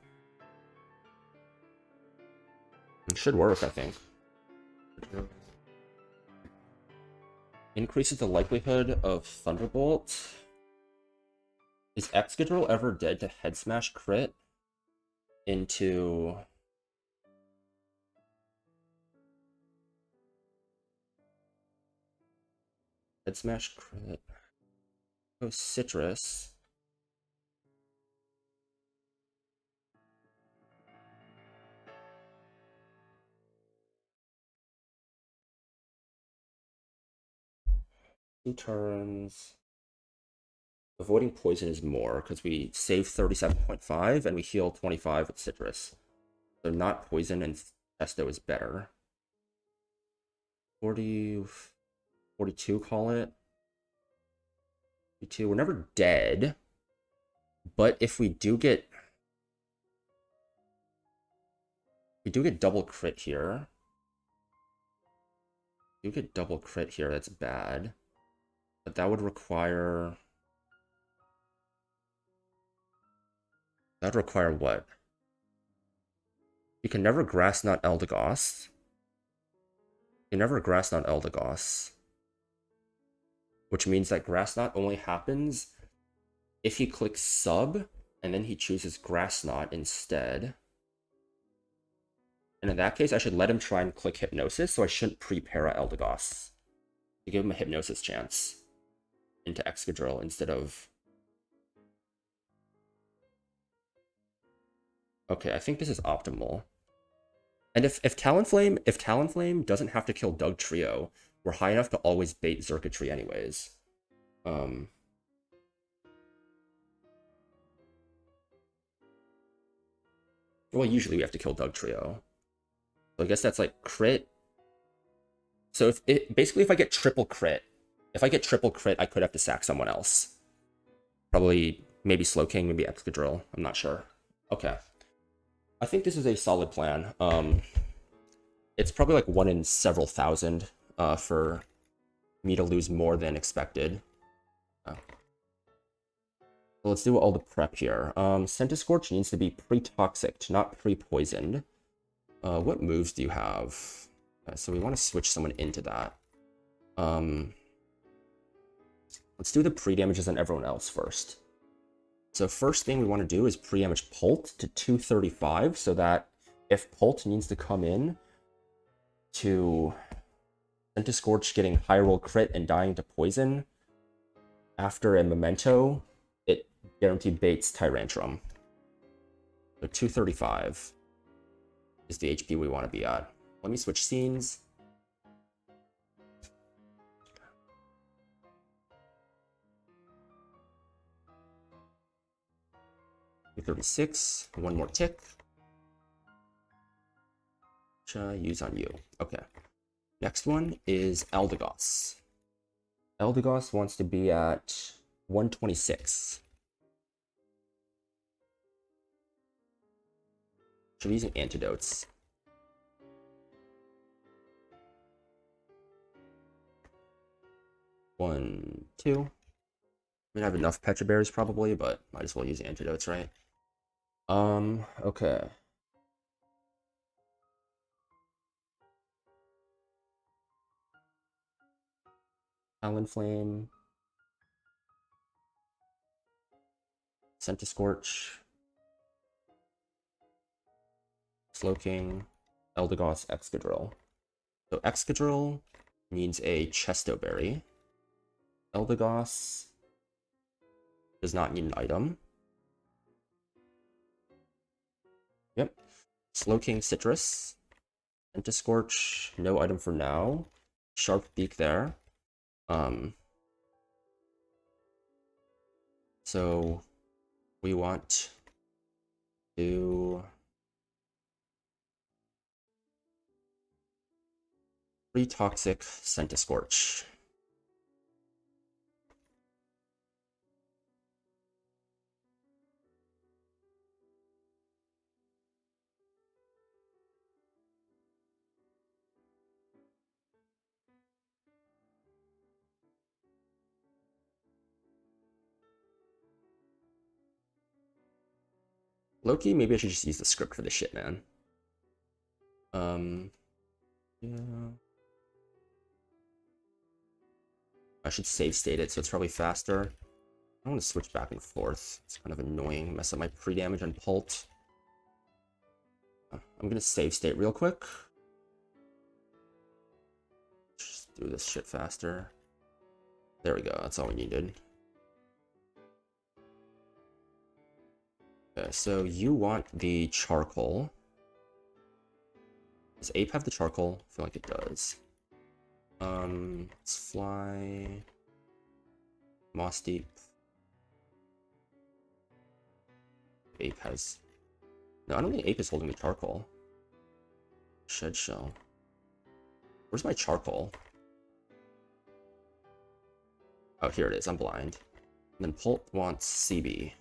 It should work, I think. Increases the likelihood of Thunderbolt. Is Excadrill ever dead to Head Smash crit into... Head Smash crit. Oh, Citrus. Two turns. Avoiding poison is more, because we save 37.5 and we heal 25 with Citrus. So not poison and Testo is better. 40... 42, call it. 42. We're never dead. But if we do get... We do get double crit here. You get double crit here, that's bad. But that would require... That would require what? You can never Grass Knot Eldegoss. You can never Grass Knot Eldegoss. Which means that Grass Knot only happens if he clicks sub, and then he chooses Grass Knot instead. And in that case, I should let him try and click Hypnosis, so I shouldn't pre-para Eldegoss. To give him a Hypnosis chance into Excadrill instead of... Okay, I think this is optimal. And if Talonflame doesn't have to kill Dugtrio, we're high enough to always bait Xurkitree anyways. Well, usually we have to kill Dugtrio. So I guess that's like crit. So basically if I get triple crit, I could have to sack someone else. Probably maybe Slowking, maybe Excadrill. I'm not sure. Okay. I think this is a solid plan. It's probably like 1 in several thousand for me to lose more than expected. So let's do all the prep here. Centiskorch needs to be pre-toxic, not pre-poisoned. What moves do you have? So we want to switch someone into that. Let's do the pre-damages on everyone else first. So first thing we want to do is pre-damage Pult to 235, so that if Pult needs to come in to Centiskorch getting high roll crit and dying to poison after a Memento, it guaranteed baits Tyrantrum. So 235 is the HP we want to be at. Let me switch scenes. $36, one more tick. Use on you. Okay. Next one is Eldegoss. Eldegoss wants to be at 126. Should be using antidotes. One, two. I have enough Petra Berries probably, but might as well use antidotes, right? Okay. Talonflame. Centiskorch. Slowking. Eldegoss, Excadrill. So Excadrill needs a Chesto Berry. Eldegoss does not need an item. Yep. Slowking, Citrus. Centiskorch, no item for now. Sharp Beak there. So we want to pre-toxic Centiskorch. Loki, maybe I should just use the script for this shit, man. Yeah. I should save state it, so it's probably faster. I want to switch back and forth. It's kind of annoying. Mess up my pre-damage on Pult. I'm gonna save state real quick. Just do this shit faster. There we go. That's all we needed. Okay, so you want the charcoal. Does Ape have the charcoal? I feel like it does. Let's fly. Moss Deep. Ape has... No, I don't think Ape is holding the charcoal. Shed Shell. Where's my charcoal? Oh, here it is. I'm blind. And then Pult wants CB.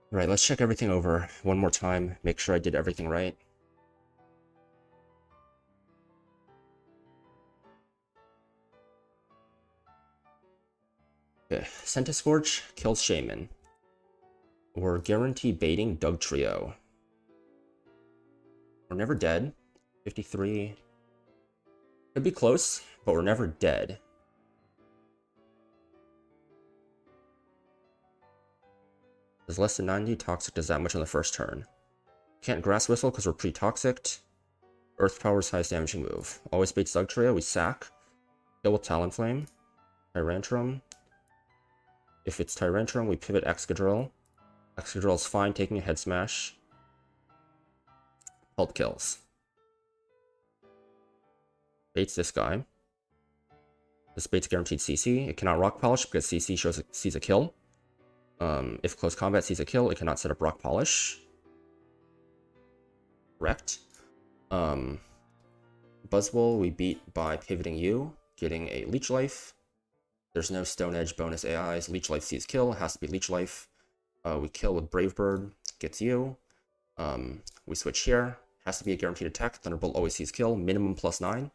Right, let's check everything over one more time. Make sure I did everything right. Okay, Centiscorch kills Shaman. We're guarantee baiting Doug Trio. We're never dead. 53. Could be close, but we're never dead. Does less than 90. Toxic does that much on the first turn. Can't Grass Whistle because we're pre-toxic. Earth Power's highest damaging move. Always baits Doug Trio. We sack. Kill with Talonflame. Tyrantrum. If it's Tyrantrum, we pivot Excadrill. Excadrill's fine, taking a head smash. Pult kills. Baits this guy. This bait's guaranteed CC. It cannot Rock Polish because CC sees a kill. If close combat sees a kill, it cannot set up Rock Polish. Correct. Buzzwole we beat by pivoting you, getting a Leech Life. There's no Stone Edge bonus AIs. Leech Life sees kill, it has to be Leech Life. We kill with Brave Bird, gets you. We switch here, has to be a guaranteed attack. Thunderbolt always sees kill, minimum +9.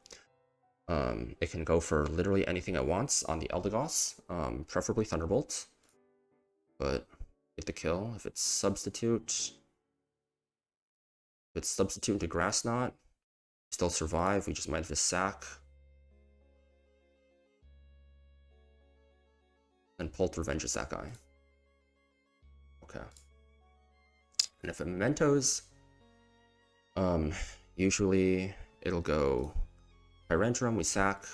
It can go for literally anything it wants on the Eldegoss, preferably Thunderbolt. But get the kill. If it's substitute into Grass Knot, still survive. We just might have to sack. And Pult revenges that guy. Okay. And if it mementos, usually it'll go Tyrantrum, we sack.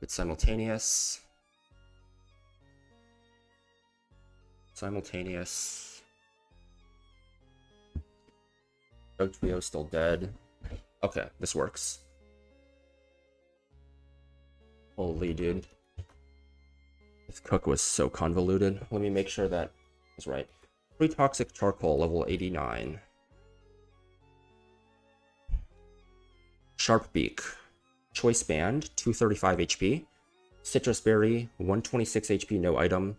It's simultaneous. Doug Trio's still dead. Okay, this works. Holy dude. This cook was so convoluted. Let me make sure that is right. Pre-toxic charcoal, level 89. Sharp Beak. Choice Band, 235 HP. Citrus Berry, 126 HP, no item.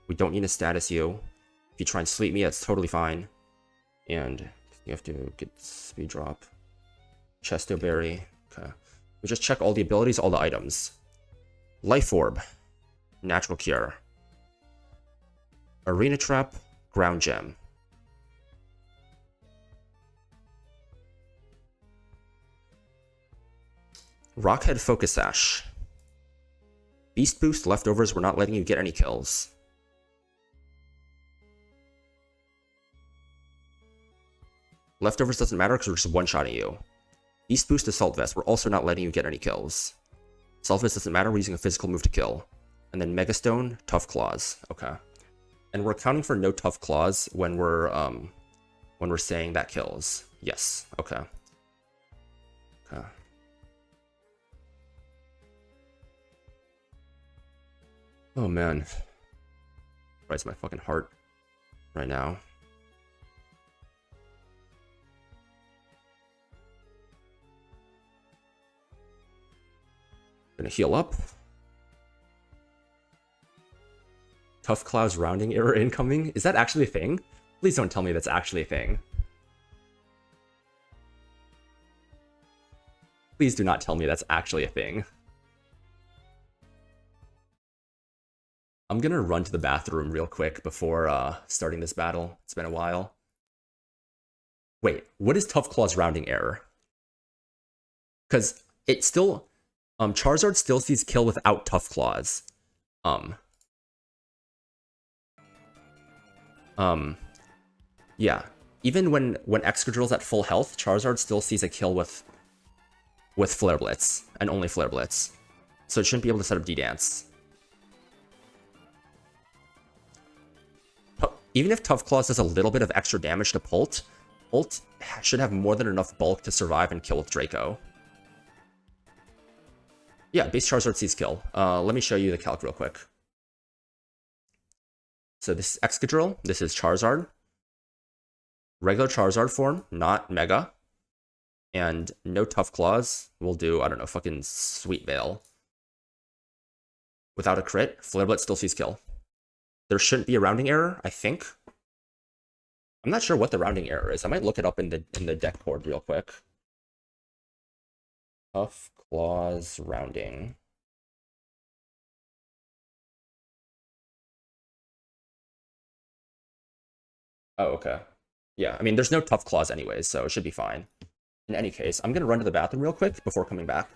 We don't need a status U. If you try and sleep me, that's totally fine. And you have to get speed drop. Chesto Berry. Okay. We just check all the abilities, all the items. Life Orb. Natural Cure. Arena Trap. Ground Gem. Rockhead Focus Sash. Beast Boost leftovers, we're not letting you get any kills. Leftovers doesn't matter because we're just one-shotting you. Beast Boost Assault Vest, we're also not letting you get any kills. Assault Vest doesn't matter, we're using a physical move to kill. And then Megastone, Tough Claws. Okay. And we're accounting for no Tough Claws when we're saying that kills. Yes. Okay. Okay. Oh man. Breaks my fucking heart right now. Gonna heal up. Tough Clouds rounding error incoming? Is that actually a thing? Please don't tell me that's actually a thing. Please do not tell me that's actually a thing. I'm gonna run to the bathroom real quick before starting this battle. It's been a while. Wait, what is Tough Claw's rounding error? Because it still, Charizard still sees kill without Tough Claws. Um, yeah. Even when Excadrill's at full health, Charizard still sees a kill with Flare Blitz, and only Flare Blitz. So it shouldn't be able to set up D-Dance. Even if Tough Claws does a little bit of extra damage to Pult, Pult should have more than enough bulk to survive and kill with Draco. Yeah, base Charizard sees kill. Let me show you the calc real quick. So this is Excadrill, this is Charizard. Regular Charizard form, not Mega. And no Tough Claws. We'll do, I don't know, fucking Sweet Veil. Without a crit, Flare Blitz still sees kill. There shouldn't be a rounding error, I think. I'm not sure what the rounding error is. I might look it up in the deck board real quick. Tough Claws rounding. Oh, okay. Yeah, I mean, there's no Tough Claws anyways, so it should be fine. In any case, I'm gonna run to the bathroom real quick before coming back.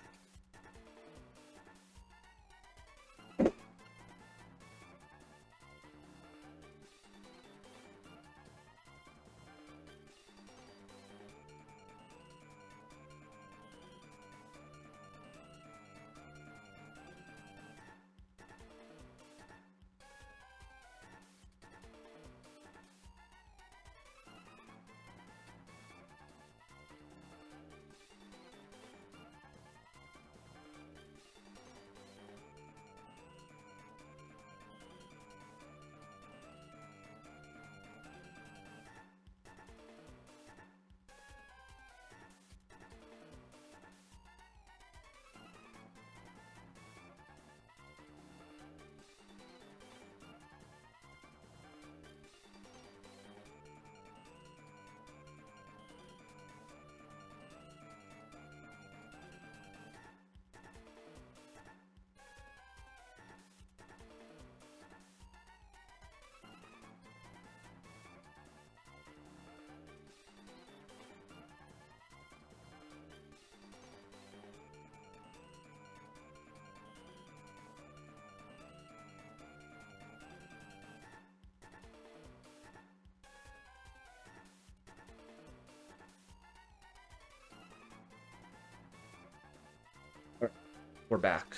We're back.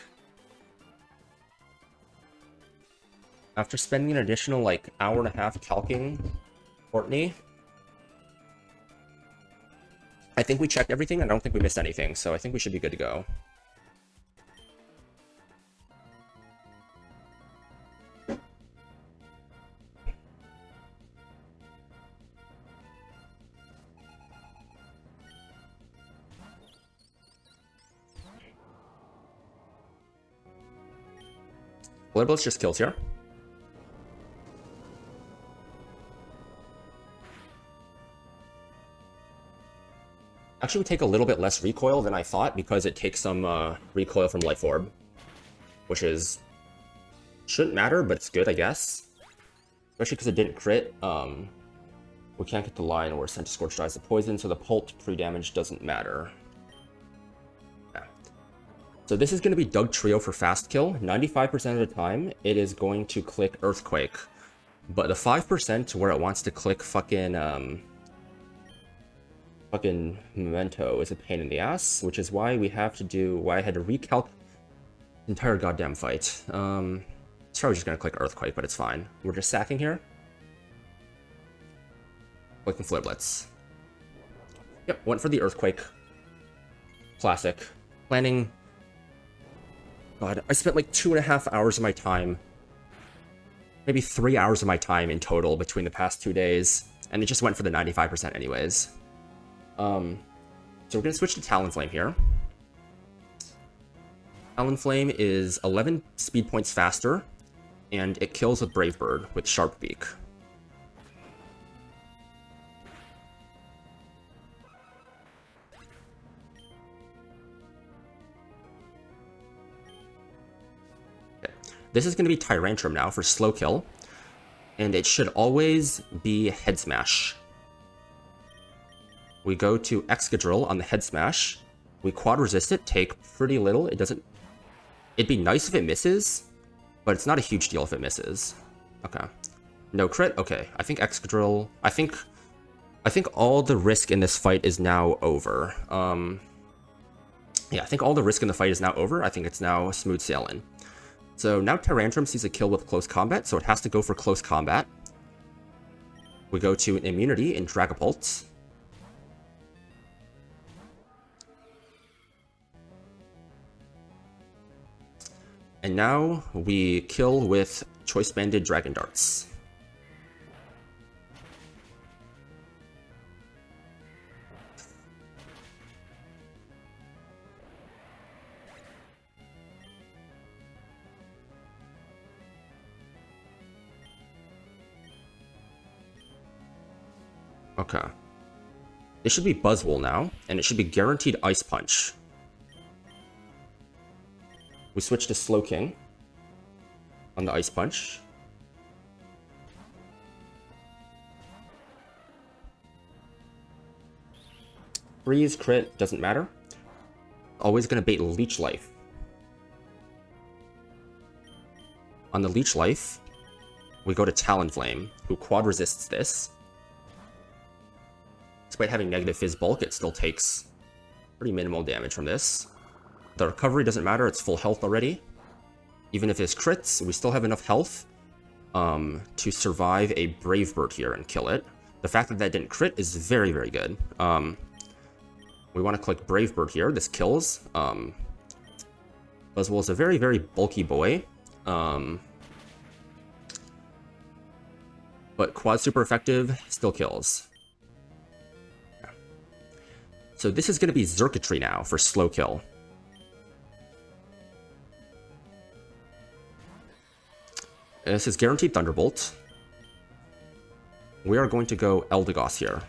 After spending an additional, like, hour and a half calcing Courtney, I think we checked everything. I don't think we missed anything, so I think we should be good to go. Flare Blitz just kills here. Actually, we take a little bit less recoil than I thought because it takes some recoil from Life Orb, which is shouldn't matter, but it's good, I guess. Especially because it didn't crit. We can't get the line or sent to Scorched Eyes the poison, so the Pult pre-damage doesn't matter. Yeah. So this is going to be Doug Trio for fast kill. 95% of the time, it is going to click Earthquake. But the 5% where it wants to click fucking Memento is a pain in the ass, which is why we have to do, why I had to recalc the entire goddamn fight. It's probably just gonna click Earthquake, but it's fine. We're just sacking here. Clicking Flare Blitz. Yep, went for the Earthquake. Classic. Planning. God, I spent like 2.5 hours of my time. Maybe 3 hours of my time in total between the past 2 days, and it just went for the 95% anyways. So we're gonna switch to Talonflame here. Talonflame is 11 speed points faster, and it kills with Brave Bird with Sharp Beak. Okay. This is going to be Tyrantrum now for slow kill, and it should always be head smash. We go to Excadrill on the head smash. We quad resist it, take pretty little. It doesn't... It'd be nice if it misses, but it's not a huge deal if it misses. Okay. No crit? Okay. I think Excadrill... I think all the risk in this fight is now over. Yeah, I think all the risk in the fight is now over. I think it's now smooth sailing. So now Tyrantrum sees a kill with close combat, so it has to go for close combat. We go to an immunity in Dragapult. And now we kill with Choice Banded Dragon Darts. Okay. This should be Buzzwole now, and it should be guaranteed Ice Punch. We switch to Slowking on the Ice Punch. Freeze, crit, doesn't matter. Always gonna bait Leech Life. On the Leech Life, we go to Talonflame, who quad resists this. Despite having negative Fizz Bulk, it still takes pretty minimal damage from this. The recovery doesn't matter, it's full health already. Even if it's crits, we still have enough health to survive a Brave Bird here and kill it. The fact that that didn't crit is very, very good. We want to click Brave Bird here. This kills. Buzzwole is a very, very bulky boy. But quad super effective, still kills. So this is going to be Xurkitree now for slow kill. And this is guaranteed Thunderbolt. We are going to go Eldegoss here.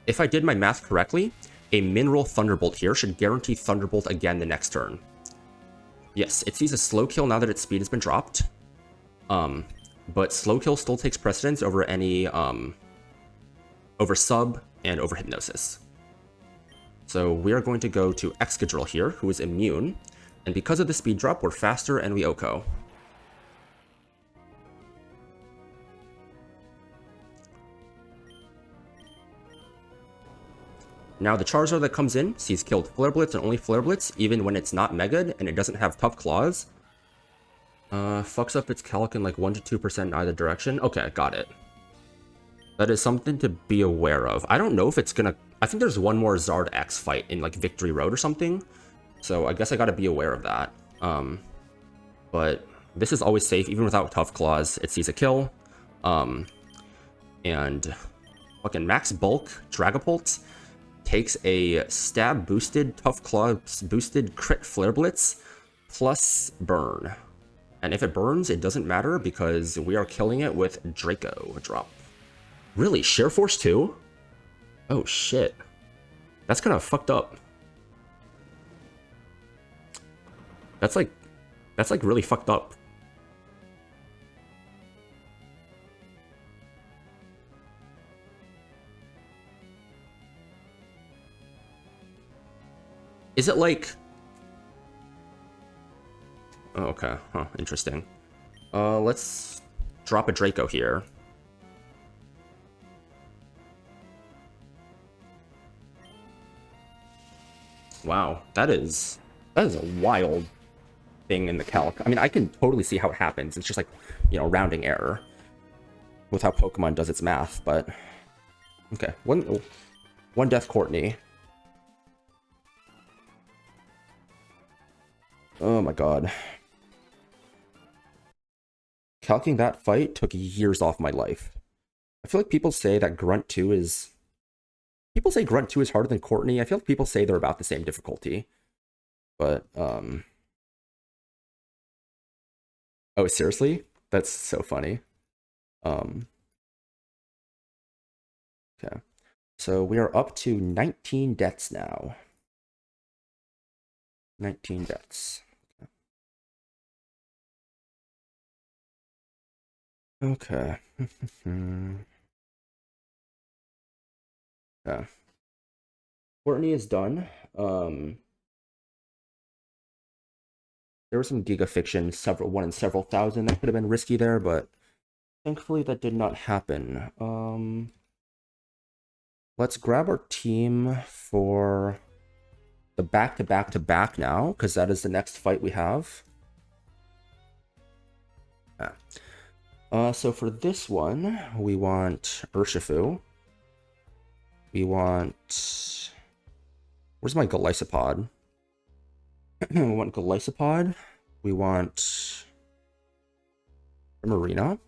If I did my math correctly, a Mineral Thunderbolt here should guarantee Thunderbolt again the next turn. Yes, it sees a slow kill now that its speed has been dropped. But slow kill still takes precedence over any, over sub and over hypnosis. So we are going to go to Excadrill here, who is immune. And because of the speed drop, we're faster and we OHKO. Now the Charizard that comes in sees killed Flare Blitz and only Flare Blitz, even when it's not Mega'd and it doesn't have Tough Claws. Fucks up its calc in like 1 to 2% in either direction. Okay, got it. That is something to be aware of. I don't know if it's gonna... I think there's one more Zard X fight in like Victory Road or something. So I guess I gotta be aware of that. But this is always safe, even without Tough Claws. It sees a kill. And fucking Max Bulk Dragapult takes a stab boosted, Tough Claws boosted crit Flare Blitz plus burn. And if it burns, it doesn't matter because we are killing it with Draco drop. Really? Sheer Force 2? Oh shit. That's kind of fucked up. That's like really fucked up. Is it like... Oh, okay. Huh, interesting. Let's drop a Draco here. Wow, that is a wild thing in the calc. I mean, I can totally see how it happens. It's just like, you know, rounding error with how Pokemon does its math, but... Okay, one Death Courtney. Oh my god. Calcing that fight took years off my life. I feel like people say that Grunt 2 is... People say Grunt 2 is harder than Courtney. I feel like people say they're about the same difficulty. But, Oh, seriously? That's so funny. Okay. So we are up to 19 deaths now. 19 deaths. Okay. Yeah. Courtney is done. There was some Giga Fiction, one in several thousand that could have been risky there, but thankfully that did not happen. Let's grab our team for the back-to-back-to-back now, because that is the next fight we have. So for this one, we want Urshifu. We want... Where's my Golisopod? We want Golisopod. We want... Marina.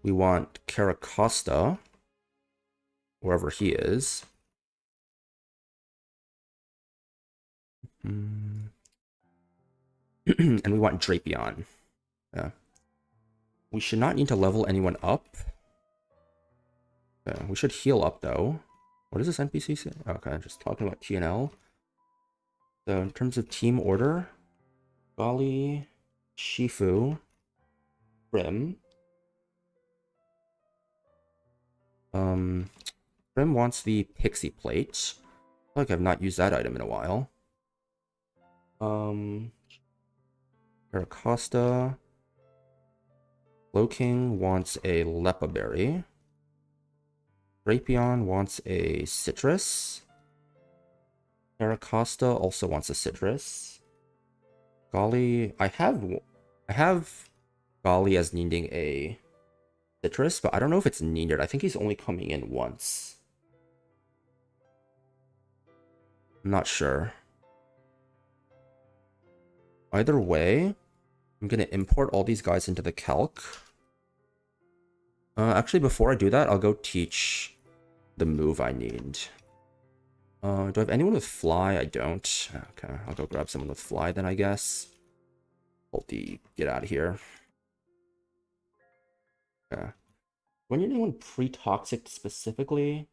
We want Caracosta, wherever he is. And we want Drapion. Yeah. We should not need to level anyone up. Yeah, we should heal up, though. What does this NPC say? Okay, just talking about TNL. So, in terms of team order, Gali, Shifu, Prim. Prim wants the Pixie Plate. I feel like I've not used that item in a while. Caracosta. Loking wants a Lepa Berry. Drapion wants a Citrus. Caracosta also wants a Citrus. Gali, I have Gali as needing a Citrus, but I don't know if it's needed. I think he's only coming in once. I'm not sure. Either way, I'm going to import all these guys into the calc. Actually, before I do that, I'll go teach the move I need. Do I have anyone with Fly? I don't. Okay, I'll go grab someone with Fly then, I guess. Ulti, get out of here. Okay. Do I need anyone pre-toxic specifically?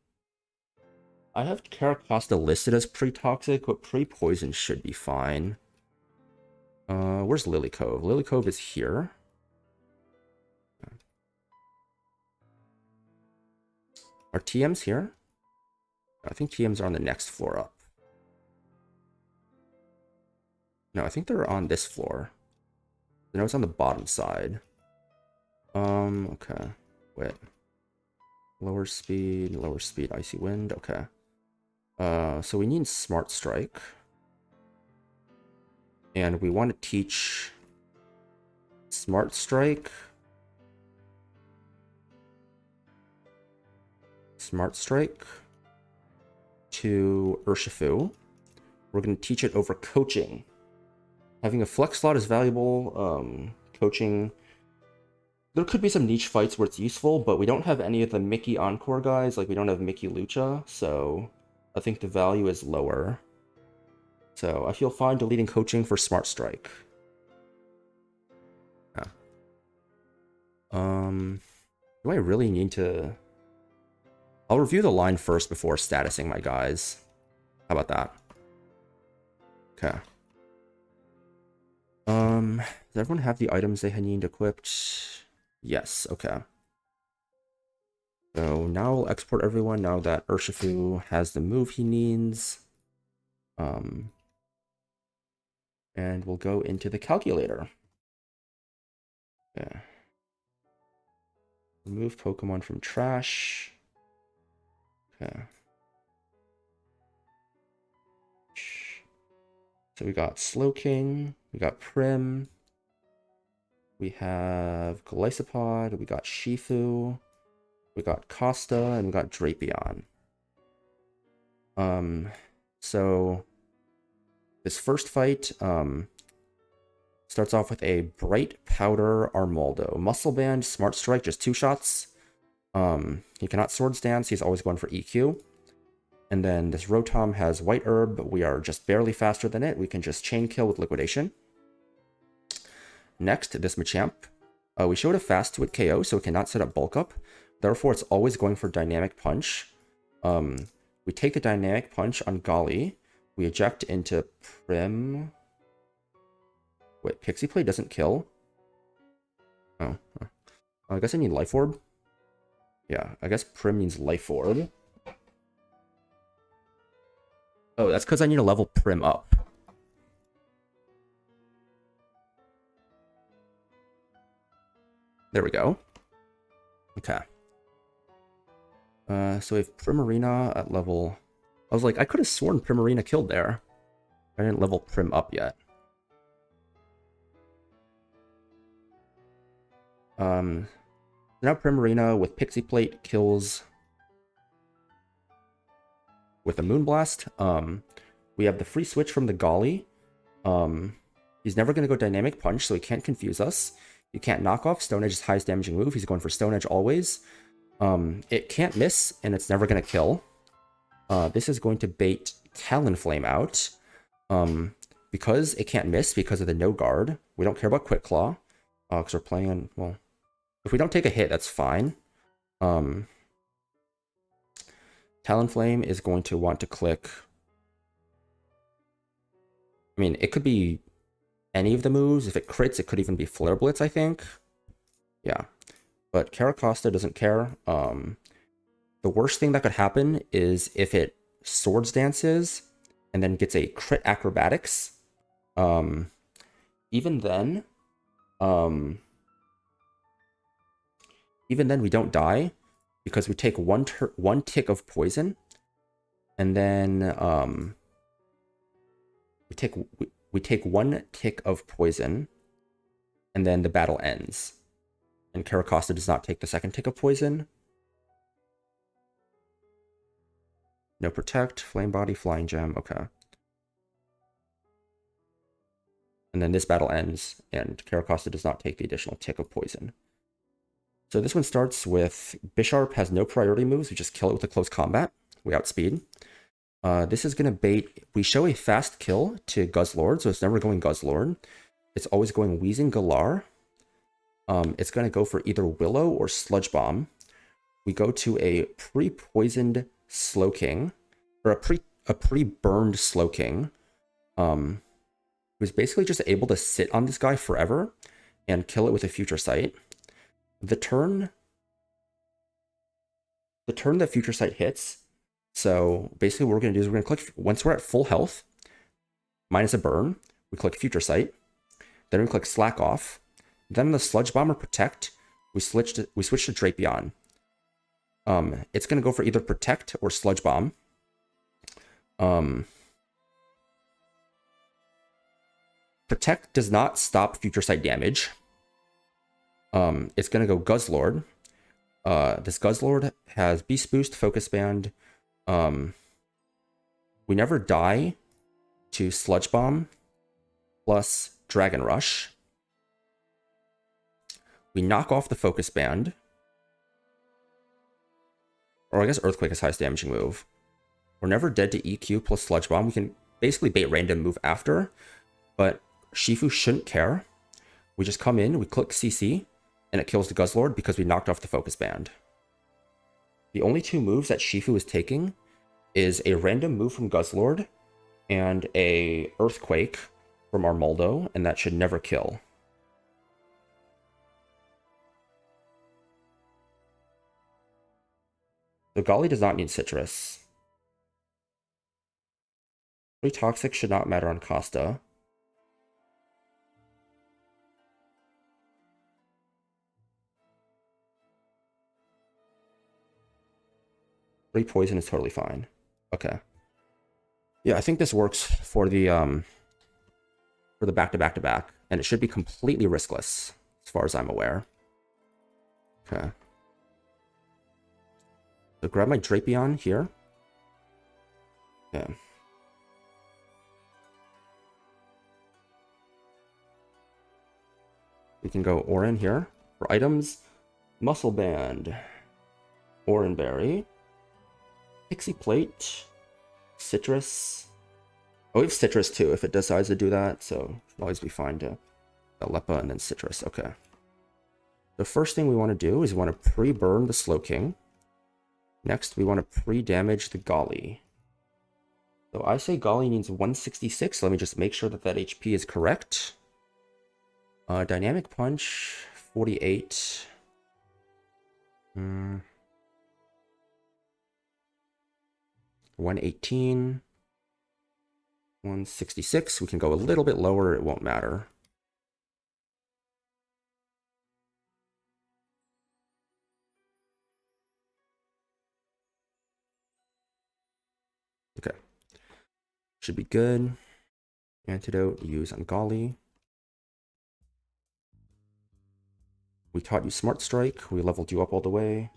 I have Caracosta listed as pre-toxic, but pre-poison should be fine. Where's Lily Cove? Lily Cove is here. Okay. Are TMs here? I think TMs are on the next floor up. No, I think they're on this floor. No, it's on the bottom side. Okay. Wait. Lower speed, icy wind. Okay. So we need Smart Strike. And we want to teach Smart Strike. To Urshifu. We're going to teach it over coaching. Having a flex slot is valuable. Coaching. There could be some niche fights where it's useful, but we don't have any of the Mickey Encore guys. Like, we don't have Mickey Lucha, so I think the value is lower. So I feel fine deleting coaching for Smart Strike. Yeah. Do I really need to... I'll review the line first before statusing my guys. How about that? Okay. Does everyone have the items they need equipped? Yes, okay. So now we'll export everyone now that Urshifu has the move he needs. And we'll go into the calculator. Okay. Remove Pokemon from trash. Okay. So we got Slowking, we got Prim, we have Golisopod, we got Shifu, we got Costa, and we got Drapion. So this first fight starts off with a Bright Powder Armaldo. Muscle Band, Smart Strike, just 2 shots. He cannot Swords Dance, he's always going for EQ. And then this Rotom has White Herb. We are just barely faster than it. We can just Chain Kill with Liquidation. Next, this Machamp. We showed a fast to it KO, so it cannot set up Bulk Up. therefore it's always going for Dynamic Punch. We take the Dynamic Punch on Golly. We eject into Prim. Wait, Pixie Plate doesn't kill? Oh. I guess I need Life Orb. Yeah, I guess Prim means Life Orb. Oh, that's because I need to level Prim up. There we go. Okay. So we have Primarina at level... I was like, I could have sworn Primarina killed there. I didn't level Prim up yet. Now Primarina with Pixie Plate kills with a Moonblast. We have the free switch from the Golly. He's never going to go Dynamic Punch, so he can't confuse us. You can't knock off Stone Edge's highest damaging move. He's going for Stone Edge always. It can't miss, and it's never going to kill. This is going to bait Talonflame out. Because it can't miss because of the no guard. We don't care about Quick Claw. Because we're playing, well, if we don't take a hit, that's fine. Talonflame is going to want to click... I mean, it could be any of the moves. If it crits, it could even be Flare Blitz, I think. Yeah. But Caracosta doesn't care. The worst thing that could happen is if it Swords Dances and then gets a crit Acrobatics. Even then we don't die because we take one tick of poison, and then we take one tick of poison, and then the battle ends. And Caracosta does not take the second tick of poison. No protect, flame body, flying gem. Okay. And then this battle ends, and Caracosta does not take the additional tick of poison. So this one starts with Bisharp has no priority moves. We just kill it with a close combat. We outspeed. This is going to bait... We show a fast kill to Guzzlord, so it's never going Guzzlord. It's always going Wheezing Galar. It's going to go for either Willow or Sludge Bomb. We go to a pre-poisoned Slowking, or a pre-burned Slowking, who's basically just able to sit on this guy forever and kill it with a Future Sight. The turn that Future Sight hits, so basically what we're going to do is we're going to click, once we're at full health, minus a burn, we click Future Sight, then we click Slack Off, then on the Sludge Bomb or Protect, we switch to Drapion. It's going to go for either Protect or Sludge Bomb. Protect does not stop Future Sight damage. It's going to go Guzzlord. This Guzzlord has Beast Boost, Focus Band. We never die to Sludge Bomb plus Dragon Rush. We knock off the Focus Band. Or I guess Earthquake is highest damaging move. We're never dead to EQ plus Sludge Bomb. We can basically bait random move after, but Shifu shouldn't care. We just come in, we click CC, and it kills the Guzzlord because we knocked off the Focus Band. The only two moves that Shifu is taking is a random move from Guzzlord and a Earthquake from Armaldo, and that should never kill. So Golly does not need Citrus. 3 Toxic should not matter on Costa. Three Poison is totally fine. Okay. Yeah, I think this works for the back-to-back-to-back, and it should be completely riskless, as far as I'm aware. Okay. So grab my Drapion here. Okay. We can go Orin here. For items, Muscle Band, Oranberry, Pixie Plate, Citrus. Oh, we have Citrus too if it decides to do that, so it'll always be fine to Alepa and then Citrus. Okay. The first thing we want to do is we want to pre-burn the Slow King. Next, we want to pre-damage the Golly. So I say Golly needs 166. Let me just make sure that that HP is correct. Dynamic Punch, 48. 118. 166. We can go a little bit lower. It won't matter. Okay. Should be good. Antidote, use on Golly. We taught you Smart Strike. We leveled you up all the way.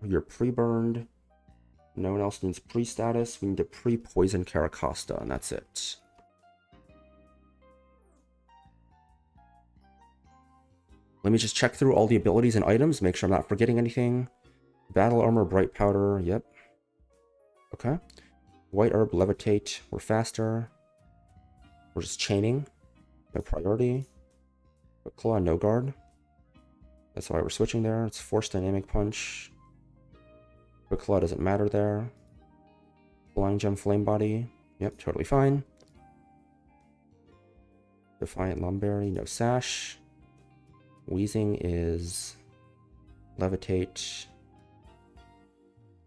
You're pre-burned. No one else needs pre-status. We need to pre-poison Caracosta, and that's it. Let me just check through all the abilities and items, make sure I'm not forgetting anything. Battle Armor, Bright Powder, yep. Okay. White Herb, Levitate, we're faster. We're just chaining, no priority. But Claw, no guard. That's why we're switching there. It's Force Dynamic Punch. But Claw doesn't matter there. Flying Gem, Flame Body, yep, totally fine. Defiant Lumberry, no Sash. Wheezing is Levitate.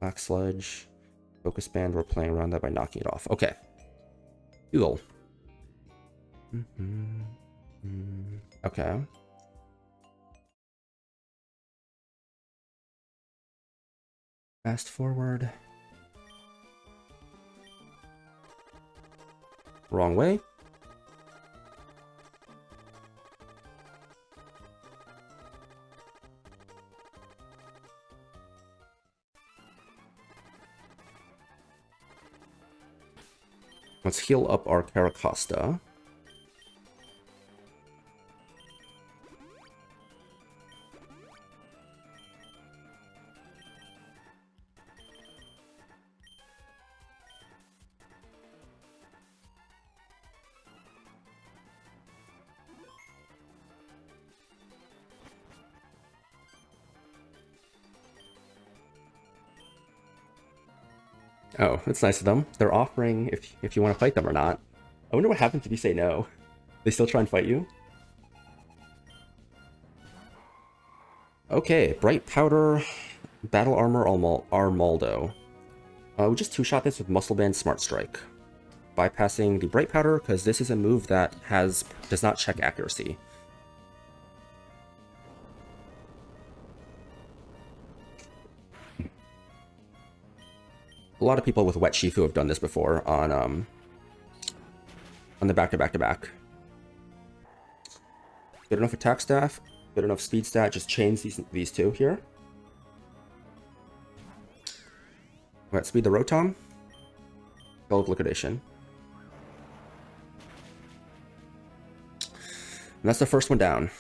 Black Sludge. Focus Band, we're playing around that by knocking it off. Okay. Cool. Okay. Fast forward. Wrong way. Let's heal up our Caracosta. Oh, that's nice of them. They're offering if you want to fight them or not. I wonder what happens if you say no. They still try and fight you? Okay, Bright Powder, Battle Armor, Armaldo. We just two-shot this with Muscle Band Smart Strike. Bypassing the Bright Powder, because this is a move that does not check accuracy. A lot of people with Wet Shifu have done this before on the back-to-back-to-back. Good enough attack staff, good enough speed stat, just chains these two here. Let's speed the Rotom. Gold Liquidation. And that's the first one down.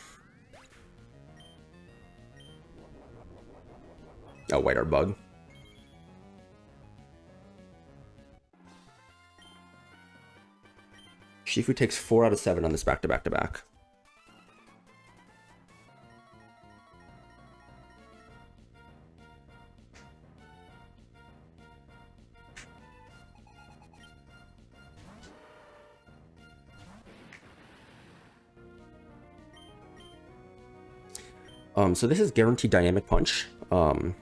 Oh, White Herb Bug. Shifu takes 4 out of 7 on this back-to-back-to-back. So this is guaranteed Dynamic Punch. Cannot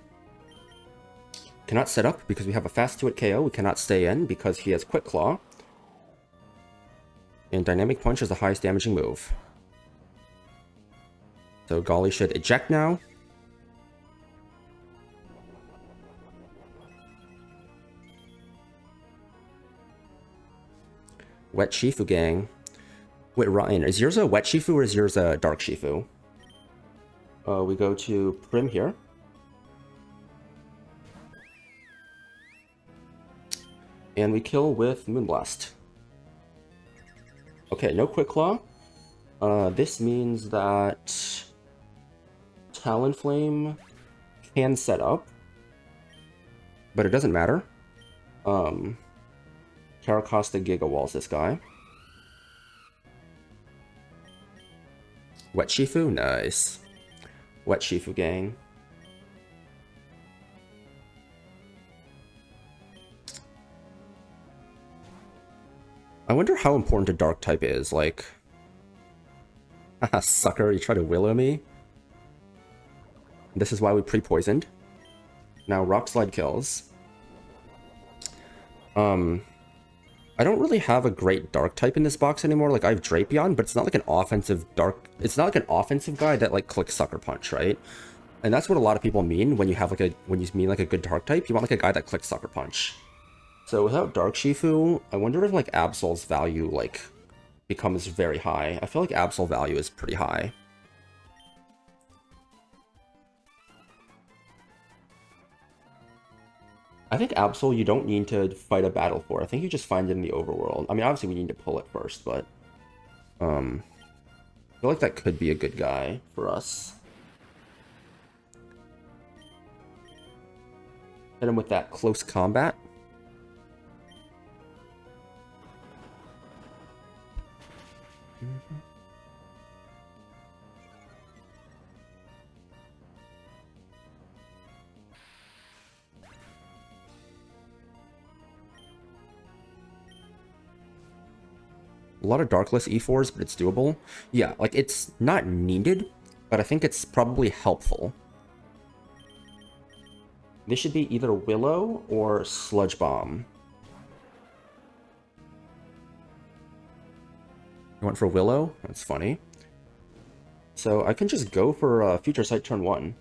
set up because we have a fast 2-hit KO. We cannot stay in because he has Quick Claw. And Dynamic Punch is the highest damaging move. So Golly should eject now. Wet Shifu gang. Wait, Ryan, is yours a Wet Shifu or is yours a Dark Shifu? We go to Prim here. And we kill with Moonblast. Okay, no Quick Claw. This means that Talonflame can set up, but it doesn't matter. Caracosta Giga Walls this guy. Wet Shifu? Nice. Wet Shifu gang. I wonder how important a dark type is, like... Haha, sucker, you try to willow me? This is why we pre-poisoned. Now Rock Slide kills. I don't really have a great dark type in this box anymore. Like, I have Drapion, but it's not like an offensive dark... It's not like an offensive guy that, like, clicks Sucker Punch, right? And that's what a lot of people mean when you have, like, when you mean, like, a good dark type. You want, like, a guy that clicks Sucker Punch. So without Dark Shifu, I wonder if, like, Absol's value, like, becomes very high. I feel like Absol value is pretty high. I think Absol you don't need to fight a battle for. I think you just find it in the overworld. I mean, obviously we need to pull it first, but... I feel like that could be a good guy for us. Hit him with that close combat. A lot of Darkless E4s, but it's doable. Yeah, like, it's not needed, but I think it's probably helpful. This should be either Willow or Sludge Bomb. You went for Willow? That's funny. So I can just go for Future Sight turn 1.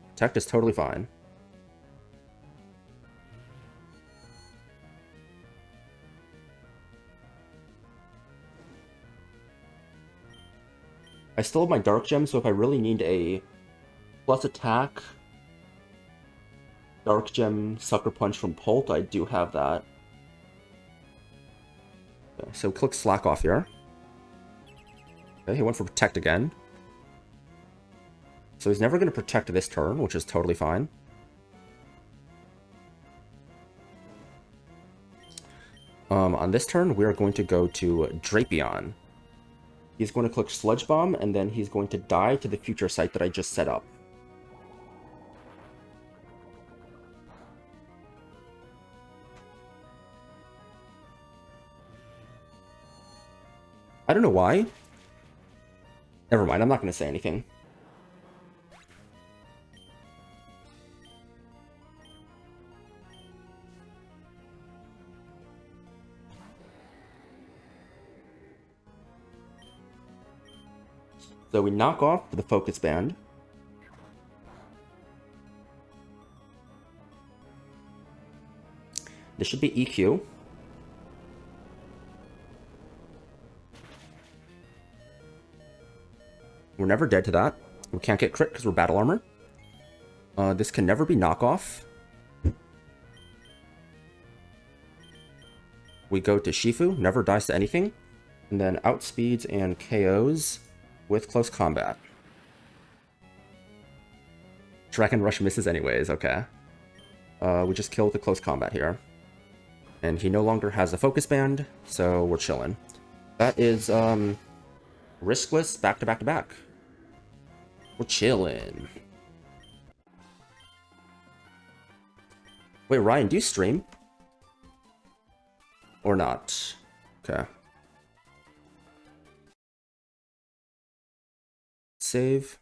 Protect is totally fine. I still have my Dark Gem, so if I really need a plus attack, Dark Gem, Sucker Punch from Pult, I do have that. Okay, so click Slack off here. Okay, he went for Protect again. So he's never going to protect this turn, which is totally fine. On this turn, we are going to go to Drapion. He's going to click Sludge Bomb, and then he's going to die to the Future Sight that I just set up. I don't know why. Never mind, I'm not going to say anything. So we knock off the Focus Band. This should be EQ. We're never dead to that. We can't get crit because we're Battle Armor. This can never be knockoff. We go to Shifu, never dies to anything. And then outspeeds and KOs with close combat. Dragon Rush misses anyways, okay. We just kill with the close combat here. And he no longer has a Focus Band, so we're chilling. That is, riskless back to back to back. We're chilling. Wait, Ryan, do you stream? Or not? Okay. Save.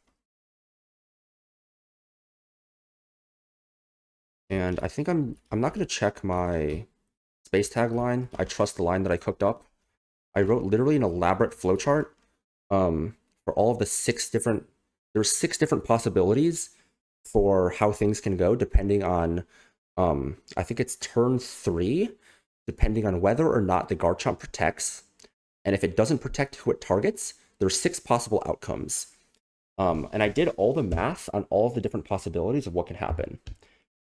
And I think I'm not going to check my space tag line. I trust the line that I cooked up. I wrote literally an elaborate flowchart for all of the 6 different... There's 6 different possibilities for how things can go depending on, I think it's turn 3, depending on whether or not the Garchomp protects. And if it doesn't protect who it targets, there's 6 possible outcomes. And I did all the math on all of the different possibilities of what can happen.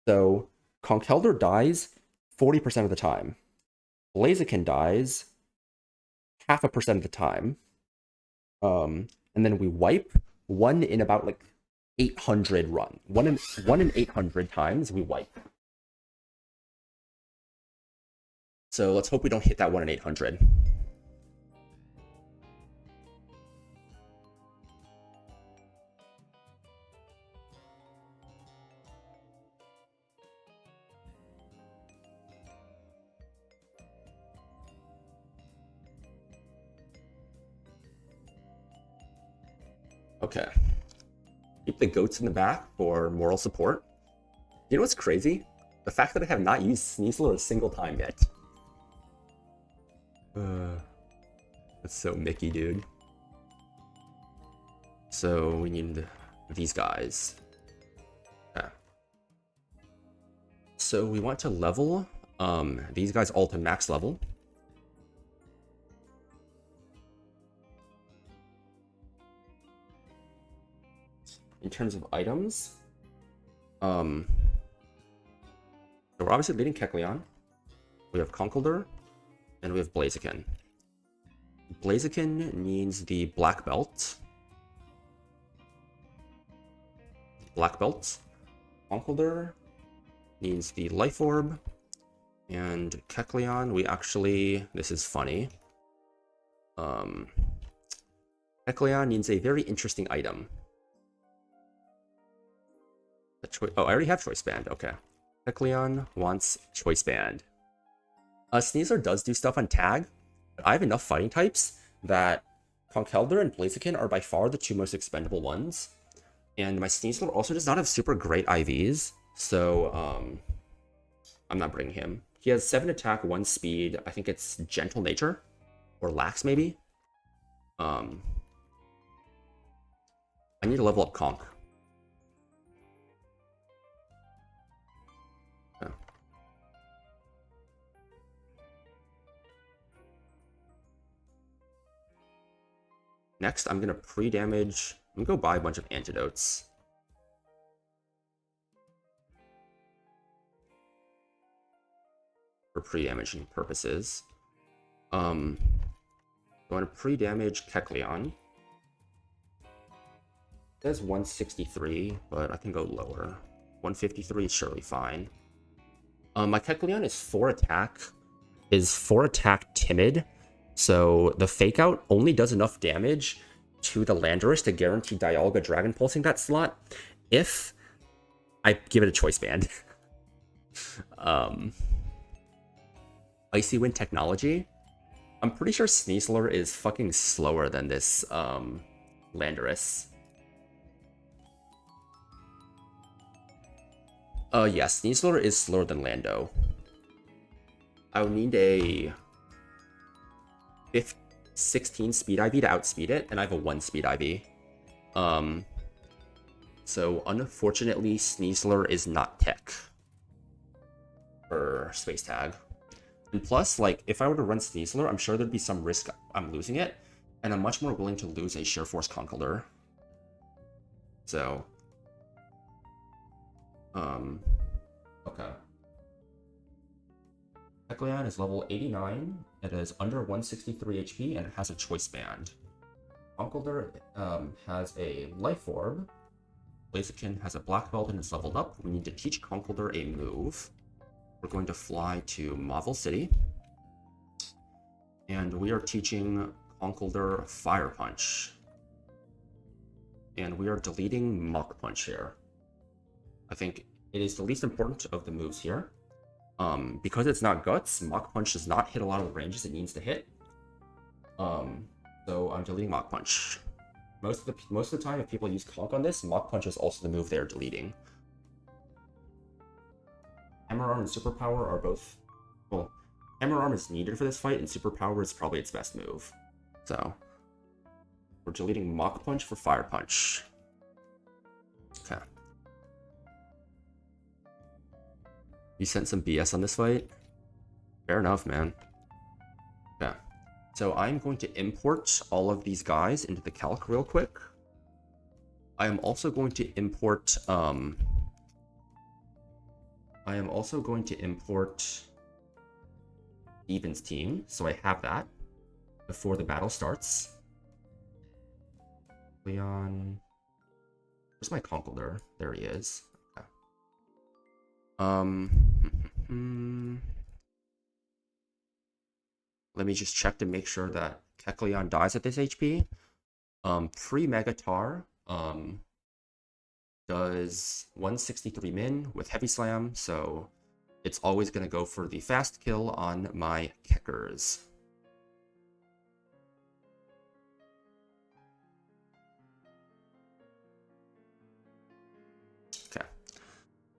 So Conkeldurr dies 40% of the time. Blaziken dies 0.5% of the time. And then we wipe 1 in about like 800 run. 1 in 800 times we wipe. So let's hope we don't hit that 1 in 800. Okay. Keep the goats in the back for moral support. You know what's crazy? The fact that I have not used Sneasler a single time yet. That's so Mickey, dude. So we need these guys. Okay. So we want to level these guys all to max level. In terms of items, so we're obviously leading Kecleon. We have Conkeldurr, and we have Blaziken. Blaziken needs the black belt. Black belt. Conkeldurr needs the life orb. And Kecleon, we actually, this is funny. Kecleon needs a very interesting item. Oh, I already have Choice Band. Okay. Kecleon wants Choice Band. Sneasler does do stuff on tag, but I have enough fighting types that Conkeldurr and Blaziken are by far the two most expendable ones. And my Sneasler also does not have super great IVs, so I'm not bringing him. He has 7 attack, 1 speed. I think it's Gentle Nature, or Lax maybe. I need to level up Conk. Okay. Next, I'm gonna pre-damage. I'm gonna go buy a bunch of antidotes. For pre-damaging purposes. I'm going to pre-damage Kecleon. It says 163, but I can go lower. 153 is surely fine. My Kecleon is 4 attack timid, so the fake out only does enough damage to the Landorus to guarantee Dialga Dragon Pulsing that slot if I give it a Choice Band. Icy Wind technology. I'm pretty sure Sneasler is fucking slower than this Landorus. Yeah, Sneasler is slower than Lando. I would need a 16 speed IV to outspeed it, and I have a 1 speed IV. So unfortunately, Sneasler is not tech for space tag. And plus, like, if I were to run Sneasler, I'm sure there'd be some risk I'm losing it, and I'm much more willing to lose a Sheer Force Conkeldurr. So, okay. Kecleon is level 89, it is under 163 HP, and it has a Choice Band. Conkeldurr has a Life Orb. Blaziken has a Black Belt and is leveled up. We need to teach Conkeldurr a move. We're going to fly to Mauville City. And we are teaching Conkeldurr Fire Punch. And we are deleting Mach Punch here. I think it is the least important of the moves here. Because it's not Guts, Mach Punch does not hit a lot of the ranges it needs to hit. So I'm deleting Mach Punch. Most of the time, if people use Conk on this, Mach Punch is also the move they're deleting. Hammer Arm and Superpower are both... Well, Hammer Arm is needed for this fight, and Superpower is probably its best move. So, we're deleting Mach Punch for Fire Punch. Okay. You sent some BS on this fight? Fair enough, man. Okay. So I'm going to import all of these guys into the calc real quick. I am also going to import... Even's team, so I have that before the battle starts. Leon... Where's my Conkeldurr? There he is. Okay. Let me just check to make sure that Kecleon dies at this HP. Pre-Megatar does 163 min with Heavy Slam, so it's always going to go for the fast kill on my Keckers.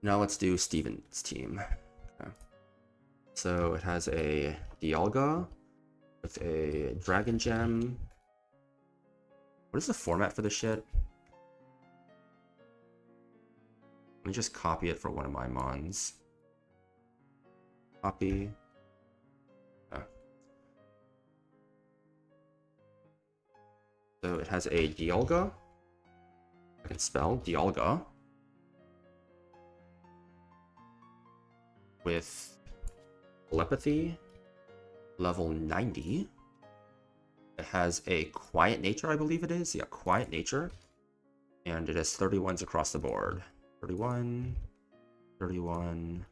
Now let's do Steven's team. Okay. So it has a Dialga with a Dragon Gem. What is the format for this shit? Let me just copy it for one of my mons. Copy. Oh. So it has a Dialga. I can spell Dialga. With telepathy, level 90. It has a quiet nature, I believe it is. Yeah, quiet nature. And it has 31s across the board. 31, 31,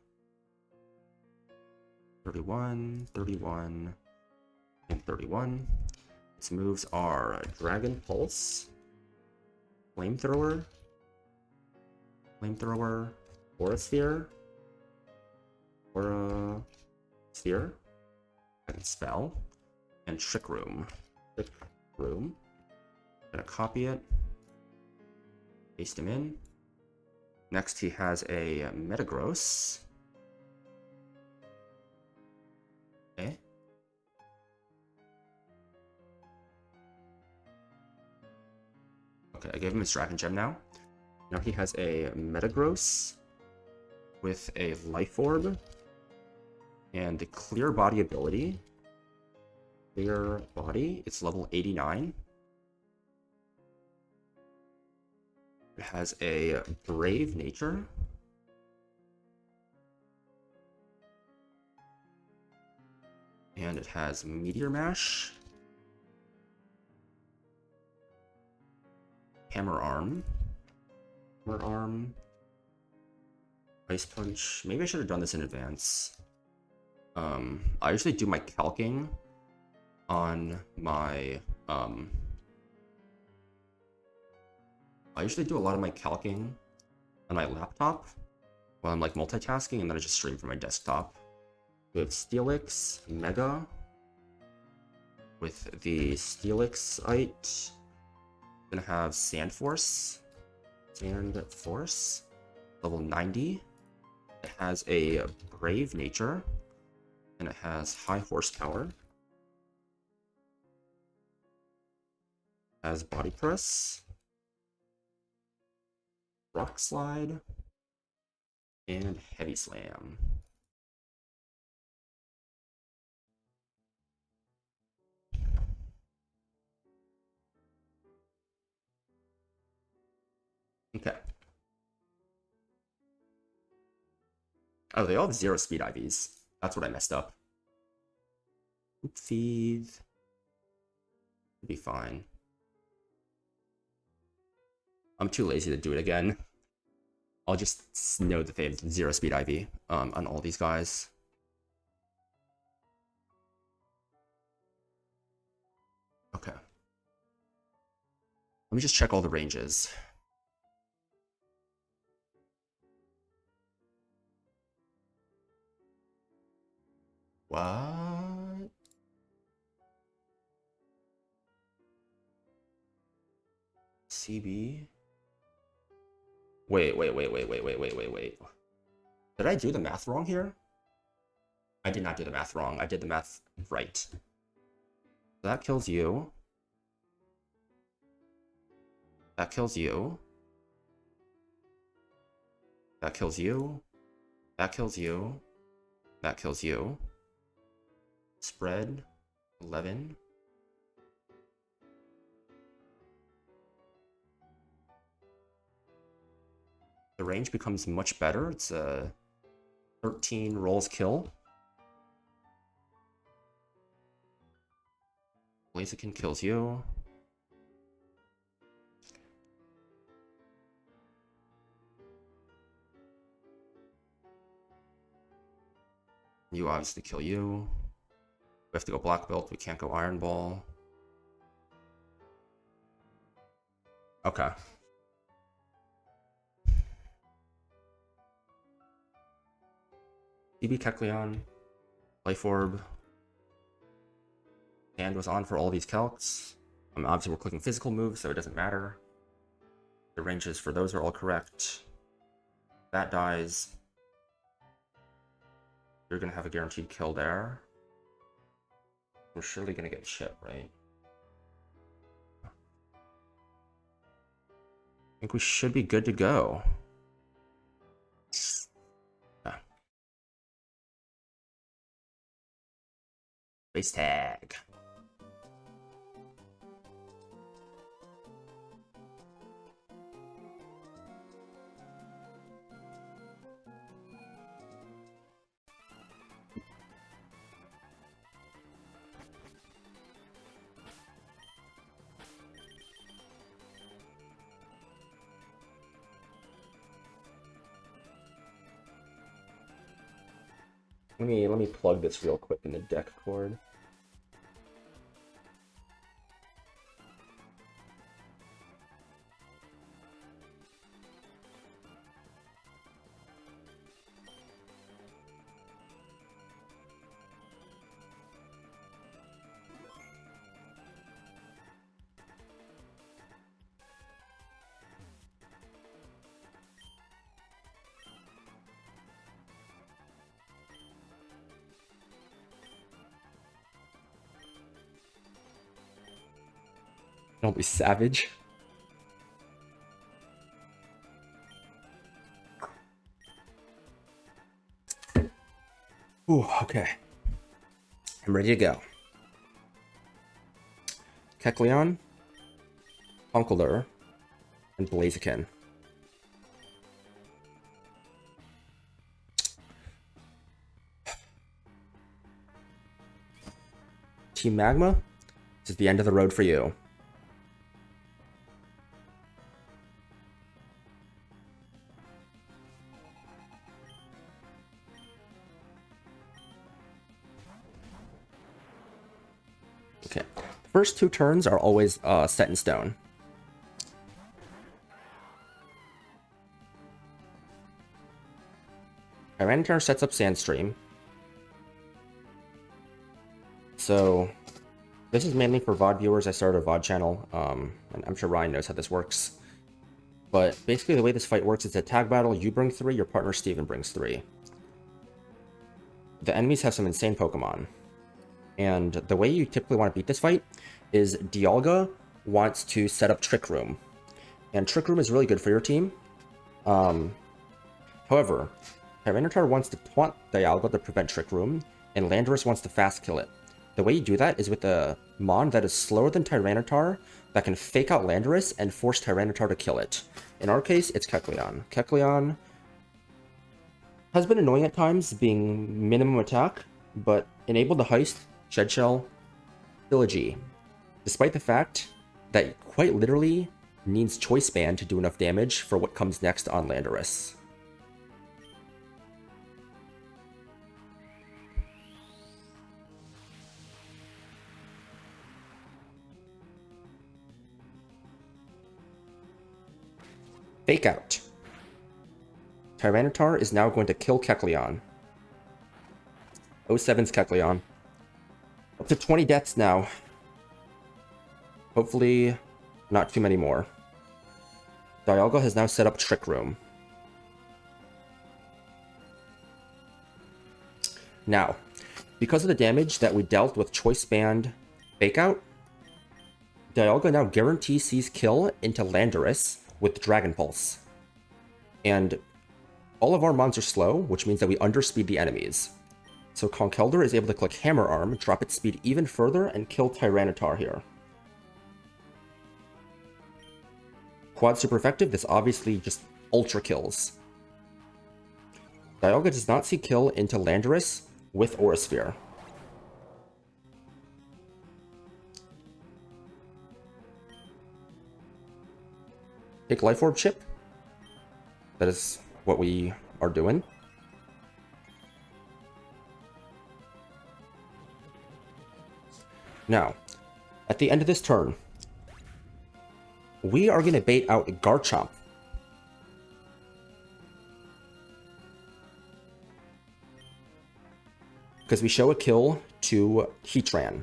31, 31, and 31. Its moves are Dragon Pulse, Flamethrower, Aura Sphere, Aura Sphere, and Spell, and Trick Room. Trick Room. Gonna copy it, paste him in. Next, he has a Metagross. Okay. Okay, I gave him his Dragon Gem now. Now he has a Metagross with a Life Orb and the Clear Body ability. Clear Body, it's level 89. It has a Brave Nature. And it has Meteor Mash. Hammer Arm. Ice Punch. Maybe I should have done this in advance. I usually do my calking on my, I usually do a lot of my calking on my laptop while I'm like multitasking, and then I just stream from my desktop. We have Steelix Mega with the Steelixite. Gonna have Sand Force, level 90. It has a Brave Nature, and it has high horsepower. It has Body Press, Rock Slide, and Heavy Slam. Okay. Oh, they all have 0 speed IVs. That's what I messed up. Oopsies. It'll be fine. I'm too lazy to do it again. I'll just note that they have 0 speed IV on all these guys. Okay. Let me just check all the ranges. What? CB? Wait. Did I do the math wrong here? I did not do the math wrong. I did the math right. That kills you. That kills you. That kills you. That kills you. That kills you. Spread 11. The range becomes much better. It's a 13 rolls kill. Blaziken kills you. You obviously kill you. We have to go Black Belt. We can't go Iron Ball. Okay. DB Kecleon. Life Orb. Hand was on for all these calcs. Obviously, we're clicking physical moves, so it doesn't matter. The ranges for those are all correct. That dies. You're gonna have a guaranteed kill there. We're surely gonna get chip, right? I think we should be good to go. Ah. Base tag. Let me plug this real quick in the deck cord. Don't be savage. Ooh, okay. I'm ready to go. Kecleon, Conkeldurr, and Blaziken. Team Magma, this is the end of the road for you. Okay, first two turns are always set in stone. Tyranitar sets up Sandstream. So this is mainly for VOD viewers. I started a VOD channel, and I'm sure Ryan knows how this works. But basically the way this fight works is a tag battle, you bring 3, your partner Steven brings 3. The enemies have some insane Pokemon. And the way you typically want to beat this fight is Dialga wants to set up Trick Room. And Trick Room is really good for your team. However, Tyranitar wants Dialga to prevent Trick Room, and Landorus wants to fast kill it. The way you do that is with a Mon that is slower than Tyranitar that can fake out Landorus and force Tyranitar to kill it. In our case, it's Kecleon. Kecleon has been annoying at times, being minimum attack, but enabled the Heist, Shed Shell, still a G. Despite the fact that it quite literally needs Choice Band to do enough damage for what comes next on Landorus. Fake out. Tyranitar is now going to kill Kecleon. 07's Kecleon. Up to 20 deaths now. Hopefully, not too many more. Dialga has now set up Trick Room. Now, because of the damage that we dealt with Choice Band Fake Out, Dialga now guarantees sees kill into Landorus with Dragon Pulse. And all of our mons are slow, which means that we underspeed the enemies. So Conkeldurr is able to click Hammer Arm, drop its speed even further, and kill Tyranitar here. Quad super effective, this obviously just ultra kills. Dialga does not see kill into Landorus with Aura Sphere. Take Life Orb Chip. That is what we are doing. Now, at the end of this turn, we are going to bait out Garchomp. Because we show a kill to Heatran.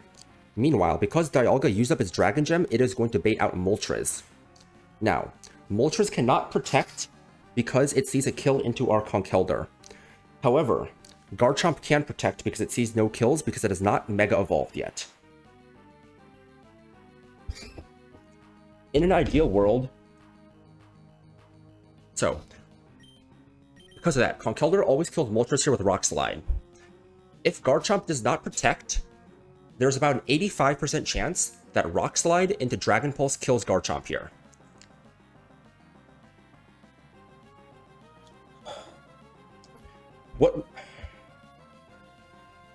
Meanwhile, because Dialga used up its Dragon Gem, it is going to bait out Moltres. Now, Moltres cannot protect because it sees a kill into our Conkeldurr. However, Garchomp can protect because it sees no kills because it is not Mega Evolved yet. In an ideal world, so, because of that, Conkeldurr always kills Moltres here with Rock Slide. If Garchomp does not protect, there's about an 85% chance that Rock Slide into Dragon Pulse kills Garchomp here. What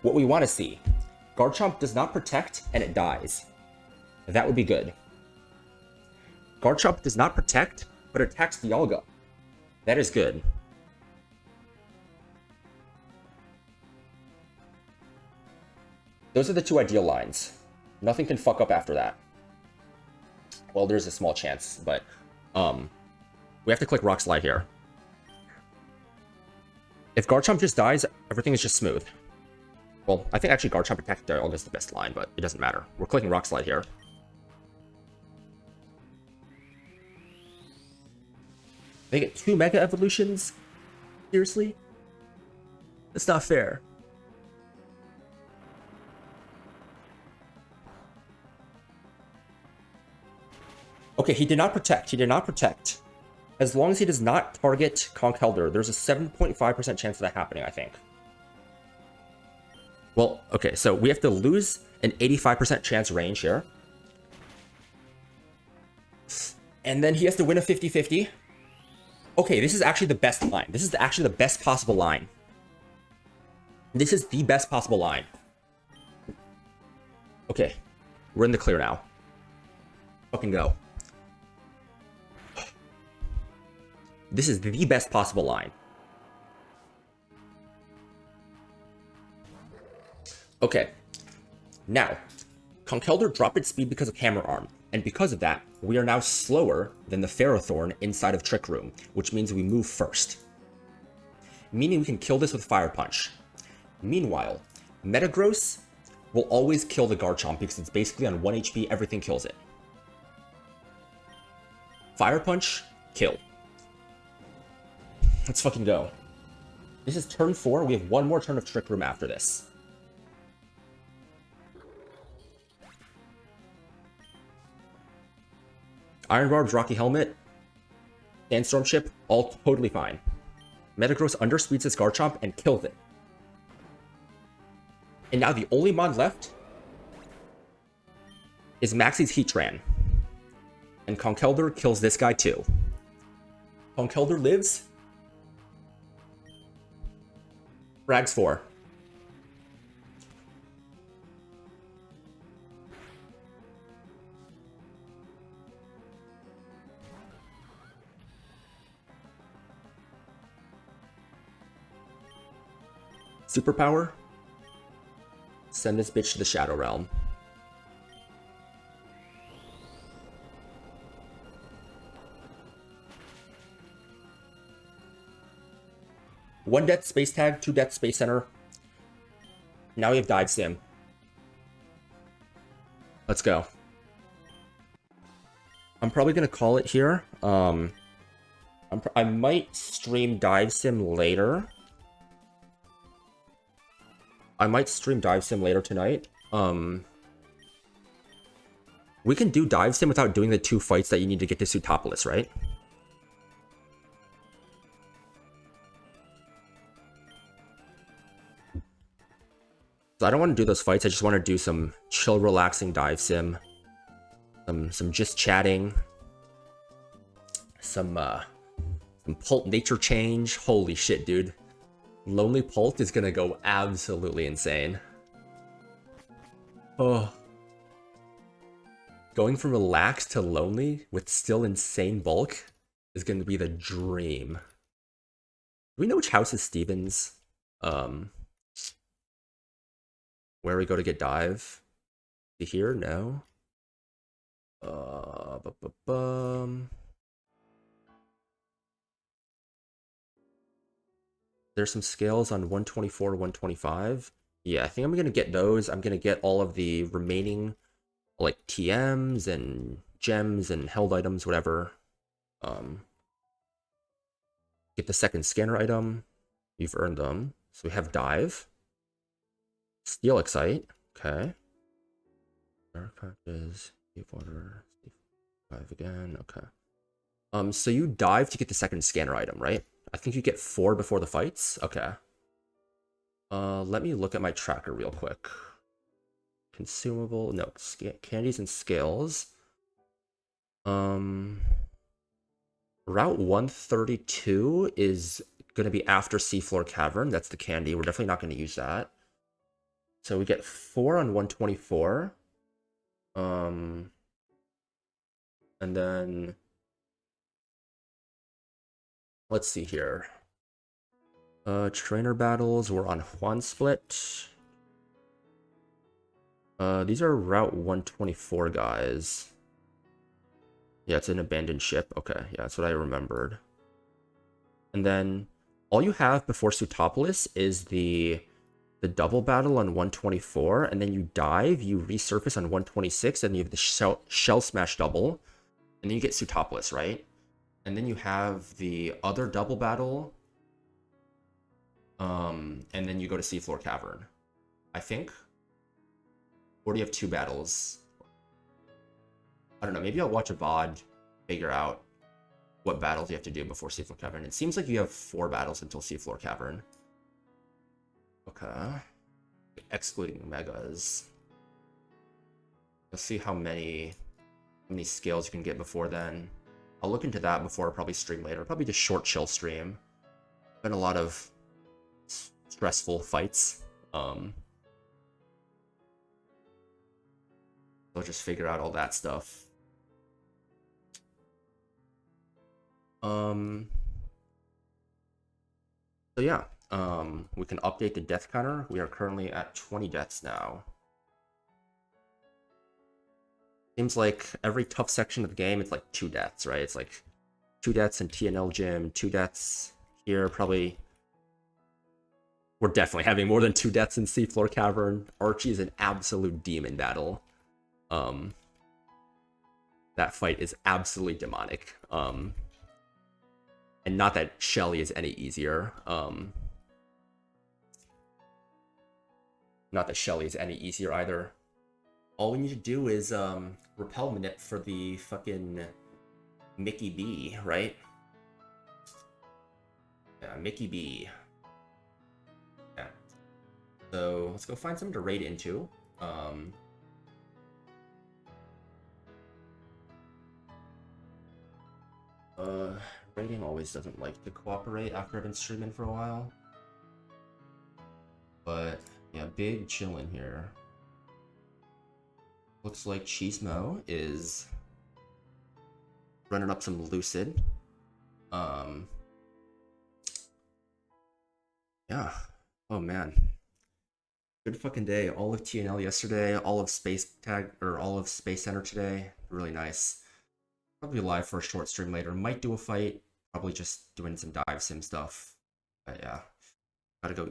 we want to see, Garchomp does not protect and it dies. That would be good. Garchomp does not protect, but attacks Dialga. That is good. Those are the two ideal lines. Nothing can fuck up after that. Well, there's a small chance, but we have to click Rock Slide here. If Garchomp just dies, everything is just smooth. Well, I think actually Garchomp attack Dialga is the best line, but it doesn't matter. We're clicking Rock Slide here. They get 2 Mega Evolutions? Seriously? That's not fair. Okay, he did not protect. He did not protect. As long as he does not target Conkeldurr, there's a 7.5% chance of that happening, I think. Well, okay, so we have to lose an 85% chance range here. And then he has to win a 50-50. Okay, this is actually the best line. This is actually the best possible line. This is the best possible line. Okay, we're in the clear now. Fucking go. This is the best possible line. Okay, now, Conkeldurr dropped its speed because of Hammer Arm, and because of that, we are now slower than the Ferrothorn inside of Trick Room, which means we move first. Meaning we can kill this with Fire Punch. Meanwhile, Metagross will always kill the Garchomp because it's basically on 1 HP, everything kills it. Fire Punch, kill. Let's fucking go. This is turn 4, we have one more turn of Trick Room after this. Iron Barbs, Rocky Helmet, Sandstorm Chip, all totally fine. Metagross underspeeds its Garchomp and kills it. And now the only mod left is Maxie's Heatran. And Conkeldurr kills this guy too. Conkeldurr lives. Frags 4. Superpower? Send this bitch to the Shadow Realm. One Death Space Tag, 2 Death Space Center. Now we have Dive Sim. Let's go. I'm probably gonna call it here. I might stream Dive Sim later. I might stream Dive Sim later tonight. We can do Dive Sim without doing the 2 fights that you need to get to Sootopolis, right? So I don't want to do those fights, I just want to do some chill, relaxing Dive Sim. Some just chatting. Some Pult Nature Change. Holy shit, dude. Lonely Pult is gonna go absolutely insane. Oh. Going from relaxed to lonely with still insane bulk is gonna be the dream. Do we know which house is Stevens? Where we go to get dive? Here? No. There's some scales on 124, 125. Yeah, I think I'm gonna get those. I'm gonna get all of the remaining, like, TMs and gems and held items, whatever. Get the second scanner item. You've earned them. So we have dive. Steel Excite. Okay. Dark patches. Deep water. Dive again. Okay. So you dive to get the second scanner item, right? I think you get 4 before the fights. Okay. Let me look at my tracker real quick. Consumable, no, candies and scales. Route 132 is gonna be after Seafloor Cavern. That's the candy. We're definitely not gonna use that. So we get 4 on 124. And then let's see here. Trainer battles, we're on Juan Split. These are Route 124 guys. Yeah, it's an abandoned ship. Okay, yeah, that's what I remembered. And then all you have before Sutopolis is the double battle on 124, and then you dive, you resurface on 126, and you have the shell smash double, and then you get Sutopolis, right? And then you have the other double battle, and then you go to Seafloor Cavern, I think. Or do you have 2 battles? I don't know, maybe I'll watch a VOD, figure out what battles you have to do before Seafloor Cavern. It seems like you have 4 battles until Seafloor Cavern. Okay. Excluding megas. Let's see how many scales you can get before then. I'll look into that before I probably stream later. Probably just short chill stream. Been a lot of stressful fights. So I'll just figure out all that stuff. So yeah, we can update the death counter. We are currently at 20 deaths now. Seems like every tough section of the game, it's like 2 deaths, right? It's like 2 deaths in TNL Gym, 2 deaths here, probably. We're definitely having more than 2 deaths in Seafloor Cavern. Archie is an absolute demon battle. That fight is absolutely demonic. And not that Shelly is any easier. Not that Shelly is any easier either. All we need to do is repel manip for the fucking Mickey B, right? Yeah, Mickey B. Yeah. So let's go find someone to raid into. Raiding always doesn't like to cooperate after I've been streaming for a while. But yeah, big chillin' here. Looks like Cheesemo is running up some Lucid. Yeah. Oh man. Good fucking day. All of TNL yesterday, all of Space Center today. Really nice. Probably live for a short stream later. Might do a fight. Probably just doing some dive sim stuff. But yeah. Gotta go